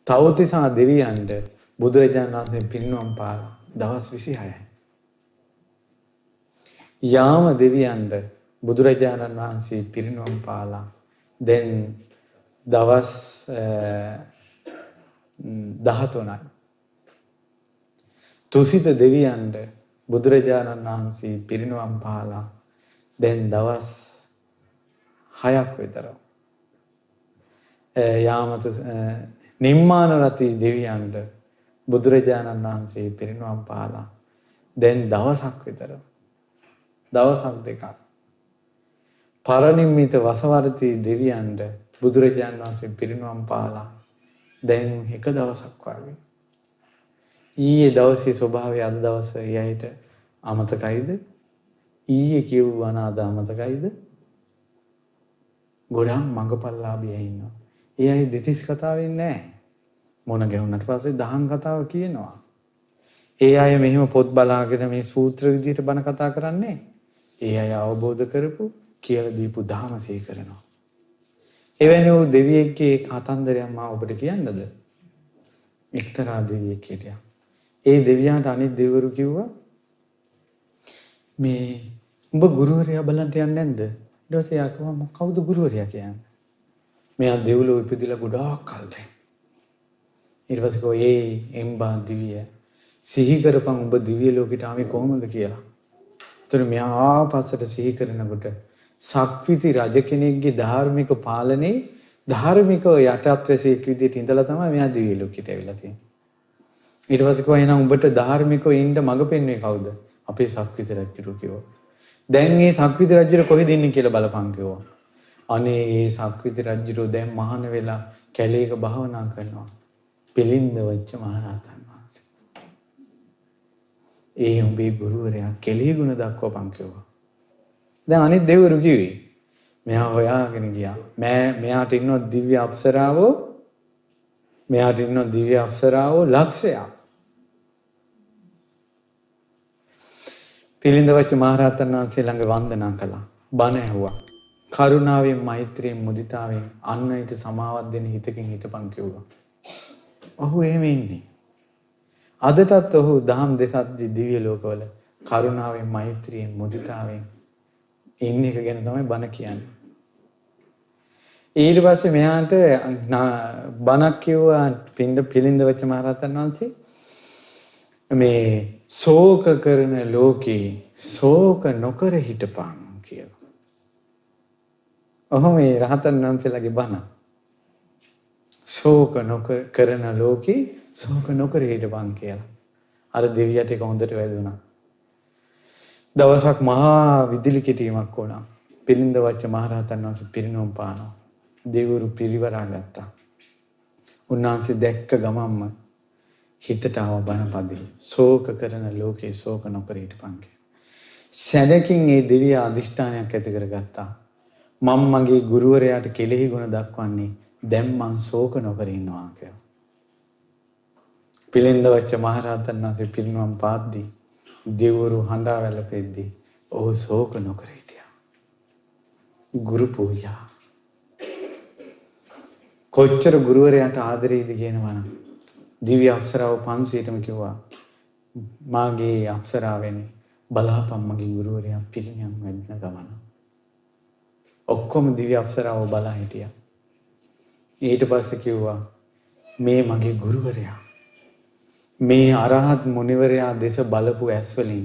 තවතිසා දෙවියන්ට බුදුරජාණන් වහන්සේ පිරිනවම් පාලා දවස් 26යි. යාම දෙවියන්ට බුදුරජාණන් වහන්සේ පිරිනවම් පාලා දැන් දවස් 13යි. තුසිත දෙවියන්ට බුදුරජාණන් වහන්සේ පිරිනවම් පාලා දැන් දවස් 6ක් විතර. යාමත නිම්මාන රති දෙවියන්ට බුදුරජාණන් වහන්සේ පිරිනවම් පාලා දැන් දවසක් විතර. දවසක් දෙකක්. පරනිම්මිත වසවර්ති දෙවියන්ට බුදුරජාණන් වහන්සේ පිරිනවම් පාලා දැන් එක දවසක් වගේ. ඊයේ දවසේ ස්වභාවය අද දවස ඊයට අමතකයිද? ඊයේ කියුවා නාද අමතකයිද? ගොඩක් මඟපල්ලාභිය ඉන්නවා. ඒ අය දෙතිස් කතාවෙන් නැහැ. මොන ගැහුණට පස්සේ දහම් කතාව කියනවා. ඒ අය මෙහෙම පොත් බලාගෙන මේ සූත්‍ර විදිහට බණ කතා කරන්නේ. ඒ අය අවබෝධ කරපු කියලා දීපු ධර්ම සිහි කරනවා. එවැනි වූ දෙවියෙක්ගේ කතන්දරයක් මා ඔබට කියන්නද? එක්තරා දෙවියෙක් හිටියා. ඒ දෙවියන්ට අනිත් දෙවිවරු කිව්වා මේ උඹ ගුරුවරයා බලන්න යන්නේ නැද්ද? ඊට පස්සේ යා කිව්වා කවුද ගුරුවරයා කියන්නේ? මෙයා දෙව්ලොව ඉපදිලා ගොඩාක් කල් දැන්. ඊට පස්සේ කෝ එම්බා දිවිය සිහි කරපන් උඹ දිව්‍ය ලෝකෙට ආවේ කොහොමද කියලා. එතන මෙයා ආපස්සට සිහි කරනකොට සක්විති රජ කෙනෙක්ගේ ධාර්මික පාලනේ ධාර්මිකව යටත් වැසියෙක් විදිහට ඉඳලා තමයි මෙයා දිව්‍ය ලෝකෙට ඇවිල්ලා තියෙන්නේ. ඊට පස්සේ කිව්වා එහෙනම් උඹට ධාර්මිකව ඉන්න මඟ පෙන්වන්නේ කවුද? අපේ සක්විති රජුරු කිව්වා. දැන් මේ සක්විති රජුර කොහෙද ඉන්නේ කියලා බලපන් කිව්වා. අනේ මේ සක්විති රජුරු දැන් මහාන වෙලා කැලේක භාවනා කරනවා. පිළින්ද වෙච්ච මහරහතන් වහන්සේ. ඒ උඹේ ගුරුවරයා කෙලෙහි ගුණ දක්වපන් කිව්වා. දැන් අනිත් දෙවිවරු කිව්වේ මෙයා හොයාගෙන ගියා. මෙයාට ඉන්නව දිව්‍ය අප්සරාවෝ ලක්ෂයක්. පිළිඳවච්ච මහරහතන් වහන්සේ ළඟ වන්දනා කළා. බණ ඇහුවා. කරුණාවෙන්, මෛත්‍රියෙන්, මුදිතාවෙන් අන්නයිට සමාවක් දෙන හිතකින් හිටපන් කිව්වා. ඔහු එහෙම ඉන්නේ. අදටත් ඔහු දහම් දෙසද්දි දිව්‍ය ලෝකවල කරුණාවෙන්, මෛත්‍රියෙන්, මුදිතාවෙන් ඉන්න එක ගැන තමයි බණ කියන්නේ. ඊට පස්සේ මෙයාට බණක් කිව්වා පිළිඳවච්ච මහරහතන් වහන්සේ මේ ශෝක කරන ලෝකේ ශෝක නොකර හිටපන් කියලා. ඔහොම මේ රහතන් වහන්සේලාගේ බණ. ශෝක නොකරන ලෝකේ ශෝක නොකර හිටපන් කියලා. අර දෙවියට ඒක හොඳට වැදුණා. දවසක් මහා විදුලි කෙටීමක් වුණා. පිළිඳවච්ච මහරහතන් වහන්සේ පිරිනොම් පානවා. දෙවිවරු පිරිවරා ගත්තා. උන්වහන්සේ දැක්ක ගමන්ම හිතට ආව බණපදේ ශෝක කරන ලෝකේ ශෝක නොකර හිටපන් කියලා. සැනකින් ඒ දෙවියා අදිෂ්ඨානයක් ඇති කරගත්තා. මම මගේ ගුරුවරයාට කෙලෙහි ගුණ දක්වන්නේ දැන් මං ශෝක නොකර ඉන්නවා කියලා. පිළිඳවච්ච මහරහතන් වහන්සේ පිරිනොම් පාද්දී දෙවිවරු හඬා වැළපෙද්දී ඔහු ශෝක නොකර හිටියා. ගුරු පූජා කොච්චර ගුරුවරයාට ආදරෙයිද කියනවනම් දිව්‍ය අප්සරාව 500ටම කිව්වා මාගේ අප්සරාවෙනි බලාපන් මගේ ගුරුවරයා පිරිනිවන් වෙන්න ගමන. ඔක්කොම දිව්‍ය අප්සරාව බලා හිටියා. ඊට පස්සේ කිව්වා මේ මගේ ගුරුවරයා මේ අරහත් මුනිවරයා දේශ බලපු ඇස් වලින්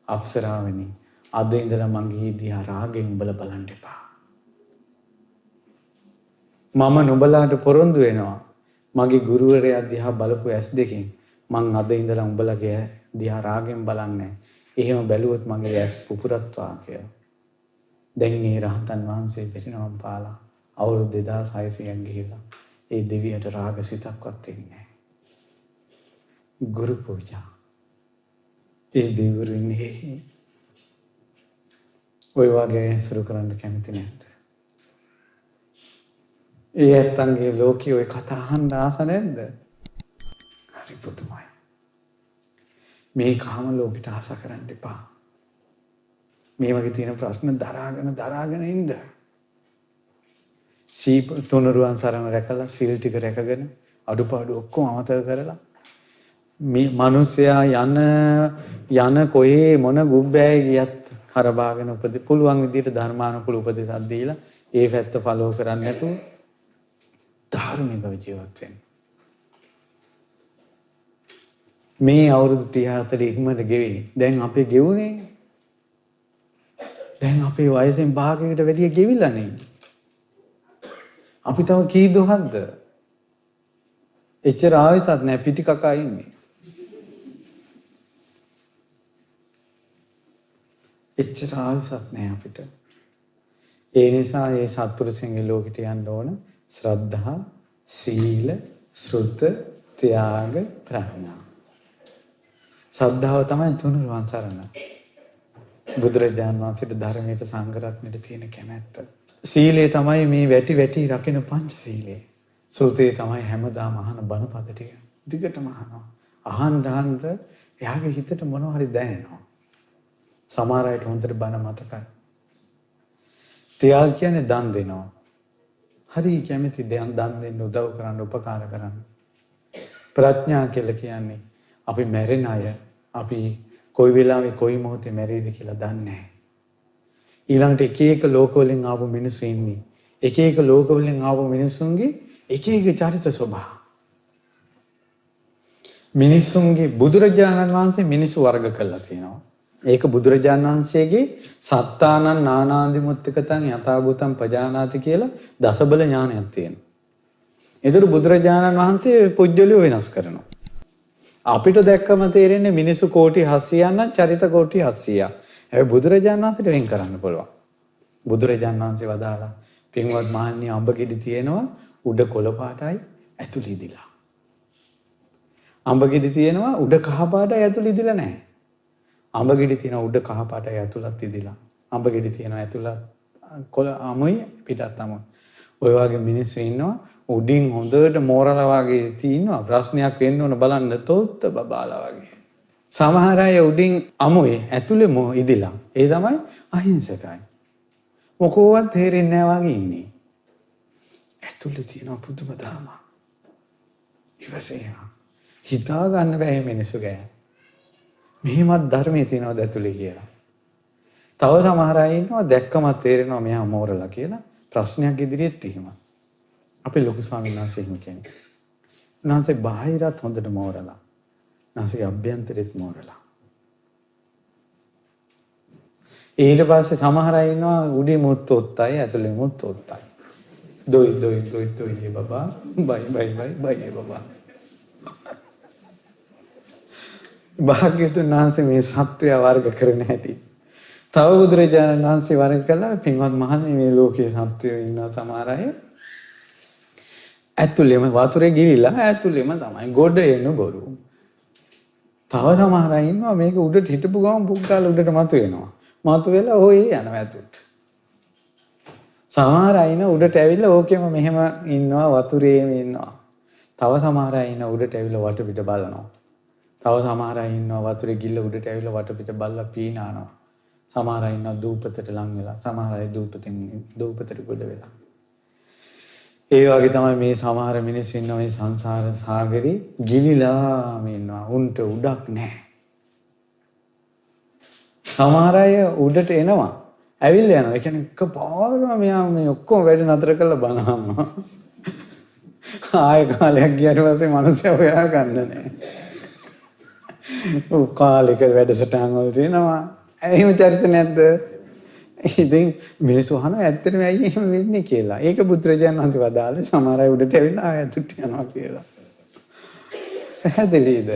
අප්සරාවෙනි අද ඉඳලා මගේ දිහා රාගෙන් බලන්න එපා. මම නුඹලාට පොරොන්දු වෙනවා මගේ ගුරුවරයා දිහා බලපු ඇස් දෙකෙන් මං අද ඉඳලා උඹලගේ දිහා රාගෙන් බලන්නේ. එහෙම බැලුවොත් මගේ ඇස් පුපුරත්වා කියලා. දැන් මේ රහතන් වහන්සේ පිරිනමම් පාලා අවුරුදු 2600ක් ගිහිලා ඒ දෙවියට රාගසිතක්වත් එන්නේ නැහැ. ගුරු පූජා. ඒ දෙවිවරු ඉන්නේ ඔය වගේ සුරු කරන්න කැමති නැද්ද? ඒ ඇත්තන්ගේ ලෝකයේ ඔය කතා අහන්න ආස නැද්ද? හරි පුදුමයි. මේ කාම ලෝකෙට ආස කරන්න එපා. මේ වගේ තියෙන ප්‍රශ්න දරාගෙන ඉන්න. සීප තුනුරුවන් සරණ රැකලා සිල් ටික රැකගෙන අඩුපාඩු ඔක්කොම අමතක කරලා මේ මිනිසයා යන කොහේ මොන ගුබ්බෑයි ගියත් කරබාගෙන පුළුවන් විදිහට ධර්මානුකූල උපදේශක් දීලා ඒ පැත්ත ෆලෝ කරන්නේ නැතුව ධර්මිකව ජීවත් වෙන්න. මේ අවුරුදු 30 40 ඉක්මනට ගෙවි. දැන් අපේ ගෙවුනේ. දැන් අපේ වයසෙන් භාගයකට වැඩිය ගෙවිලා නේ. අපි තව කී දොහක්ද? එච්චර ආයසත් නැහැ පිටි කකා ඉන්නේ. එච්චර ආයසත් නැහැ අපිට. ඒ නිසා මේ සත්පුරුෂයන්ගේ ලෝකෙට යන්න ඕන ශ්‍රද්ධා, සීල, ශ්‍රුත, ත්‍යාග, ප්‍රඥා. ශ්‍රද්ධාව තමයි තුනුරුවන් සරණ. බුදුරජාණන් වහන්සේට ධර්මයට සංඝරත්නයට තියෙන කැමැත්ත. සීලය තමයි මේ වැටි රකින පංච සීලය. සූතේ තමයි හැමදාම අහන බණපද ටික. දිගටම අහනවා. අහන්න එයාගේ හිතට මොනවා හරි දැනෙනවා. සමහර අයට හොඳට බන මතකයි. තියාග කියන්නේ දන් දෙනවා. හරි කැමති දන් දෙන්න උදව් කරන්න උපකාර කරන්න. ප්‍රඥා කියලා කියන්නේ අපි මැරෙන අය අපි කොයි වෙලාවෙ කොයි මොහොතේ මැරෙයිද කියලා දන්නේ නැහැ. ඊළඟට එක එක ලෝක වලින් ආපු මිනිස්සු ඉන්නේ. එක එක ලෝක වලින් ආපු මිනිස්සුන්ගේ එක එක චරිත ස්වභාව. මිනිස්සුන්ගේ බුදුරජාණන් වහන්සේ මිනිස්සු වර්ග කළා තියෙනවා. ඒක බුදුරජාණන් වහන්සේගේ සත්තානං නානාදි මුත්තිකතං යථාභූතං පජානාති කියලා දසබල ඥානයක් තියෙනවා. ඒතර බුදුරජාණන් වහන්සේ පුජ්‍යලිය වෙනස් කරනවා. අපිට දැක්කම තේරෙන්නේ මිනිස්සු කෝටි 700ක් නම් චරිත කෝටි 700ක්. හැබැයි බුදුරජාණන් වහන්සේට වෙන් කරන්න පුළුවන්. බුදුරජාණන් වහන්සේ වදාලා පින්වත් මහණිය අඹ ගෙඩි තියෙනවා උඩ කොළ පාටයි ඇතුළේ ඉදිලා. අඹ ගෙඩි තියෙනවා උඩ කහ පාටයි ඇතුළේ ඉදිලා නැහැ. අඹ ගෙඩි තියෙනවා උඩ කහ පාටයි ඇතුළත් ඉදිලා. අඹ ගෙඩි තියෙනවා ඇතුළත් කොළ අමුයි පිටත් අමුයි. ඔය වගේ මිනිස්සු ඉන්නවා උඩින් හොඳට මෝරලා වගේ තියෙනවා. ප්‍රශ්නයක් වෙන්න ඕන බලන්න තොත්ත බබාලා වගේ. සමහර අය උඩින් අමුයි ඇතුළේ ඉදිලා. ඒ තමයි අහිංසකයි. මොකෝවත් තේරෙන්නේ නැහැ වගේ ඉන්නේ. ඇතුළේ තියෙන පුදුම ධර්ම. ඉවසීම. හිතා ගන්න බෑ මේ මිනිස්සු ගැන. මෙහෙමත් ධර්මයේ තියෙනවද ඇතුළේ කියලා. තව සමහර අය ඉන්නවා දැක්කම තේරෙනවා මෙයා මෝරලා කියලා. ප්‍රශ්නයක් ඉදිරියෙත් එහෙම. අපේ ලොකු ස්වාමීන් වහන්සේ එහෙම කියන්නේ. උන්වහන්සේ බාහිරත් හොඳට මෝරලා. උන්වහන්සේගේ අභ්‍යන්තරෙත් මෝරලා. ඊට පස්සේ සමහර අය ඉන්නවා උඩි මුත් ඔත්තයි ඇතුලේ මුත් ඔත්තයි. දොයි බබා බයි බබා. භාග්‍යවතුන් වහන්සේ මේ සත්වය වර්ග කරන හැටි. තව බුදුරජාණන් වහන්සේ වර්ග කළා පින්වත් මහණෙනි මේ ලෝකයේ සත්වයෝ ඉන්නවා සමහර අය. ඇතුලේම වතුරේ ගිලිලා ඇතුලේම තමයි ගොඩ එන බොරු. තව සමහර අය ඉන්නවා මේක උඩට හිටපු ගමන් පුක්කාල උඩට මතුවෙනවා. මතුවෙලා ඔය යනවා ඇතුලට. සමහර අය ඉන්න උඩට ඇවිල්ලා ඕකෙම මෙහෙම ඉන්නවා වතුරේම ඉන්නවා. තව සමහර අය ඉන්න උඩට ඇවිල්ලා වටපිට බලනවා. තව සමහර අය ඉන්නවා වතුරේ ගිල්ල උඩට ඇවිල්ලා වටපිට බලලා පීනනවා. සමහර අය ඉන්නවා දූපතට ලං වෙලා. සමහර අය දූපතට ගොඩ වෙලා. ඒ වගේ තමයි මේ සමහර මිනිස්සු ඉන්නවා මේ සංසාර සාගරේ ගිලිලාම ඉන්නවා. උන්ට උඩක් නැහැ. සමහර අය උඩට එනවා. ඇවිල්ලා යනවා. ඒ කියන්නේ එකපාරම මෙයා මේ ඔක්කොම වැඩ නතර කරලා බලනවා. ආයෙ කාලයක් ගියාට පස්සේ මනුස්සයා හොයා ගන්න නැහැ. කාලෙක වැඩසටහන් වලට එනවා. එහෙම චරිත නැද්ද? ඉතින් මිනිස්සු අහනවා ඇත්තටම ඇයි එහෙම වෙන්නේ කියලා. ඒක බුදුරජාණන් වහන්සේ වදාළේ සමහර අය උඩට ඇවිල්ලා ආයෙත් යනවා කියලා. පැහැදිලිද?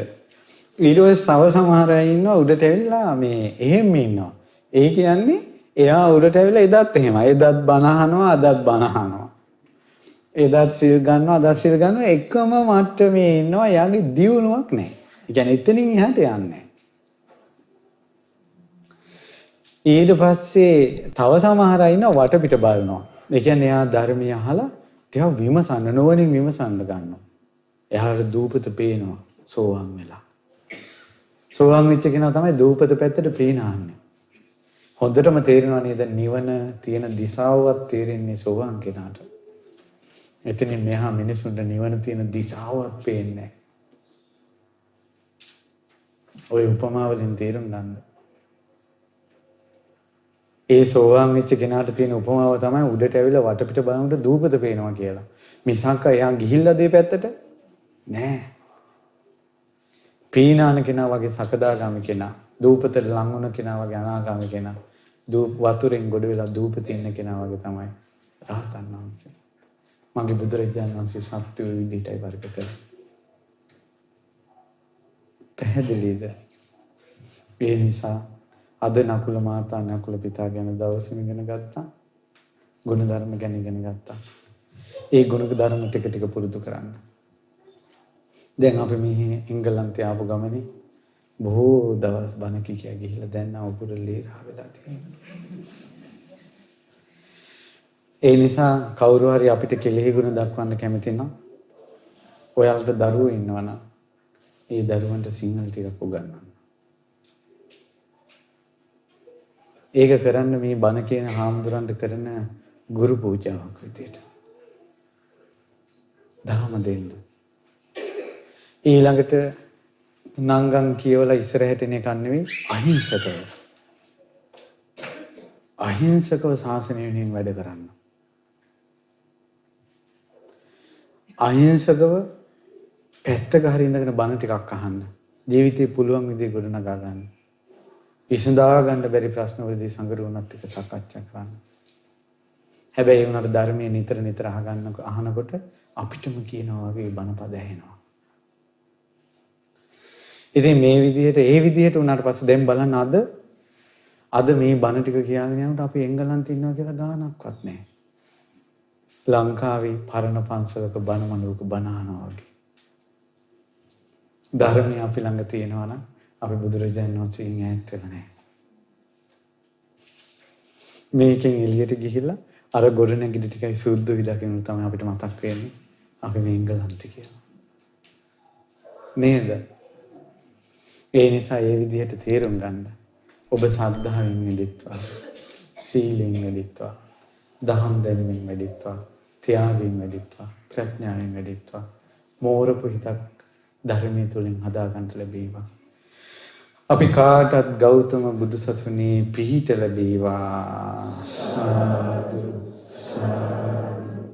ඊට පස්සේ සමහර අය ඉන්නවා උඩට ඇවිල්ලා මේ එහෙම ඉන්නවා. ඒ කියන්නේ එයා උඩට ඇවිල්ලා එදත් එහෙමයි. එදත් බණ අහනවා අදත් බණ අහනවා. එදත් සිල් ගන්නවා අදත් සිල් ගන්නවා එකම මට්ටමේ ඉන්නවා. එයාගේ දියුණුවක් නැහැ. ඒ කියන්නේ එතනින් එහාට යන්නේ නැහැ. ඊට පස්සේ තව සමහර අය ඉන්නවා වටපිට බලනවා. ඒ කියන්නේ එයා ධර්මය අහලා ටිකක් විමසන්න නොවනින් විමසන්න ගන්නවා. එයාට දූපත පේනවා සෝවාන් වෙලා. සෝවාන් වෙච්ච කෙනා තමයි දූපත පැත්තට පේනහන්නේ. හොඳටම තේරෙනවා නේද නිවන තියෙන දිශාවවත් තේරෙන්නේ සෝවාන් කෙනාට. එතනින් මෙහා මිනිසුන්ට නිවන තියෙන දිශාවවත් පේන්නේ නැහැ. ඔය උපමාවලින් තේරුම් ගන්න. ඒ සෝවාන් වෙච්ච කෙනාට තියෙන උපමාව තමයි උඩට ඇවිල්ලා වටපිට බලනකොට දූපත පේනවා කියලා. මිසක් එයා ගිහිල්ලා දේ පැත්තට නෑ. පීනාන කෙනා වගේ සකදාගාමි කෙනා, දූපතට ලං වුණ කෙනා වගේ අනාගාමි කෙනා, වතුරෙන් ගොඩ වෙලා දූපතේ ඉන්න කෙනා වගේ තමයි රහතන් වහන්සේ. මගේ බුදුරජාණන් වහන්සේ සත්‍ය විදිහටයි වර්ග කළේ. පැහැදිලිද? ඒ නිසා අද නකුල මාතා නකුල පිතා ගැන දවසම ඉගෙන ගත්තා. ගුණධර්ම ගැන ඉගෙන ගත්තා. ඒ ගුණධර්ම ටික ටික පුරුදු කරන්න. දැන් අපි මේ එංගලන්තේ ආපු ගමනේ බොහෝ දවස් බණ කියා ගිහිල්ලා දැන් අවුරුදු ලීරා වෙලා තියෙනවා. ඒ නිසා කවුරු හරි අපිට කෙලෙහි ගුණ දක්වන්න කැමති නම් ඔයාලට දරුවෝ ඉන්නවනම් ඒ දරුවන්ට සිංහල ටිකක් උගන්වන්න. ඒක කරන්න මේ බණ කියන හාමුදුරන්ට කරන ගුරු පූජාවක් විදියට. දහම දෙන්න. ඊළඟට නංගන් කියවලා ඉස්සරහට එන එකක් නෙවෙයි අහිංසකව. අහිංසකව ශාසනය වෙනුවෙන් වැඩ කරන්න. අහිංසකව පැත්තක හරි ඉඳගෙන බණ ටිකක් අහන්න. ජීවිතේ පුළුවන් විදිහට ගොඩනගා ගන්න. විසඳා ගන්න බැරි ප්‍රශ්න වලදී සංගරුණත් එක්ක සාකච්ඡා කරන්න. හැබැයි ඒ උනාට ධර්මයේ නිතර නිතර අහනකොට අපිටම කියනවා වගේ බණපද ඇහෙනවා. ඉතින් මේ විදිහට ඒ විදිහට උනාට පස්සේ දැන් බලන්න අද මේ බණ ටික කියාගෙන යනකොට අපි එංගලන්තේ ඉන්නවා කියලා ගානක්වත් නැහැ. ලංකාවේ පරණ පන්සලක බණ මඬුවක බණ අහනවා වගේ. ධර්මය අපි ළඟ තියෙනවා නම් අපි බුදුරජාණන් වහන්සේගෙන් ඈත් වෙලා නැහැ. මේකෙන් එළියට ගිහිල්ලා අර ගොඩනැගිලි ටිකයි සුද්ධ විදකිනු තමයි අපිට මතක් වෙන්නේ. අපි මේ එංගලන්තේ කියලා. නේද? ඒ නිසා ඒ විදිහට තේරුම් ගන්න. ඔබ සද්ධාවෙන් වැඩිත්වා, සීලෙන් වැඩිත්වා, දහම් දැරීමෙන් වැඩිත්වා, ත්‍යාගයෙන් වැඩිත්වා, ප්‍රඥාවෙන් වැඩිත්වා, මෝරපු හිතක් ධර්මයේ තුලින් හදා ගන්න ලැබේවා. අපි කාටත් ගෞතම බුදුසසුනේ පිහිට ලැබේවා. සාදු සාදු